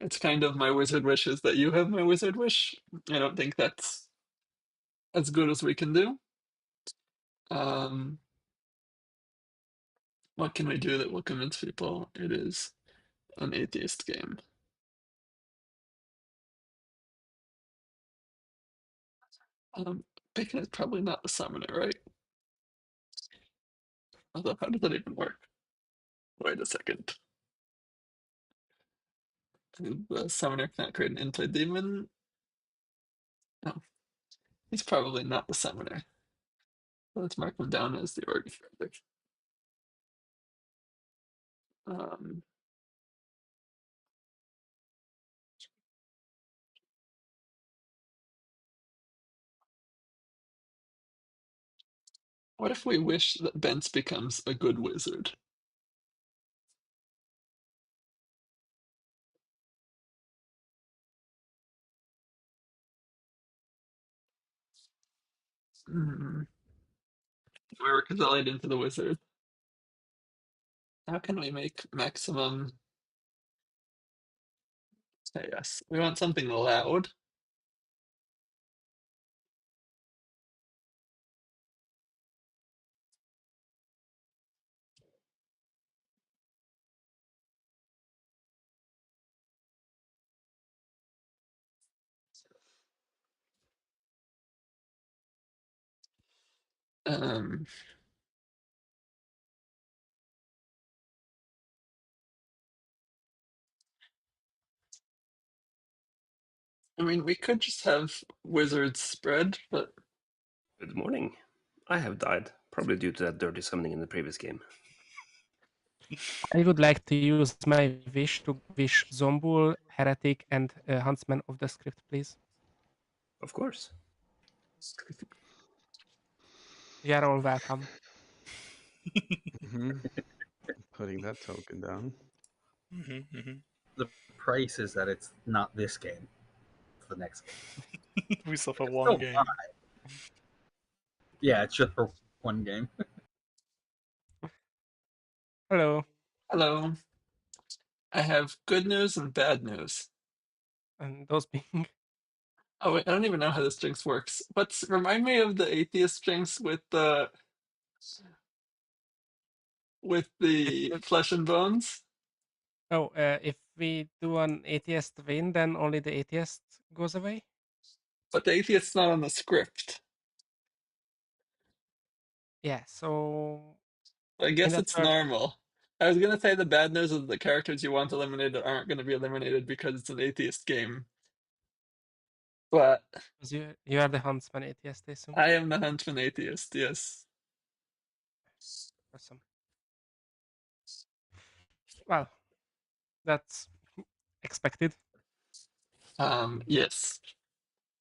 A: It's kind of my wizard wish is that you have my wizard wish. I don't think that's as good as we can do. What can we do that will convince people it is an atheist game? Bacon is probably not the summoner, right? Although, how does that even work? Wait a second. The summoner cannot create an in-play demon. No, he's probably not the summoner. Let's mark him down as the orchestrator. What if we wish that Bence becomes a good wizard? We were consolidated into the wizard. How can we make maximum? Say yes. We want something loud. Um, I mean, we could just have wizards spread, but
L: Good morning. I have died, probably due to that dirty summoning in the previous game.
G: I would like to use my wish to wish Zombul, Heretic, and Huntsman of the script, please.
L: Of course.
G: You are all welcome.
K: Putting that token down.
I: The price is that it's not this game. It's the next game.
M: We suffer one game.
I: Fine. Yeah, it's just for one game.
G: Hello.
A: Hello. I have good news and bad news.
G: And those being?
A: Oh wait, I don't even know how this jinx works. Remind me of the atheist jinx with the flesh and bones?
G: Oh, if we do an atheist win, then only the atheist goes away?
A: But the atheist's not on the script.
G: Yeah, so...
A: I guess it's normal. I was gonna say the bad news is the characters you want eliminated aren't gonna be eliminated because it's an atheist game. But...
G: You are the huntsman atheist, I assume?
A: I am the huntsman atheist, yes.
G: Awesome. Well, that's expected.
A: Yes.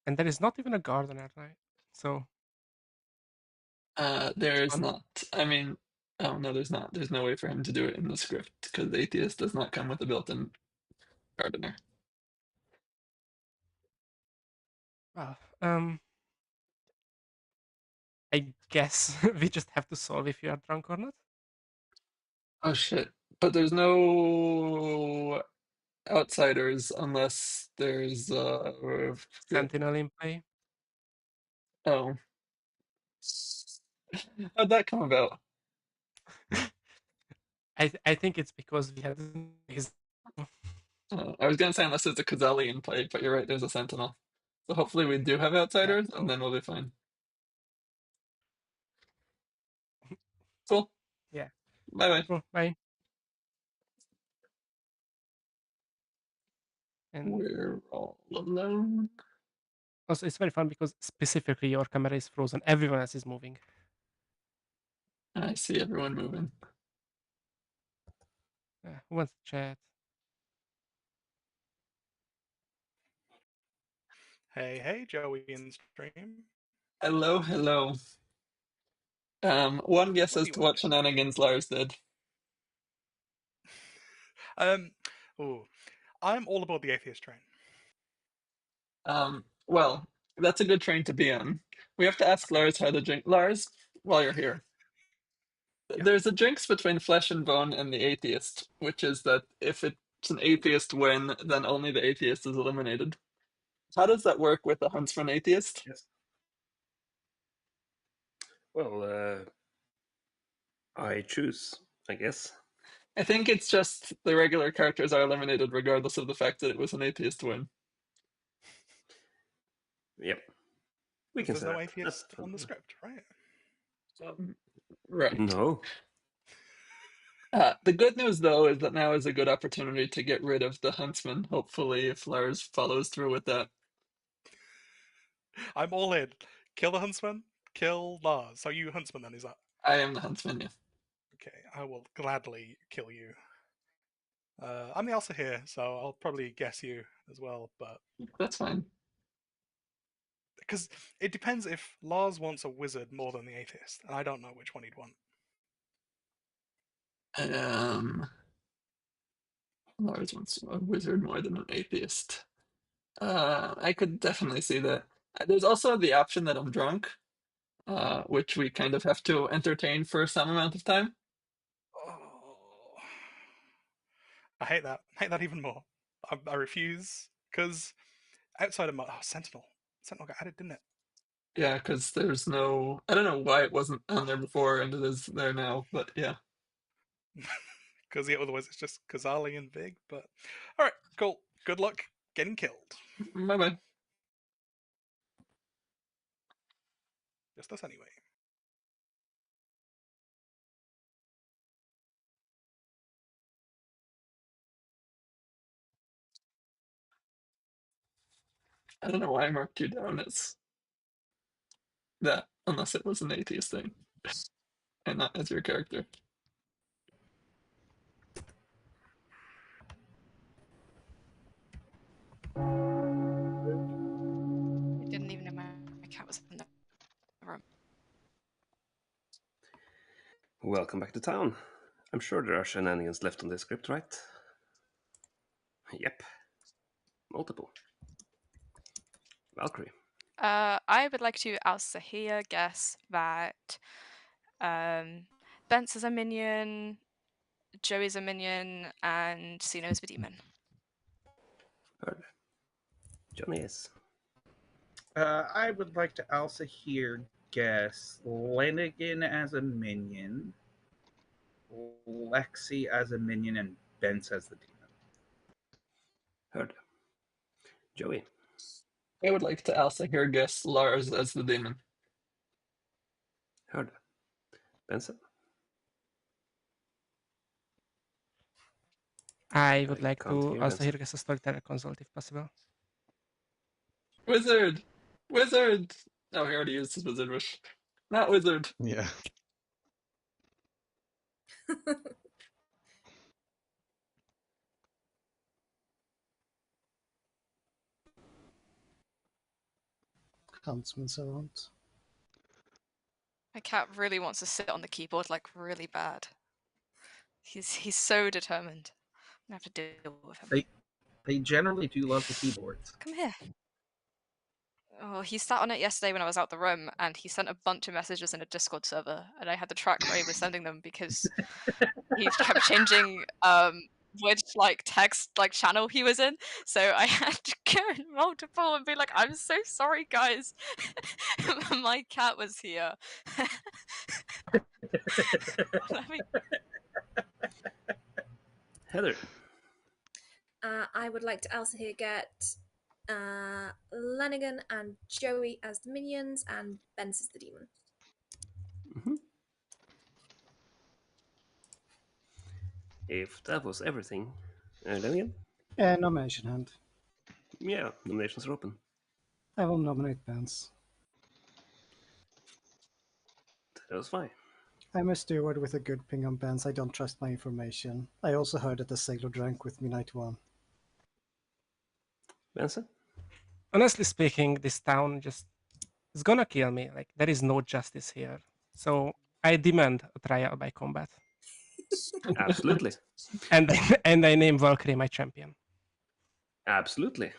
G: And there is not even a gardener, right? So
A: There is
G: fun.
A: not. I mean, oh no, there's not. There's no way for him to do it in the script because the atheist does not come with a built-in gardener.
G: Well, I guess we just have to solve if you are drunk or not.
A: Oh shit! But there's no outsiders unless there's
G: Sentinel in play.
A: oh. How'd that come about?
G: I think it's because we had his.
A: I was gonna say unless there's a Kazali in play, but you're right. There's a Sentinel. So hopefully we do have outsiders, and then we'll be fine. Cool.
G: Yeah.
A: Bye bye.
G: Cool. Bye. And
A: We're all alone.
G: also, it's very fun because specifically your camera is frozen. Everyone else is moving.
A: I see everyone moving.
G: Who wants to chat?
M: Hey, Joey in stream.
A: Hello, hello. One guess
M: What do
A: as
M: you
A: to
M: want
A: what
M: to
A: shenanigans Lars did.
M: Oh, I'm all aboard the atheist train.
A: Well, that's a good train to be on. We have to ask Lars how the jinx. Lars, while you're here, there's a jinx between Flesh and Bone and the atheist, which is that if it's an atheist win, then only the atheist is eliminated. How does that work with the Huntsman atheist?
L: Yes. Well, I choose, I guess.
A: I think it's just the regular characters are eliminated regardless of the fact that it was an atheist win.
L: Yep. We can
M: There's
L: say
M: no
L: that.
M: atheist on the script, right?
A: Right.
L: No.
A: The good news, though, is that now is a good opportunity to get rid of the Huntsman. Hopefully, if Lars follows through with that.
M: I'm all in. Kill the huntsman, kill Lars. So you huntsman then, is that?
A: I am the Huntsman, yeah.
M: Okay, I will gladly kill you. I'm the Elsa here, so I'll probably guess you as well, but
A: That's fine.
M: because it depends if Lars wants a wizard more than the atheist, and I don't know which one he'd want.
A: Lars wants a wizard more than an atheist. I could definitely see that. There's also the option that I'm drunk, which we kind of have to entertain for some amount of time.
M: Oh, I hate that. I hate that even more. I refuse because outside of my Sentinel got added, didn't it?
A: Yeah, because there's no. I don't know why it wasn't on there before and it is there now, but yeah.
M: Because yeah, otherwise it's just Kazali and Vig. But all right, cool. Good luck getting killed.
A: Bye bye.
M: Just us anyway.
A: I don't know why I marked you down as that, unless it was an atheist thing, and not as your character.
H: I didn't even know my cat was in the room.
L: Welcome back to town. I'm sure there are shenanigans left on this script, right? Yep. Multiple. Valkyrie.
H: I would like to also here guess that Bence is a minion, Joey's a minion, and Sino's a demon.
L: Heard. Johnny is.
I: I would like to also here guess Lanigan as a minion, Lexi as a minion, and Bence as the demon.
L: Heard. Joey.
A: I would like to also here guess Lars as the demon.
L: Heard. Benson.
G: I would like
L: can't
G: to
L: hear
G: also
L: Benson.
G: here guess a storyteller consult if possible.
A: Wizard! Wizard! Oh, he already used his wizard wish. Not wizard.
K: Yeah.
F: Huntsman's around.
H: My cat really wants to sit on the keyboard, like really bad. He's so determined. I'm gonna have to deal with him.
I: They generally do love the keyboards.
H: Come here. Oh, he sat on it yesterday when I was out the room, and he sent a bunch of messages in a Discord server, and I had to track where he was sending them because he kept changing which text channel he was in. So I had to go in multiple and be like, "I'm so sorry, guys. My cat was here."
L: Heather.
D: I would like to also here get Lanigan and Joey as the minions and Bence as the demon.
L: Mm-hmm. If that was everything, then again?
F: Nomination hand.
L: Yeah, nominations are open.
F: I will nominate Bence.
L: That was fine.
F: I'm a steward with a good ping on Bence. I don't trust my information. I also heard that the sailor drank with me night one.
L: Benson?
G: Honestly speaking, this town just is gonna kill me. Like, there is no justice here. So I demand a trial by combat.
L: Absolutely.
G: And I name Valkyrie my champion.
L: Absolutely.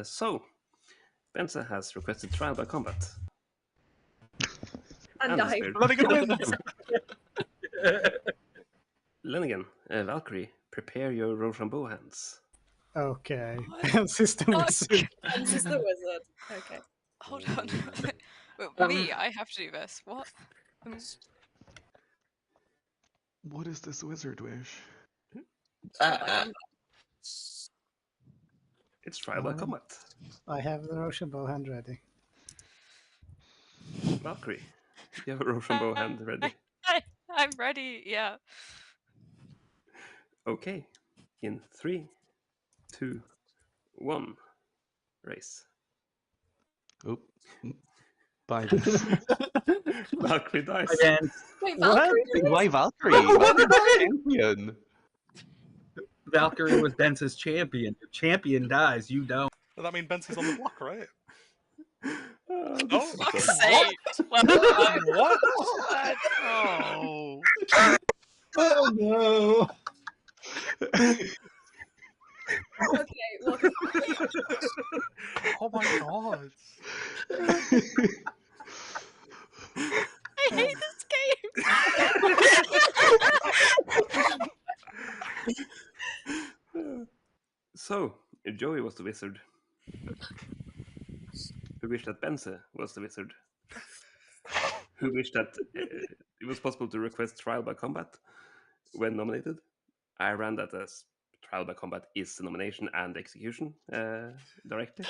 L: So, Benson has requested trial by combat.
D: And I.
M: Lenigan wins!
L: Lenigan, Valkyrie, prepare your Rochambeau hands.
F: Okay. Bence is the wizard.
D: Bence is the wizard. Okay.
H: Hold on. Wait, me, I have to do this. What?
K: What is this wizard wish?
L: It's trial by combat.
F: I have the Rochambeau hand ready.
L: Valkyrie, you have a Rochambeau hand ready.
H: I'm ready, yeah.
L: Okay. In 3, 2, 1, race.
K: Oop. Bye.
L: Valkyrie dies.
I: Again.
D: Wait,
F: What?
D: Valkyrie?
K: Why Valkyrie? Valkyrie's champion.
I: Valkyrie was Bence's champion. Your champion dies, you don't.
M: Does that mean Bence is on the block, right?
L: Oh,
H: Fuck's sake. Well,
M: What? Oh.
E: Oh no!
D: Okay, welcome.
M: Oh my god.
H: I hate this game.
L: So, Joey was the wizard. Who wished that Benze was the wizard. Who wished that it was possible to request trial by combat when nominated. I ran that as trial by combat is the nomination and execution directly.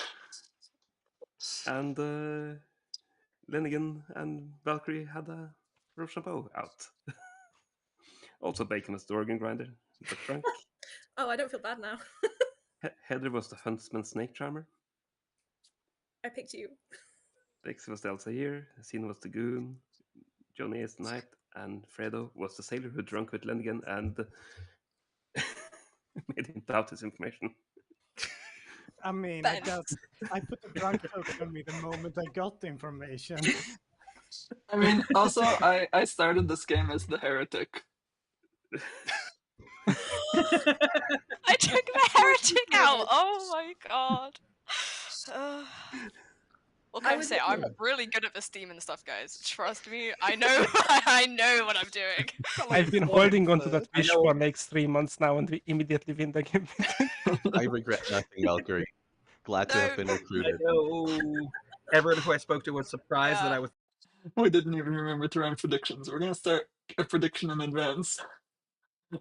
L: And Lenigan and Valkyrie had a Rochambeau out. Also, Bacon was the organ grinder, but drunk.
D: Oh, I don't feel bad now.
L: Heather was the huntsman snake charmer.
D: I picked you.
L: Lexi was the Altair, Sin was the goon, Johnny is the knight, and Fredo was the sailor who drunk with Lenigan and made him doubt his information.
F: I mean, I put the drunk token on me the moment I got the information.
A: I mean, also, I started this game as the heretic.
H: I took the heretic out. Oh my god. What can I say? I'm really good at this demon stuff, guys. Trust me. I know. I know what I'm doing.
G: I've been holding on to that wish for like 3 months now, and we immediately win the game.
K: I regret nothing, Valkyrie. Glad to have been recruited.
I: Everyone who I spoke to was surprised that I was.
A: We didn't even remember to run predictions. We're gonna start a prediction in advance.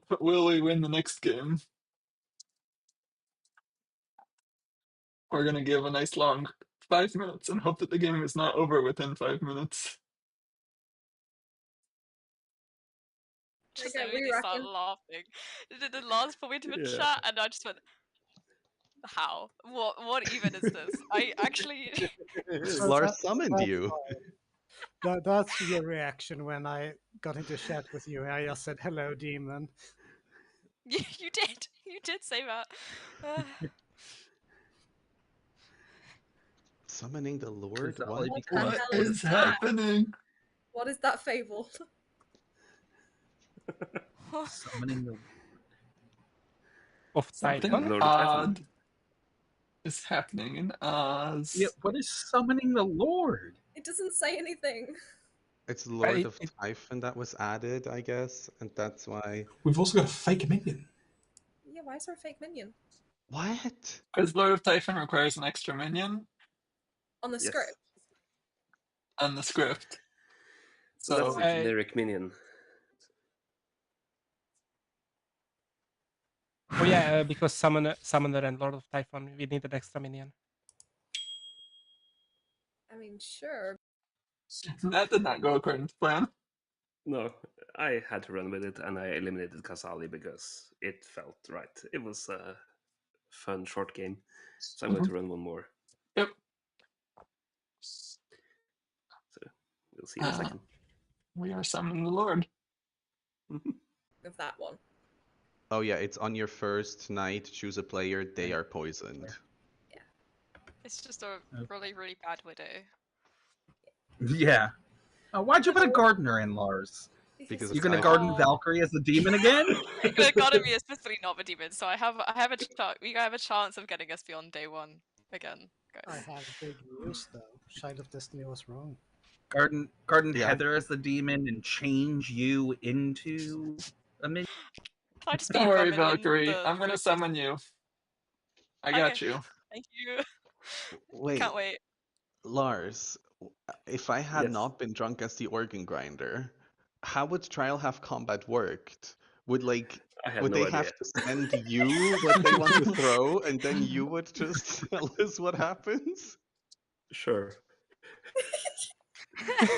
A: But will we win the next game? We're gonna give a nice long 5 minutes and hope that the game is not over within 5 minutes.
H: Just
D: Okay,
H: immediately start laughing. The Lars put me into a chat, and I just went, "How? What even is this?" I actually.
K: Lars summoned you.
F: That's your reaction when I got into chat with you. I just said, "Hello, demon."
H: You did. You did say that.
K: Summoning the Lord?
I: Kazali
K: What?
I: becomes
A: What
D: hell
I: Lord
A: is
I: of
D: that?
A: happening?
D: What is that fable?
I: Summoning the
G: Of
A: Something
G: Typhon?
L: Lord of Typhon.
A: odd is happening in Oz.
I: Yeah, what is summoning the Lord?
D: It doesn't say anything.
K: It's Lord of
G: it-
K: Typhon that was added, I guess, and that's why.
E: We've also got a fake minion.
D: Yeah, why is there a fake minion?
K: What?
A: Because Lord of Typhon requires an extra minion
D: On the
L: Yes.
D: script?
A: on the script.
L: So that's
A: So
L: a generic minion.
G: Oh yeah, because Summoner and Lord of Typhon, we need an extra minion.
D: I mean, sure.
A: that did not go according to plan.
L: No, I had to run with it, and I eliminated Kazali because it felt right. It was a fun short game, so I'm going to run one more.
A: Yep.
L: So we'll see in a second.
A: We are summoning the Lord.
D: Of that one.
K: Oh yeah, it's on your first night. Choose a player. They are poisoned.
H: It's just a really, really bad widow.
I: Yeah. Why'd you put a gardener in, Lars?
K: Because
I: You
K: of
I: gonna
K: Typhon.
I: garden Valkyrie as the demon again?
H: Economy is specifically not a demon, so I have a chance. We have a chance of getting us beyond day one again,
F: I
H: guys.
F: have big news though. Child of Destiny was wrong.
I: Garden
K: Yeah.
I: Heather as the demon and change you into a minion.
H: Can I just
A: Don't
H: be
A: worry,
H: the minion?
A: Valkyrie. I'm gonna summon you. I got
H: Okay.
A: you.
H: Thank you.
K: Wait,
H: Can't wait.
K: Lars, if I had
L: Yes.
K: not been drunk as the organ grinder, how would trial have combat worked? Would
L: I had
K: would
L: no
K: they
L: idea.
K: have to send you what they want to throw, and then you would just tell us what happens?
L: Sure.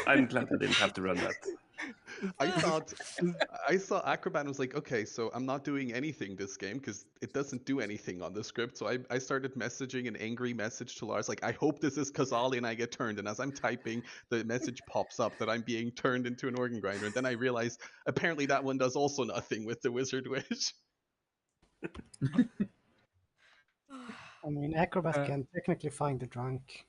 L: I'm glad I didn't have to run that.
K: I saw Acrobat and was like, okay, so I'm not doing anything this game because it doesn't do anything on the script. So I started messaging an angry message to Lars, like, I hope this is Kazali and I get turned. And as I'm typing, the message pops up that I'm being turned into an organ grinder. And then I realized apparently that one does also nothing with the Wizard Wish.
F: I mean, Acrobat can technically find the drunk.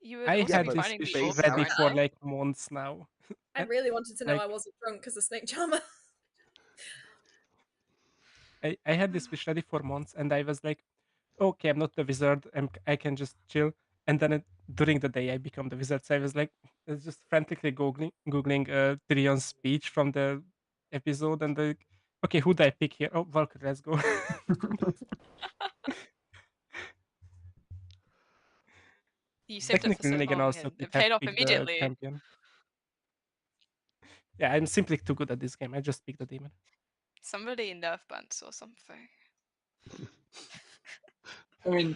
H: You would
G: I
H: also
G: had
H: be
G: this
H: finding the
G: wish
K: based
H: organ
G: ready
K: out-
G: for
H: grinder.
G: like months now.
D: I really wanted to know
G: like-
D: I wasn't drunk because of Snake Charmer.
G: I had this wish ready for months, and I was like, okay, I'm not the wizard. I can just chill. And then during the day, I become the wizard. So I was like, just frantically googling Tyrion's speech from the episode, and like, okay, who do I pick here? Oh, Valkyrie, let's go.
H: You saved it for
G: Technically,
H: so
G: Negan
H: long,
G: also
H: and
G: could
H: it
G: have
H: paid off
G: picked the
H: immediately.
G: champion. Yeah, I'm simply too good at this game. I just pick the demon.
H: Somebody nerf buns or something.
A: I mean,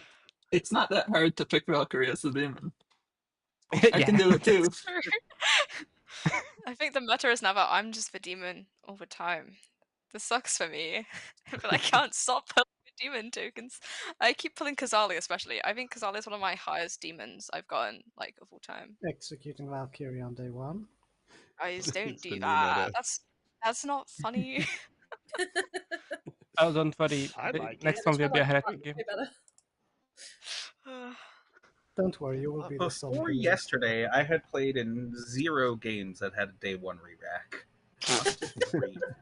A: it's not that hard to pick Valkyrie as the demon. I can do it too.
H: True. I think the meta is never I'm just the demon all the time. This sucks for me, but I can't stop pulling the demon tokens. I keep pulling Kazali, especially. I think Kazali is one of my highest demons I've gotten like of all time.
F: Executing Valkyrie on day one.
H: Guys, don't
K: It's the
H: do
K: new
H: that.
K: meta.
H: That's not funny.
G: Oh, don't worry.
B: I like
G: Next
B: it.
G: one will be a
D: Like,
G: heretic game.
D: way better.
F: Don't worry, you will be the son.
I: Before yesterday, I had played in 0 games that had a day 1 re-rack. Up to 3 now.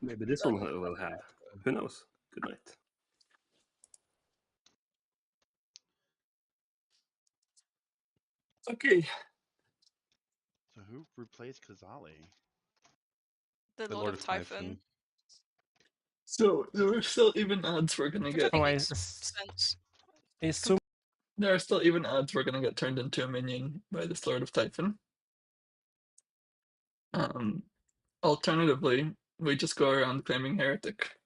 L: Maybe this one will have. Who knows? Good night.
A: Okay.
B: So who replaced Kazali?
H: The Lord of Typhon.
A: So there are still even odds we're gonna
H: Which I
A: get.
H: think
G: Oh, I
H: makes
G: s-
H: sense.
G: I assume
A: There are still even odds we're gonna get turned into a minion by this Lord of Typhon. Alternatively, we just go around claiming heretic.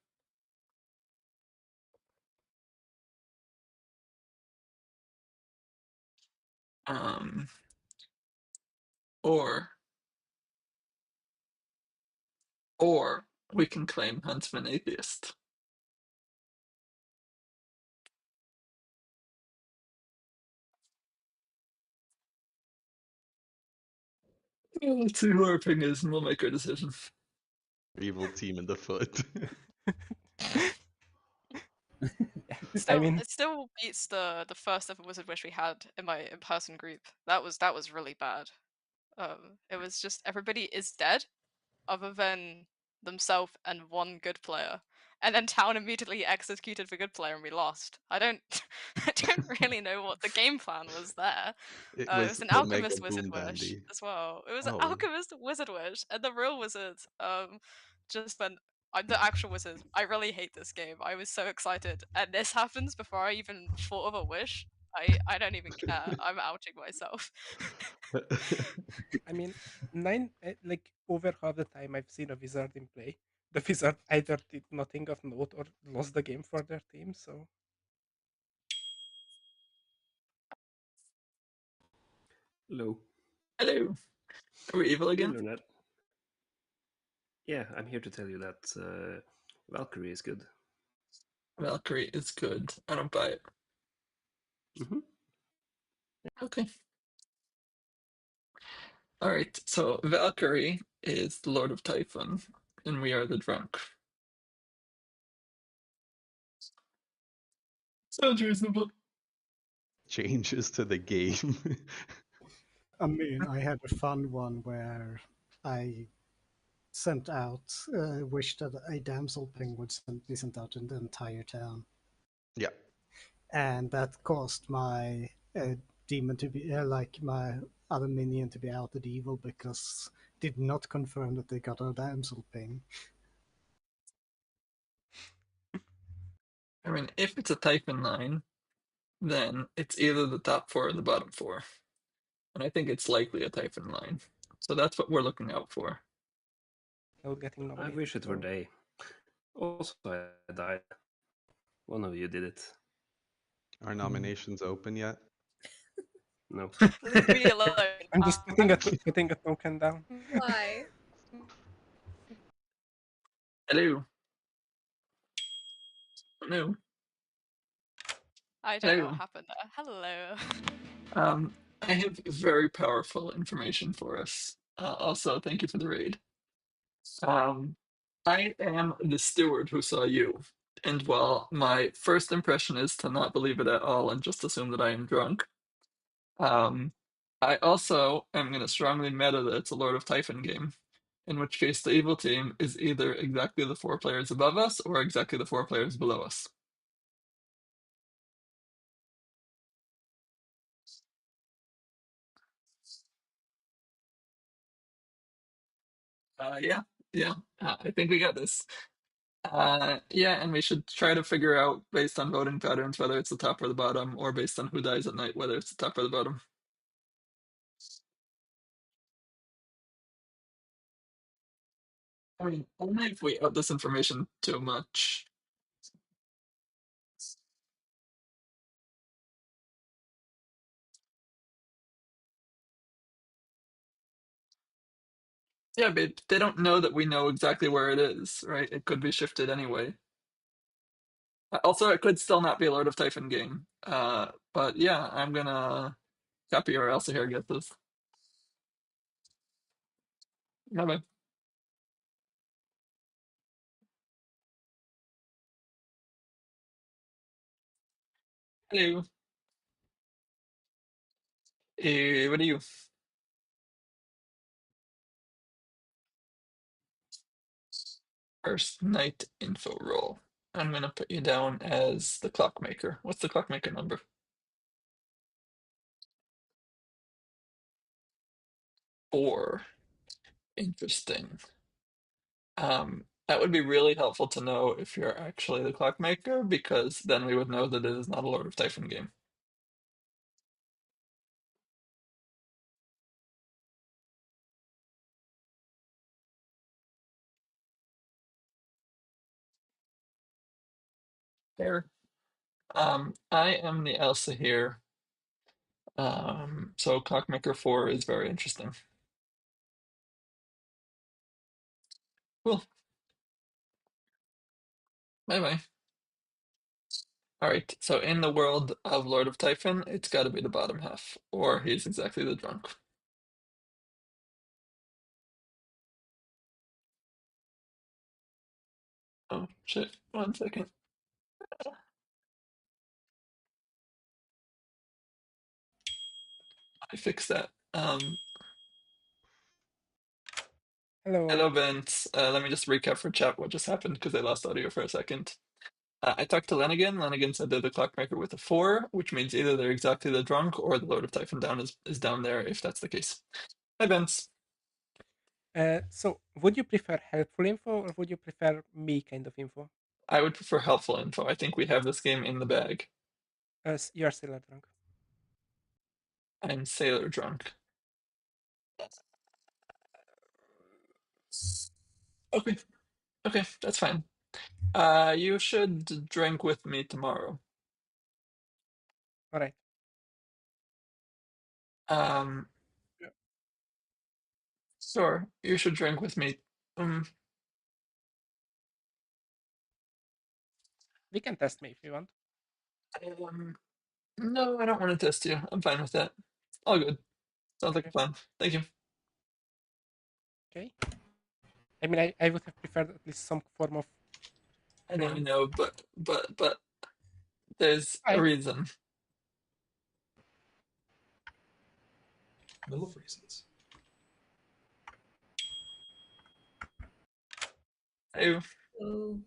A: Or we can claim Huntsman Atheist. Let's see who our ping is, and we'll make our decision.
K: Evil team in the foot.
G: I mean,
H: It still beats the first ever Wizard Wish we had in my in-person group. That was really bad. It was just everybody is dead, other than themselves and one good player, and then town immediately executed the good player and we lost. I don't I don't really know what the game plan was there.
K: It
H: It
K: was
H: was an
K: the Mega
H: alchemist Wizard
K: Boom
H: Wish
K: Dandy.
H: as well. It was an
K: Oh.
H: alchemist Wizard Wish, and the real wizard just went. I'm the actual wizard. I really hate this game. I was so excited, and this happens before I even thought of a wish. I don't even care. I'm outing myself.
G: I mean, like over half the time I've seen a wizard in play, the wizard either did nothing of note or lost the game for their team. So
L: Hello.
A: Hello. Are we evil
L: Hey,
A: again?
L: Lornette. Yeah, I'm here to tell you that Valkyrie is good.
A: Valkyrie is good. I don't buy it.
L: Mm-hmm.
A: Okay. All right. So Valkyrie is the Lord of Typhon, and we are the drunk. Sounds reasonable.
K: Changes to the game.
F: I mean, I had a fun one where I sent out a wish that a damsel ping would be sent out in the entire town.
K: Yeah.
F: And that caused my demon to be, like my other minion to be outed evil because did not confirm that they got a damsel ping.
A: I mean, if it's a Typhon line, then it's either the top four or the bottom four. And I think it's likely a Typhon line. So that's what we're looking out for.
G: without getting
L: I
G: nominated.
L: wish it were
G: so-
L: day. Also, I died. One of you did it.
K: Are nominations open yet?
L: No.
H: Leave me alone.
G: I'm just putting a token down.
D: Why?
A: Hello. No.
H: I don't know what
A: Hello.
H: happened there. Hello.
A: I have very powerful information for us. Also, thank you for the raid. I am the steward who saw you. And while my first impression is to not believe it at all and just assume that I am drunk, I also am going to strongly meta that it's a Lord of Typhon game, in which case the evil team is either exactly the four players above us or exactly the four players below us. Yeah, I think we got this. Yeah, and we should try to figure out based on voting patterns whether it's the top or the bottom, or based on who dies at night whether it's the top or the bottom. I mean, only if we out this information too much. Yeah, but they don't know that we know exactly where it is, right? It could be shifted anyway. Also, it could still not be a Lord of Typhon game. But yeah, I'm gonna copy or else here get this. Bye bye. Hello. What are you? First night info roll. I'm gonna put you down as the clockmaker. What's the clockmaker number? 4. Interesting. That would be really helpful to know if you're actually the clockmaker, because then we would know that it is not a Lord of Typhon game. Fair. I am the Elsa here. So Clockmaker 4 is very interesting. Cool. Bye bye. Alright, so in the world of Lord of Typhon, it's gotta be the bottom half, or he's exactly the drunk. Oh shit, 1 second. I fixed that.
G: Hello.
A: Hello, Vince. Let me just recap for chat what just happened because I lost audio for a second. I talked to Lenigan. Lenigan said they're the clockmaker with a 4, which means either they're exactly the drunk or the load of Typhon down is down there if that's the case. Hi, Vince.
G: So, would you prefer helpful info or would you prefer me kind of info?
A: I would prefer helpful info. I think we have this game in the bag.
G: You're sailor drunk.
A: I'm sailor drunk. Okay. Okay, that's fine. You should drink with me tomorrow.
G: All right. Yeah.
A: Sure. You should drink with me.
G: We can test me if you want.
A: No, I don't want to test you. I'm fine with that. All good. Sounds like a plan. Thank you.
G: Okay. I mean, I would have preferred at least some form of.
A: I know, but there's a reason.
E: Middle of reasons.
A: Hey,
J: So,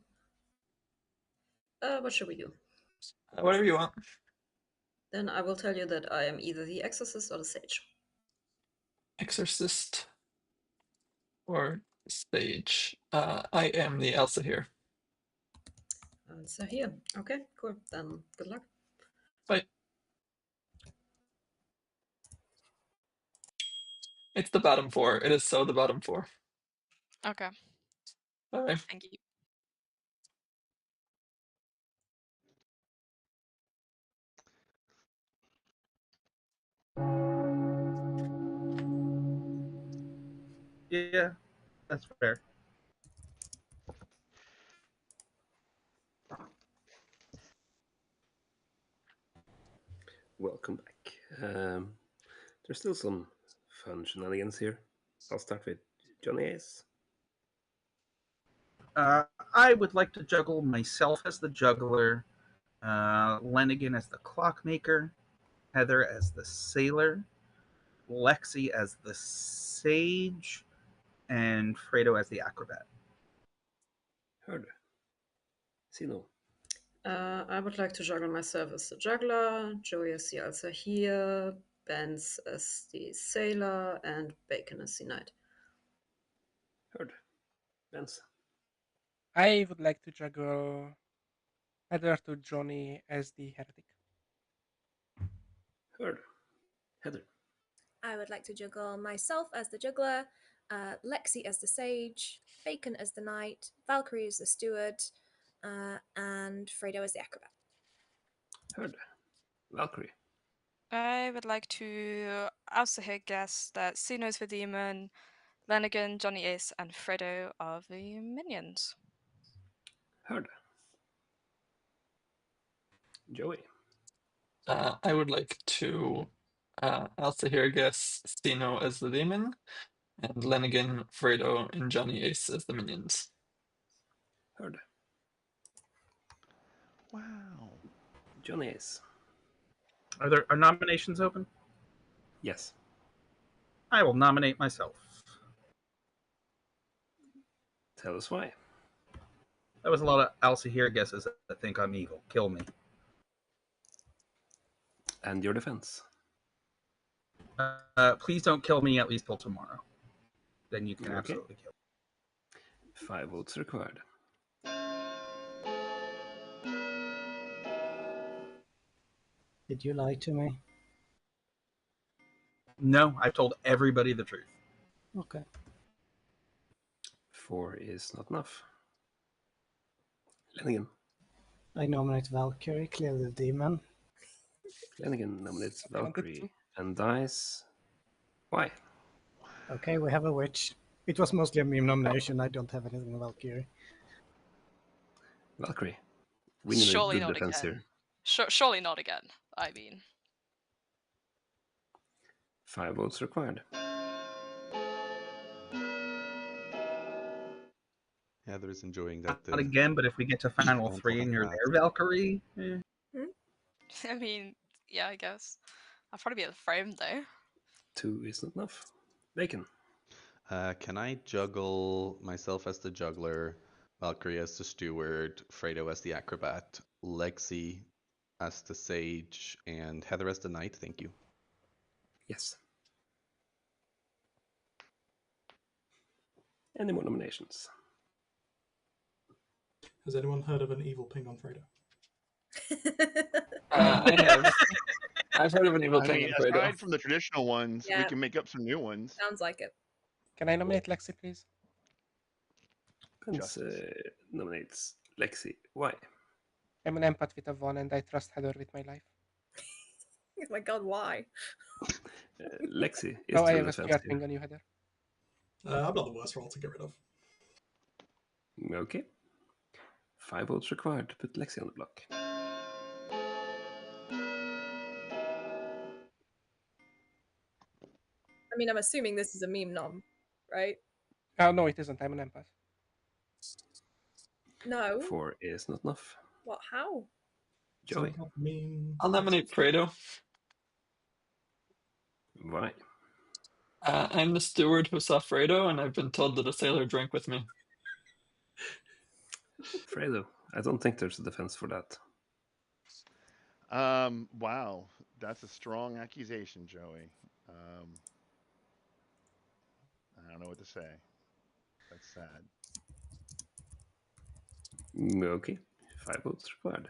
J: what should we do?
A: whatever you want.
J: Then I will tell you that I am either the exorcist or the sage.
A: Exorcist or stage. I am the Elsa here.
J: So here. Okay, cool. Then good luck.
A: Bye. It's the bottom 4. It is so the bottom 4.
H: Okay.
A: Bye.
H: Thank you.
I: Yeah, that's fair.
L: Welcome back. There's still some fun shenanigans here. I'll start with Johnny Ace.
I: I would like to juggle myself as the juggler, Lenigan as the clockmaker, Heather as the sailor, Lexi as the sage, and Fredo as the acrobat.
L: Heard. Sino.
J: I would like to juggle myself as the juggler, Joey as the Elsa here, Benz as the sailor, and Bacon as the knight.
L: Heard. Benz.
G: I would like to juggle Heather to Johnny as the heretic.
L: Heard. Heather.
D: I would like to juggle myself as the juggler, Lexi as the sage, Bacon as the knight, Valkyrie as the steward, and Fredo as the acrobat.
L: Heard. Valkyrie.
H: I would like to also here guess that Sino's the demon, Lenigan, Johnny Ace, and Fredo are the minions.
L: Heard. Joey.
A: I would like to also here guess Stino as the demon and Lenigan, Fredo, and Johnny Ace as the minions.
L: Heard.
B: Wow.
L: Johnny Ace.
I: Are nominations open?
L: Yes.
I: I will nominate myself.
L: Tell us why.
I: That was a lot of Alcihir guesses that think I'm evil. Kill me.
L: And your defense.
I: Please don't kill me at least till tomorrow. Then you can
L: Okay.
I: absolutely kill me.
L: 5 votes required.
F: Did you lie to me?
I: No, I've told everybody the truth.
F: Okay.
L: 4 is not enough. Lenigan.
F: I nominate Valkyrie, clear the demon.
L: Lenigan nominates Valkyrie and dies. Why?
F: Okay, we have a witch. It was mostly a meme nomination. I don't have anything with Valkyrie.
L: Valkyrie. We need
H: Surely
L: a good
H: not
L: defense
H: again.
L: here.
H: Surely not again. I mean,
L: 5 votes required.
K: Heather's enjoying that.
I: Not again, but if we get to final
K: Don't
I: 3 and you're
K: laugh.
I: there, Valkyrie.
H: I mean, yeah, I guess. I'll probably be at the frame though.
L: 2 is not enough. Bacon.
K: Can I juggle myself as the juggler, Valkyrie as the steward, Fredo as the acrobat, Lexi as the sage, and Heather as the knight? Thank you.
L: Yes. Any more nominations?
E: Has anyone heard of an evil ping on Fredo?
A: I have. I've heard of an evil
B: I
A: ping
B: mean,
A: on Fredo.
B: aside from the traditional ones, we
D: Yeah.
B: can make up some new ones.
D: Sounds like it.
G: Can I nominate Lexi, please?
L: Pence nominates Lexi. Why?
G: I'm an empath with a 1 and I trust Heather with my life.
D: Oh my god, why?
L: Lexi is
G: Oh, I
L: the
G: have a
L: defense
G: PR
L: here.
G: thing on you, Heather.
E: I've got the worst role to get rid of.
L: Okay. 5 votes required to put Lexi on the block.
D: I mean, I'm assuming this is a meme nom, right?
G: Oh, no, it isn't. I'm an empath.
D: No.
L: 4 is not enough.
D: What? How?
L: Joey.
A: I'll nominate Fredo.
L: Why?
A: I'm the steward who saw Fredo, and I've been told that a sailor drank with me.
L: Fredo. I don't think there's a defense for that.
B: Wow, that's a strong accusation, Joey. I don't know what to say. That's sad.
L: Okay. 5 votes required.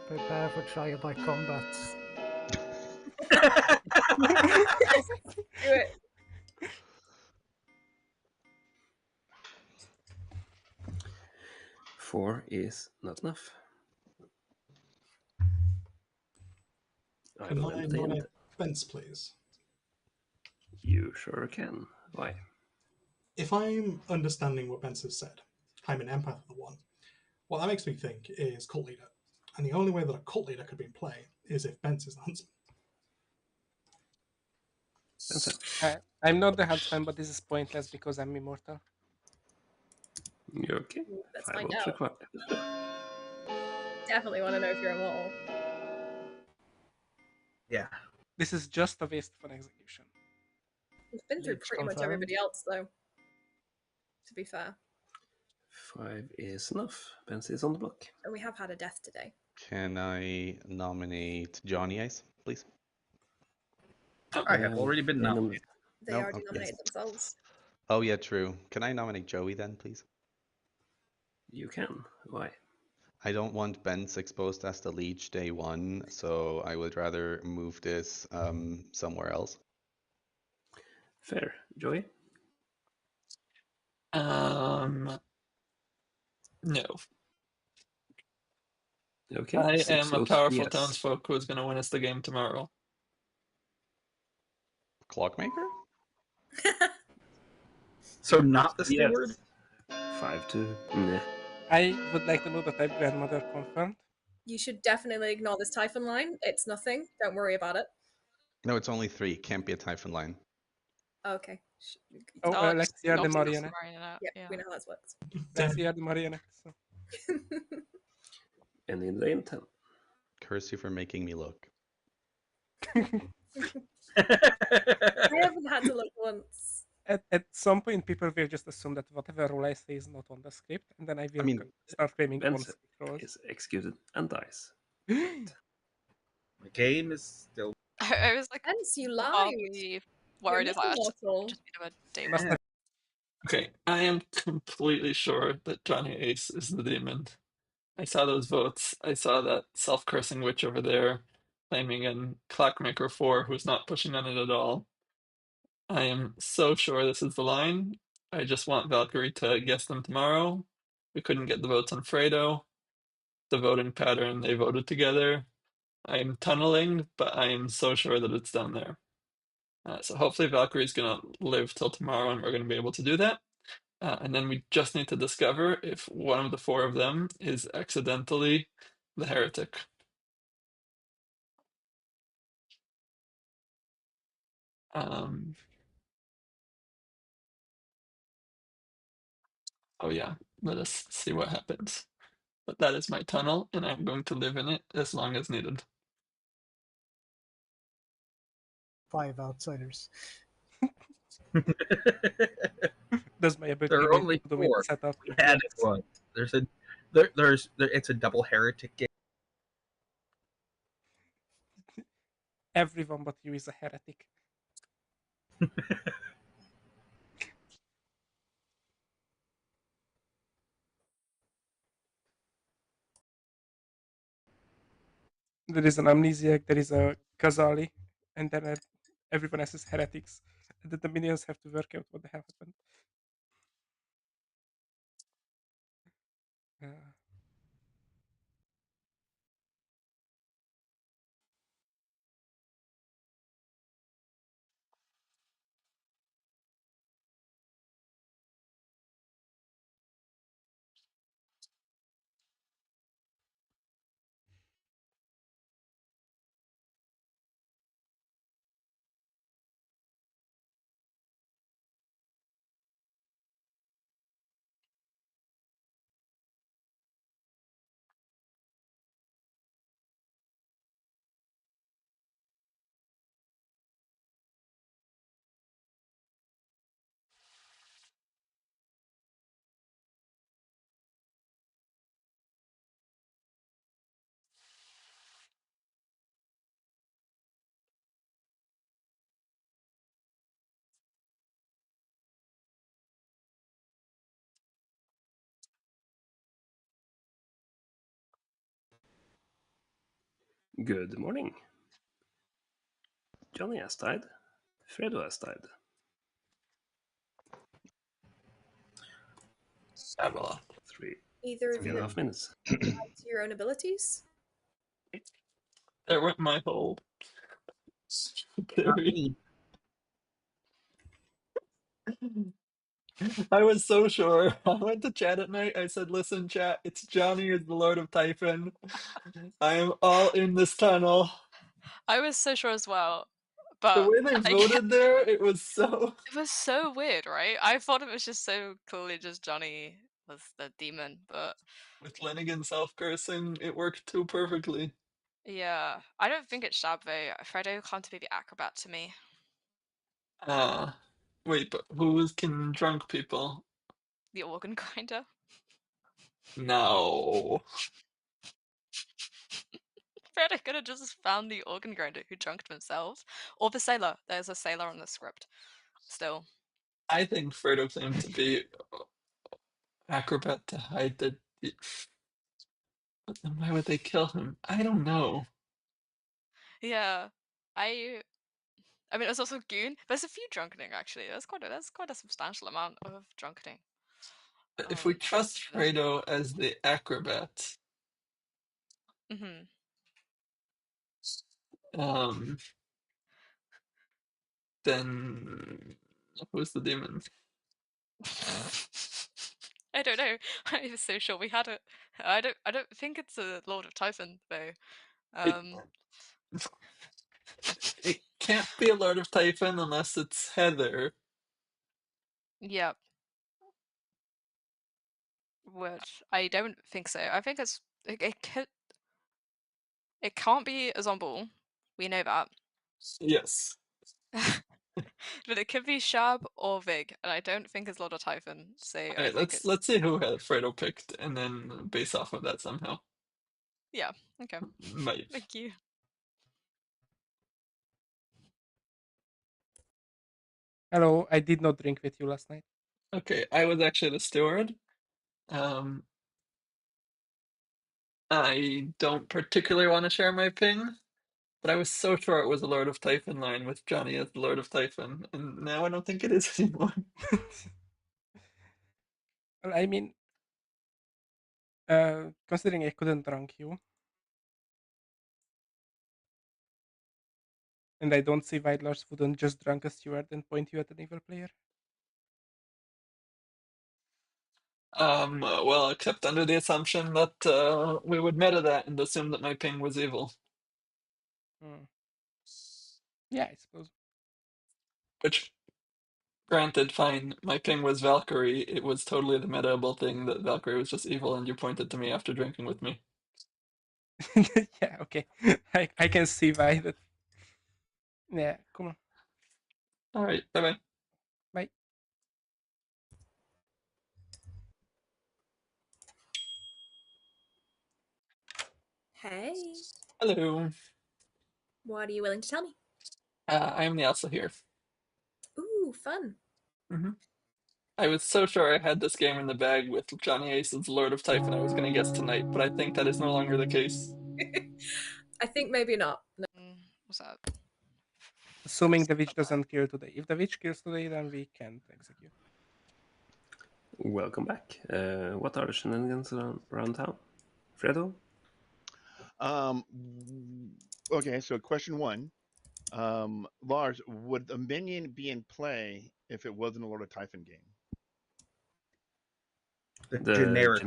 F: Prepare for trial by combat.
D: Do it.
L: Four is not enough.
E: Can I nominate Bence, please?
L: You sure can. Why?
E: If I'm understanding what Bence has said, I'm an empath of the 1. What that makes me think is cult leader. And the only way that a cult leader could be in play is if Bence is the huntsman.
G: I'm not the huntsman, but this is pointless because I'm immortal.
L: Okay.
D: Let's
L: 5
D: find
L: votes
D: out.
L: required.
D: Definitely want to know if you're immortal.
I: Yeah.
G: This is just a waste for execution.
D: We've been through
G: Leech
D: pretty much
G: confirmed.
D: everybody else, though. To be fair.
L: 5 is enough. Pence is on the block.
D: And we have had a death today.
K: Can I nominate Johnny Ice, please?
I: I have already been nominated.
D: They
K: No?
D: already
K: Oh,
D: nominated
K: yes.
D: themselves.
K: Oh, yeah, true. Can I nominate Joey then, please?
L: You can. Why?
K: I don't want Bence exposed as the leech day 1, so I would rather move this somewhere else.
L: Fair. Joey?
A: No.
L: Okay.
A: I
L: 6
A: am a
L: votes
A: powerful
L: yes.
A: townsfolk who's going to win us the game tomorrow.
K: Clockmaker?
I: So not the
L: Yes.
I: steward?
L: 5-2. Nah.
G: I would like to know that type grandmother confirmed.
D: You should definitely ignore this Typhon line. It's nothing. Don't worry about it.
K: No, it's only 3. Can't be a Typhon line.
D: Okay.
G: Oh,
H: Oh,
G: let's
H: just
G: hear
H: not
G: the
H: enough
G: marionette.
H: marionette.
D: Yeah, we know how this works.
G: Let's hear the marionette. So.
L: And in lane 10.
K: Curse you for making me look.
D: I haven't had to look once.
G: At some point, people will just assume that whatever role I say is not on the script, and then I will start claiming
L: Bence
G: on-script roles.
L: is executed and dies.
I: The game is still.
H: I was like,
D: Bence, you lied.
H: hardly worried
D: You're
H: if I
D: not immortal.
H: just been a day one.
A: Okay, I am completely sure that Johnny Ace is the demon. I saw those votes. I saw that self-cursing witch over there claiming in Clockmaker 4 who's not pushing on it at all. I am so sure this is the line. I just want Valkyrie to guess them tomorrow. We couldn't get the votes on Fredo. The voting pattern, they voted together. I am tunneling, but I am so sure that it's down there. So hopefully Valkyrie's going to live till tomorrow and we're going to be able to do that. And then we just need to discover if one of the 4 of them is accidentally the heretic. Oh yeah, let us see what happens. But that is my tunnel, and I'm going to live in it as long as needed.
F: 5 outsiders.
G: Does my ability
I: There are
G: with
I: only
G: Ludovic
I: 4.
G: set up?
I: We had
G: Yes.
I: one. It's a double heretic game.
G: Everyone but you is a heretic. There is an amnesiac, there is a Kazali, and then everyone else is heretics. And then the minions have to work out what the hell happened. Uh,
L: Good morning. Johnny has died. Fredo has died.
A: Babylon.
L: Three
D: Either of
L: and
D: you
L: a half minutes.
D: add to your own abilities?
A: There went my whole
I: Not
A: theory.
I: me.
A: I was so sure. I went to chat at night. I said, "Listen, chat. It's Johnny is the Lord of Typhon. I am all in this tunnel."
H: I was so sure as well,
A: The
H: but
A: way they voted there, it was so.
H: it was so weird, right? I thought it was just so clearly just Johnny was the demon, but
A: With Lenigan self-cursing, it worked too perfectly.
H: yeah, I don't think it's Shab though. Fredo can't be the acrobat to me.
A: Wait, but who can drunk people?
H: The organ grinder.
A: No.
H: Fredo could have just found the organ grinder who drunked themselves, or the sailor. There's a sailor on the script. Still,
A: I think Fredo claimed to be acrobat to hide the. But then why would they kill him? I don't know.
H: yeah. I mean, it was also Goon. There's a few drunkening actually. That's quite a substantial amount of drunkening.
A: If we trust
H: Yeah.
A: Fredo as the acrobat,
H: Mhm.
A: then who's the demon?
H: I don't know. I was so sure we had it. I don't think it's a Lord of Typhon though.
A: It can't be a Lord of Typhon unless it's Heather.
H: Yep. Which I don't think so. I think it can't be a Zombie. We know that.
A: Yes.
H: But it could be Shab or Vig, and I don't think it's Lord of Typhon. So
A: All
H: I
A: right,
H: think it's
A: let's see who Fredo picked, and then base off of that somehow.
H: yeah. Okay.
A: Might.
H: Thank you.
G: Hello, I did not drink with you last night.
A: Okay, I was actually the steward. I don't particularly want to share my ping, but I was so sure it was a Lord of Typhon line with Johnny as the Lord of Typhon, and now I don't think it is anymore.
G: Well, I mean, considering I couldn't drunk you, and I don't see why Lars wouldn't just drunk a steward and point you at an evil player.
A: Well, except under the assumption that we would meta that and assume that my ping was evil.
G: Yeah, I suppose.
A: Which, granted, fine, my ping was Valkyrie. It was totally the metaable thing that Valkyrie was just evil, and you pointed to me after drinking with me.
G: Yeah, okay. I can see why that. Yeah, come on.
A: All right, bye-bye.
G: Bye.
D: Hey,
A: Hello.
D: what are you willing to tell me?
A: I am the Elsa here.
D: Ooh, fun.
A: hmm I was so sure I had this game in the bag with Johnny Ace's Lord of Typhon I was going to guess tonight, but I think that is no longer the case.
D: I think maybe not. No.
H: What's that?
G: Assuming the witch doesn't kill today. If the witch kills today, then we can't execute.
L: Welcome back. What are the shenanigans around town? Fredo?
B: Okay, so question one. Lars, would a minion be in play if it wasn't a Lord of Typhon game?
I: The generic.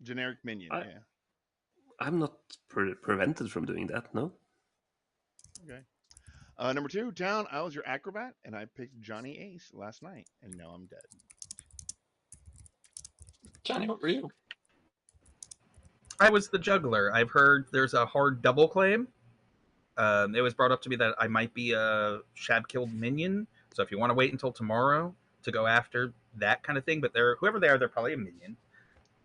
B: Generic minion, yeah.
L: I'm not prevented from doing that, no?
B: Okay. Number two, down, I was your acrobat, and I picked Johnny Ace last night, and now I'm dead.
A: Johnny, what were you?
I: I was the juggler. I've heard there's a hard double claim. It was brought up to me that I might be a shab killed minion. So if you want to wait until tomorrow to go after that kind of thing, but whoever they are, they're probably a minion.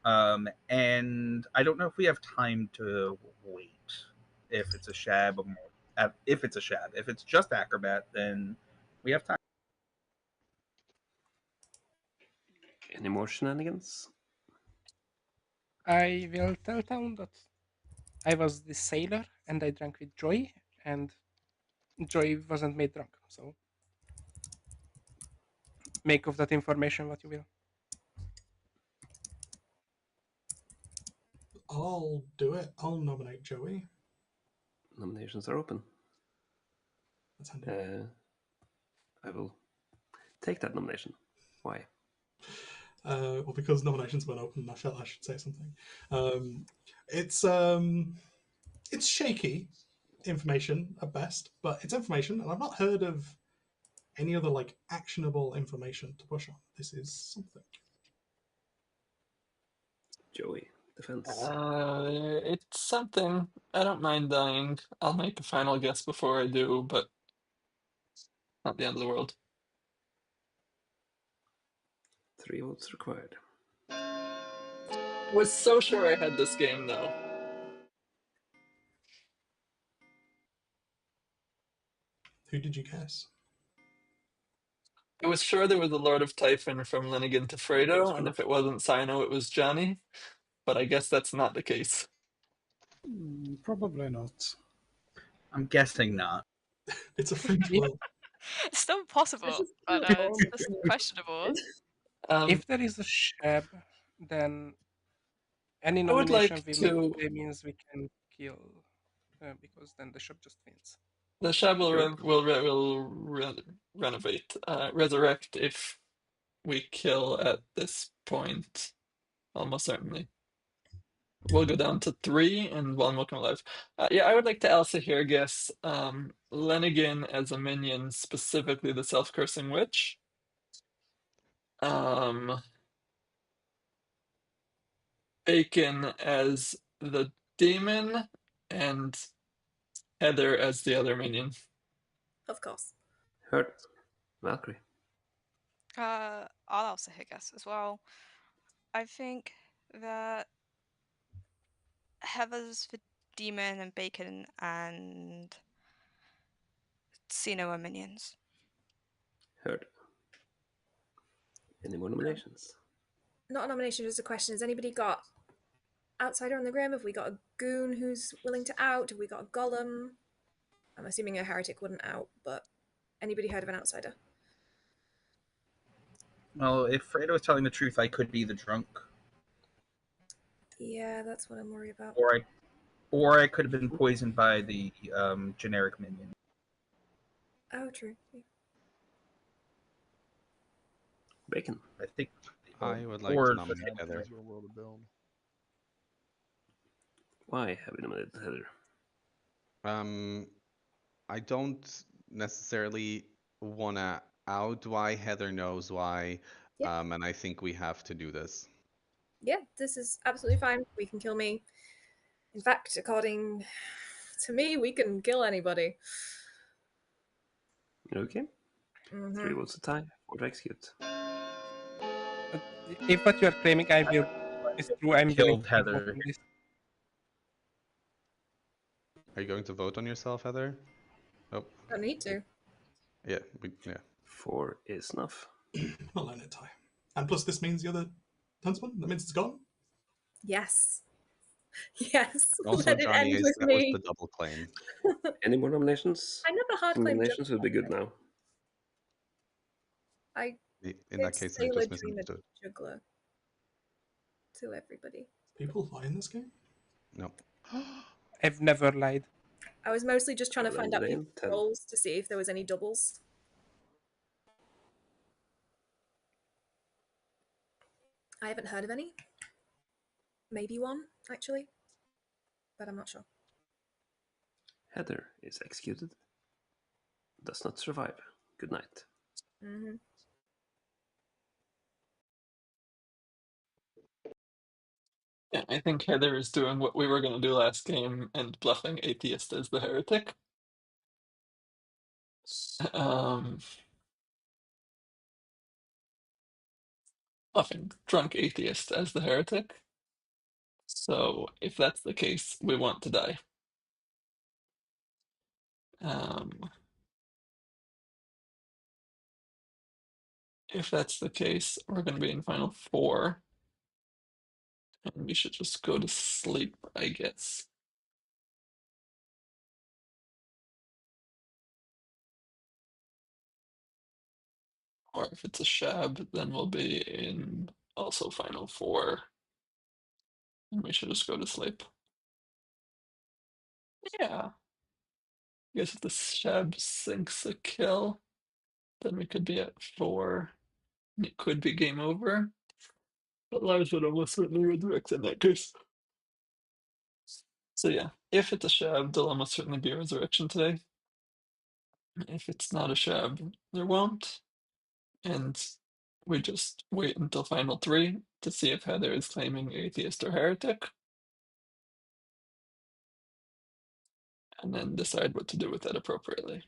I: And I don't know if we have time to wait if it's a shab. If it's a shab, if it's just acrobat, then we have time.
L: Any more shenanigans?
G: I will tell town that I was the sailor and I drank with Joy, and Joy wasn't made drunk. So make of that information what you will.
E: I'll do it. I'll nominate Joey.
L: Nominations are open.
E: That's handy.
L: I will take that nomination. Why?
E: Well, because nominations weren't open, I felt I should say something. It's shaky information at best, but it's information, and I've not heard of any other like actionable information to push on. This is something.
L: Joey, defense.
A: It's something. I don't mind dying. I'll make a final guess before I do, but not the end of the world.
L: 3 votes required.
A: I was so sure I had this game, though.
E: Who did you guess?
A: I was sure there was a Lord of Typhon from Linnegan to Fredo, and if it wasn't Sino, it was Johnny. But I guess that's not the case.
F: Probably not.
I: I'm guessing not.
E: It's a free flow.
H: It's still possible, but it's just questionable.
G: If there is a shab, then any
A: I would
G: nomination
A: like
G: we
A: to.
G: make today means we can kill, because then the shop just wins.
A: The shab will renovate, resurrect if we kill at this point. Almost certainly. We'll go down to 3 and 1 will come alive. Yeah, I would like to Elsa here guess Lenigan as a minion, specifically the self-cursing witch. Bacon as the demon, and Heather as the other minion.
D: Of course.
L: Heard. Valkyrie.
H: I'll also hit guess as well. I think that Heather's the demon and Bacon and Sino are minions.
L: Heard. Any more nominations?
D: Not a nomination, just a question. Has anybody got outsider on the grim? Have we got a goon who's willing to out? Have we got a golem? I'm assuming a heretic wouldn't out, but anybody heard of an outsider?
I: Well, if Fredo is telling the truth, I could be the drunk,
D: Yeah, that's what I'm worried about.
I: or I could have been poisoned by the generic minion.
D: Oh, true.
L: Bacon.
I: I think.
K: I would like
I: or
K: to nominate Heather.
L: Why have you nominated Heather?
K: I don't necessarily want to out why. Heather knows why,
D: Yeah.
K: and I think we have to do this.
D: Yeah, this is absolutely fine. We can kill me. In fact, according to me, we can kill anybody.
L: Okay.
D: Mm-hmm.
L: 3 votes to tie, 4 to execute.
G: But if what you are claiming is true, I'm willing
I: Killed
G: to take vote
I: Heather.
G: on this.
K: Are you going to vote on yourself, Heather? Oh,
D: Don't need to.
K: yeah.
L: 4 is enough.
E: I'll let it tie. And plus, this means the other huntsman. That means it's gone.
D: Yes. Yes.
K: Also,
D: Let it
K: Johnny
D: end
K: Ace,
D: with
K: that was
D: me.
K: the double claim.
L: Any more nominations?
D: I never hard claimed
L: Nominations would be good now.
D: I
K: In
D: did
K: that case, I
D: Sailor
K: just
D: Dream a
K: misunderstood.
D: Juggler to everybody.
E: People lie in this game?
K: No.
G: I've never lied.
D: I was mostly just trying to find out
L: Name,
D: people's
L: 10.
D: roles to see if there was any doubles. I haven't heard of any. Maybe one, actually. But I'm not sure.
L: Heather is executed. Does not survive. Good night.
D: Mm-hmm.
A: Yeah, I think Heather is doing what we were going to do last game and bluffing Atheist as the heretic. Bluffing Drunk Atheist as the heretic. So if that's the case, we want to die. If that's the case, we're going to be in final 4. And we should just go to sleep, I guess. Or if it's a shab, then we'll be in also final 4. And we should just go to sleep. Yeah. I guess if the shab sinks a kill, then we could be at 4. And it could be game over. But Lars would almost certainly resurrect in that case. So yeah, if it's a shab, there'll almost certainly be a resurrection today. If it's not a shab, there won't. And we just wait until final 3 to see if Heather is claiming atheist or heretic. And then decide what to do with that appropriately.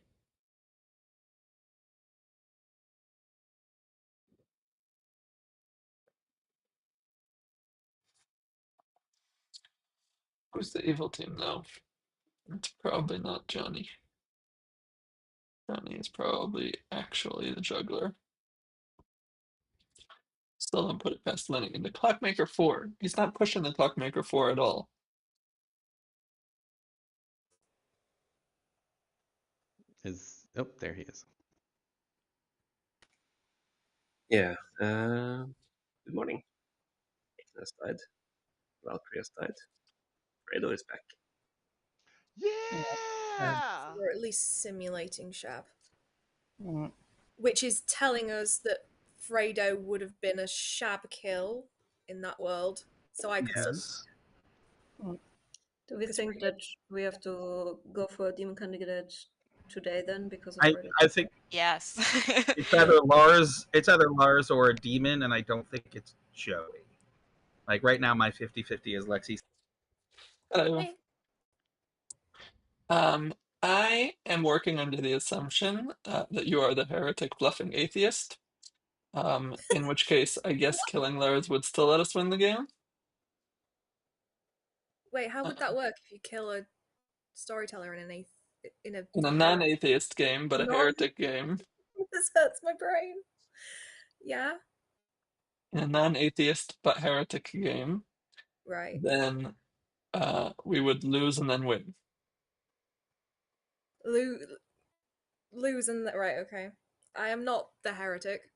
A: Who's the evil team now? It's probably not Johnny. Johnny is probably actually the juggler. Still don't put it past Lenny. And the Clockmaker 4. He's not pushing the Clockmaker 4 at all.
K: Oh, there he is.
L: Yeah. Good morning. Aiden has died. Valkyrie has died. Fredo is back.
B: Yeah!
D: We're at least simulating shab.
F: Mm.
D: Which is telling us that Fredo would have been a shab kill in that world. So I could
I: Yes.
J: Do we think that we have to go for a demon candidate today then because of
I: I think
H: Yes.
I: it's either Lars or a demon, and I don't think it's Joey. Like right now, my 50-50 is Lexi.
A: Hello.
D: Hey.
A: I am working under the assumption that you are the heretic bluffing atheist. In which case, I guess killing Lars would still let us win the game.
D: Wait, how would that work if you kill a storyteller in
A: In a
D: heretic-
A: non-atheist game, but a
D: Non-
A: heretic game.
D: This hurts my brain. Yeah,
A: In a non-atheist but heretic game,
D: right.
A: then we would lose and then win.
D: Lose and right, okay. I am not the heretic.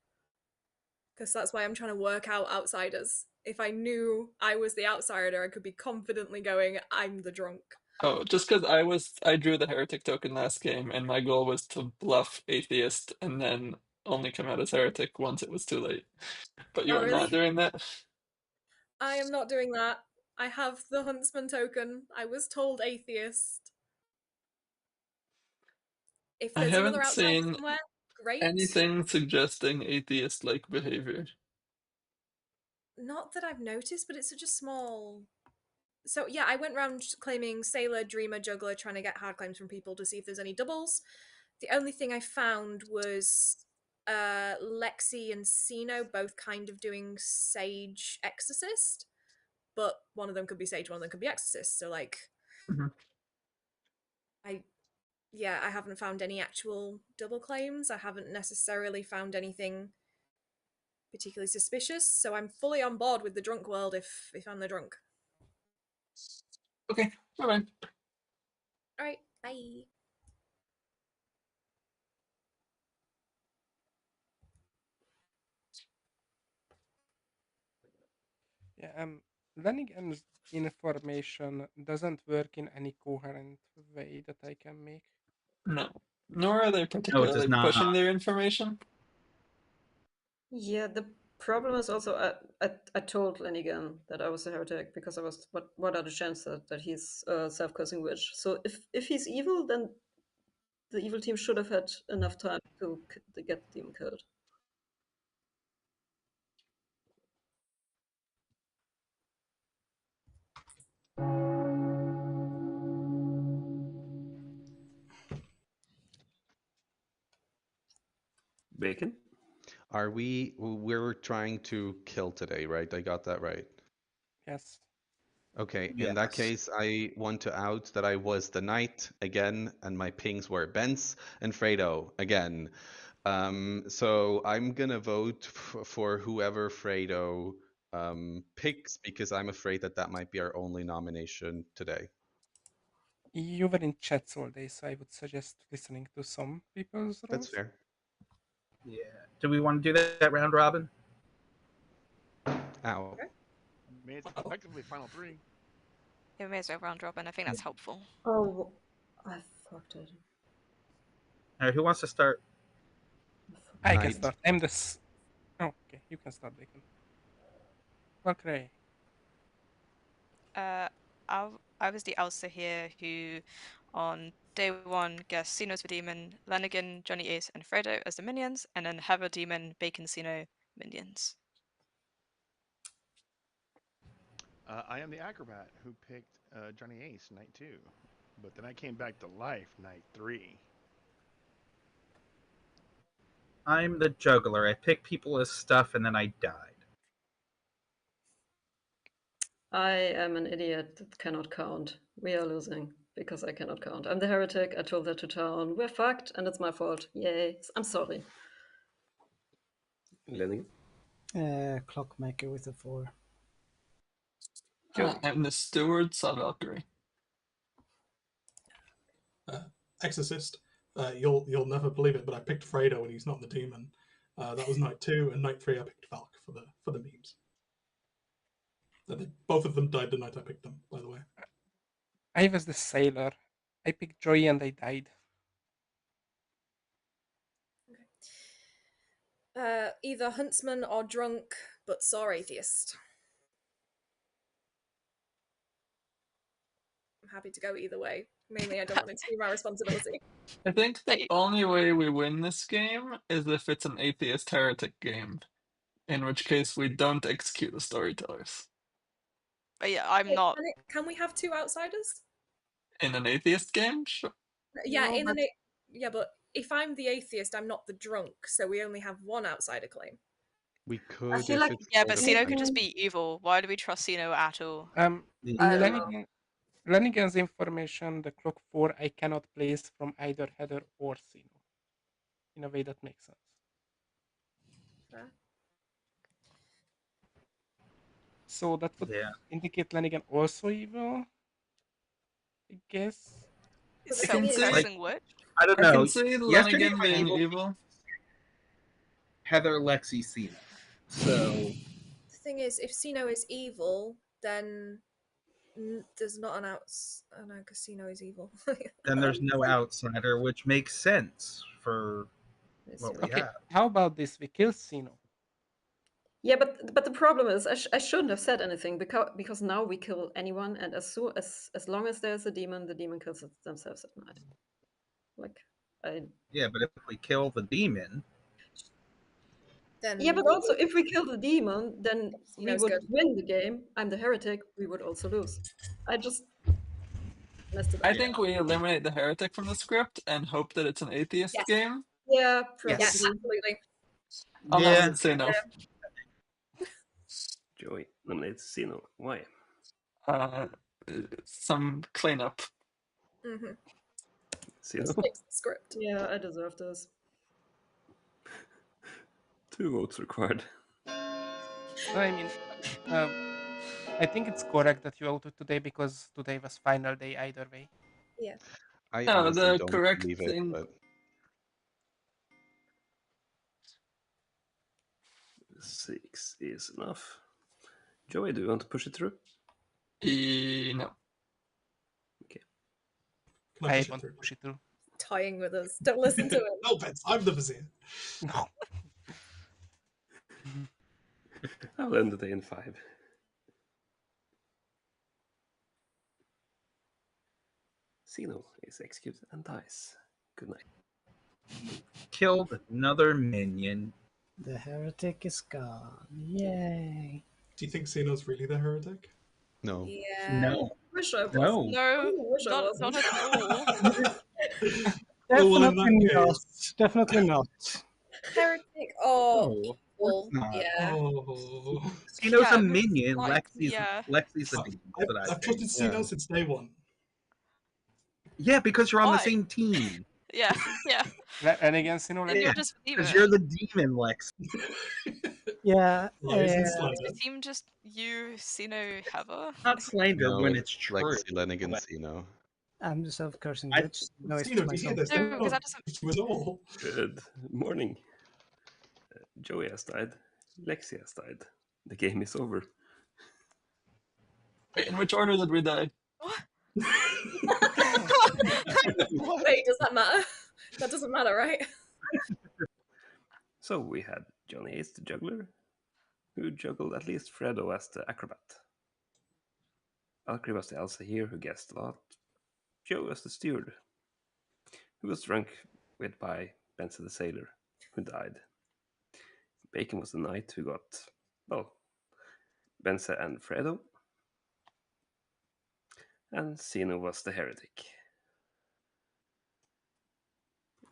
D: Because that's why I'm trying to work out outsiders. If I knew I was the outsider, I could be confidently going, I'm the drunk.
A: Oh, just because I drew the heretic token last game, and my goal was to bluff atheist and then only come out as heretic once it was too late. But you
D: Oh,
A: are
D: really?
A: not doing that.
D: I am not doing that. I have the huntsman token. I was told atheist. If
A: I
D: there's another
A: haven't
D: outsider
A: seen
D: somewhere, great.
A: anything suggesting atheist-like behavior.
D: Not that I've noticed, but it's such a small. So yeah, I went around claiming sailor, dreamer, juggler, trying to get hard claims from people to see if there's any doubles. The only thing I found was Lexi and Sino both kind of doing Sage Exorcist, but one of them could be Sage, one of them could be Exorcist. So like,
A: Mhm.
D: I haven't found any actual double claims. I haven't necessarily found anything particularly suspicious. So I'm fully on board with the drunk world if I'm the drunk.
A: Okay, bye bye.
D: All right, bye.
G: Yeah, Lanigan's information doesn't work in any coherent way that I can make.
A: No, nor are they
I: No, it does
A: particularly
I: not.
A: pushing their information.
J: Yeah, the problem is also I told Lenigan that I was a heretic because I was what are the chances that he's a self-cursing witch? So if he's evil, then the evil team should have had enough time to get the demon killed.
L: Bacon?
K: We're trying to kill today, right? I got that right.
G: Yes.
K: Okay, in that
I: Yes.
K: case, I want to out that I was the knight again, and my pings were Bence and Fredo again. So I'm gonna vote for whoever Fredo picks because I'm afraid that that might be our only nomination today.
G: You were in chats all day, so I would suggest listening to some people's
K: That's
G: roles.
K: fair.
I: Yeah. Do we want to do that round robin?
K: Ow.
D: Okay.
B: I mean, it's effectively final three.
H: Yeah, we may as well round robin. I think that's helpful.
J: Oh, I fucked it.
I: All right. Who wants to start?
G: I can
K: Knight.
G: start. I'm the. Oh, okay. You can start, Bacon. Okay.
H: I was the Elsa here who, on day one, guessed Sino as the demon, Lanigan, Johnny Ace, and Fredo as the minions, and then Heather Demon, Bacon Sino minions.
B: I am the acrobat who picked Johnny Ace night 2, but then I came back to life night 3.
I: I'm the juggler. I pick people as stuff and then I died.
J: I am an idiot that cannot count. We are losing because I cannot count. I'm the heretic. I told that to town. We're fucked, and it's my fault. Yay! I'm sorry.
L: Lenny?
F: Clockmaker with a 4.
A: I'm the steward, saw Valkyrie.
E: Exorcist. You'll never believe it, but I picked Fredo and he's not the demon. That was night 2, and night 3 I picked Valk for the memes. Both of them died the night I picked them, by the way.
G: I was the sailor. I picked Joy and I died.
D: Either huntsman or drunk, but sore atheist. I'm happy to go either way. Mainly, I don't want it to be my responsibility.
A: I think the only way we win this game is if it's an atheist heretic game, in which case we don't execute the storytellers.
H: But yeah, I'm not.
D: Can we have 2 outsiders?
A: In an atheist game? Sure.
D: Yeah,
J: No,
D: but if I'm the atheist, I'm not the drunk, so we only have 1 outsider claim.
K: We could
J: feel
K: if
J: like-
K: it's
H: Yeah,
K: all
H: but
K: the
H: Sino
K: time.
H: could just be evil. Why do we trust Sino at all?
J: I don't know.
G: Lanigan's information, the clock 4, I cannot place from either Heather or Sino. In a way that makes sense. So that would indicate Lanigan also evil, I guess.
H: Is
A: I can see.
H: self-cursing witch?
I: I don't
A: I
I: know.
A: can see
I: Yesterday
A: Lanigan
I: my
A: being evil.
I: Heather, Lexi, Cena. So
D: The thing is, if Sino is evil, then there's not an outs. Oh no, because Sino is evil.
I: then there's no outsider, which makes sense for what we
G: Okay,
I: have.
G: how about this? We kill Sino.
J: Yeah, but the problem is I shouldn't have said anything because now we kill anyone, and as long as there's a demon, the demon kills themselves at night. Like
I: Yeah, but if we kill the demon,
D: then
J: yeah, but also if we kill the demon, then we
D: Sino's
J: would
D: good.
J: win the game. I'm the heretic. We would also lose. I just messed it up.
A: I think we eliminate the heretic from the script and hope that it's an atheist
D: Yes.
A: game.
J: Yeah,
D: Yeah,
J: probably.
D: absolutely.
A: I'll nominate say no.
L: Joey nominates Xeno. Why?
A: Some cleanup.
D: Mm-hmm.
L: Xeno?
D: Fix the script.
J: Yeah, I deserve this.
L: 2 votes required.
G: I mean, I think it's correct that you voted today because today was final day either way.
D: Yeah.
K: I
A: No,
K: honestly
A: the
K: don't
A: correct
K: believe it,
A: thing.
K: but
L: 6 is enough. Joey, do you want to push it through?
A: No.
E: Can
G: I
E: push it
G: want
E: through?
G: to push it through.
D: Toying with us. Don't listen to him.
E: No, Vince, I'm the vizier.
G: No.
L: I'll end the day in 5. Xeno is executed and dies. Good night.
I: Killed another minion.
F: The heretic is gone. Yay.
E: Do you think Xeno's really the heretic?
K: no.
D: Yeah.
I: No.
J: Wish I was.
I: No.
H: No,
J: Wish I
H: not,
J: wasn't.
H: not at all.
E: Oh, well, in
F: Definitely
E: that
F: not.
E: case.
F: Definitely not.
D: Heretic or
I: No, of course
D: evil.
I: not.
D: Yeah.
E: Oh.
I: Xeno's
H: Yeah,
I: a minion.
H: like,
I: Lexi's
H: yeah.
I: Lexi's a demon. That's what I
E: I've
I: think.
E: trusted Xeno since day one.
I: Yeah, because you're on the
H: Why?
I: same team.
H: Yeah, yeah.
G: And again, Sino,
H: Then
I: Yeah,
H: you're just
I: because
H: demon.
I: you're the demon, Lex.
F: Yeah.
E: Lies and
H: Is
E: slander.
H: the team just you, Sino, Heather?
I: Not slander
K: No,
I: when
K: it's
I: it's true.
K: Lexi, Lenigan, Xeno.
F: I'm the self-cursing
I: I-
F: bitch. No, it's
E: Xeno, do you hear
F: myself.
E: this?
H: No,
E: They
H: because
E: don't
H: that doesn't.
E: trust you at all.
L: Good morning. Joey has died. Lexi has died. The game is over.
A: Wait, in which order did we die?
H: What?
D: Wait, does that matter? That doesn't matter, right?
L: So we had Johnny Ace the juggler, who juggled at least Fredo as the acrobat. Valkyrie was the Elsa here, who guessed a lot. Joe was the steward, who was drunk with by Benson the sailor, who died. Bacon was the knight who got, well, Benza and Fredo. And Xeno was the heretic.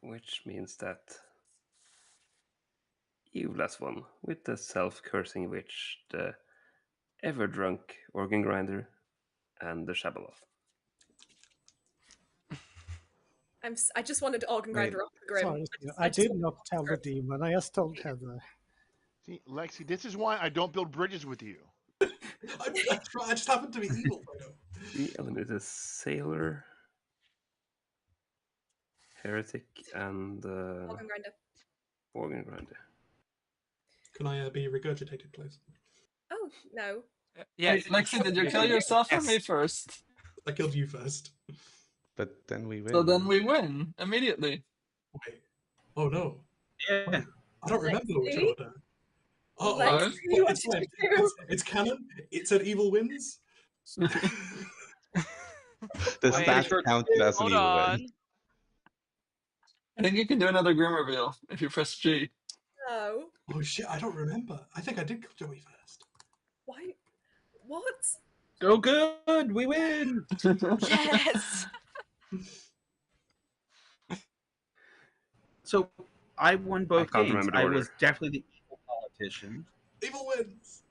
L: Which means that Evil has won with the self-cursing witch, the ever-drunk organ grinder, and the Shabaloth.
D: I just wanted to organ grinder off the grim.
F: Sorry, I did not tell the demon. I just told Heather.
B: See, Lexi, this is why I don't build bridges with you.
E: I just happen to be evil, Fredo.
L: We eliminated Sailor, Heretic, and
D: Organ grinder.
L: Organ Grinder.
E: Can I be regurgitated, please?
D: Oh no.
G: Yeah,
A: Wait, Lexi, did you kill yourself or me first?
E: I killed you first.
K: But then we win.
A: So then we win immediately.
E: Wait. Oh no.
I: Yeah.
E: Wait, I don't remember which
D: Lexi?
E: order. Oh,
D: Lexi,
E: oh,
D: what
E: it's
D: did
E: fine.
D: you do?
E: It's canon. It said evil wins.
K: The
G: Wait,
K: stats counted as an
H: Hold
K: evil
H: on.
K: win.
A: I think you can do another Grim reveal if you press G.
D: No.
E: Oh shit, I don't remember. I think I did kill Joey first.
D: Why? What?
I: Go good. We win.
H: Yes.
I: So I won both
L: can't
I: games.
L: remember the
I: I
L: order.
I: was definitely the evil politician.
E: Evil wins.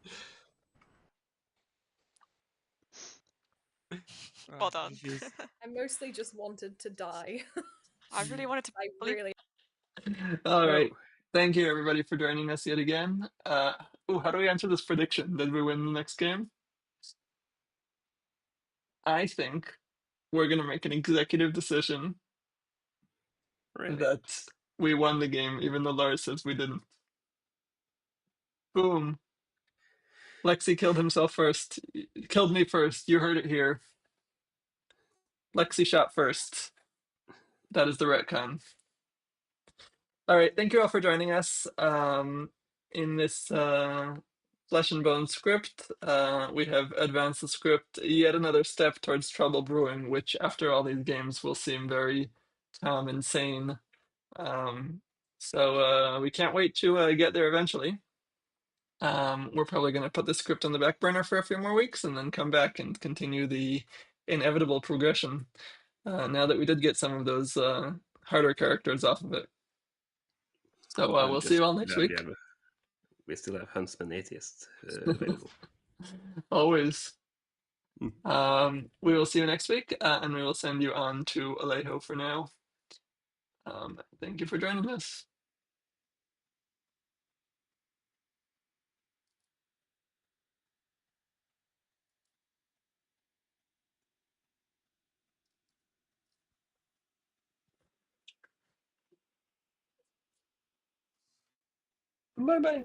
H: Well done.
G: jeez.
D: I mostly just wanted to die.
H: I really wanted to
D: I
H: believe.
D: really.
A: All right. Thank you, everybody, for joining us yet again. How do we answer this prediction? Did we win the next game? I think we're going to make an executive decision
L: Really?
A: that we won the game, even though Lars says we didn't. Boom. Lexi killed himself first. Killed me first. You heard it here. Lexi shot first. That is the retcon. All right. Thank you all for joining us. In this Flesh and Bone script, we have advanced the script yet another step towards trouble brewing, which after all these games will seem very calm and sane. So we can't wait to get there eventually. We're probably going to put the script on the back burner for a few more weeks and then come back and continue the inevitable progression. Now that we did get some of those harder characters off of it. So
L: I'm
A: we'll see
L: just
A: you all next
L: glad
A: week.
L: we still have Huntsman Atheist available.
A: Always.
L: Mm.
A: We will see you next week, and we will send you on to Alejo for now. Thank you for joining us. Bye-bye.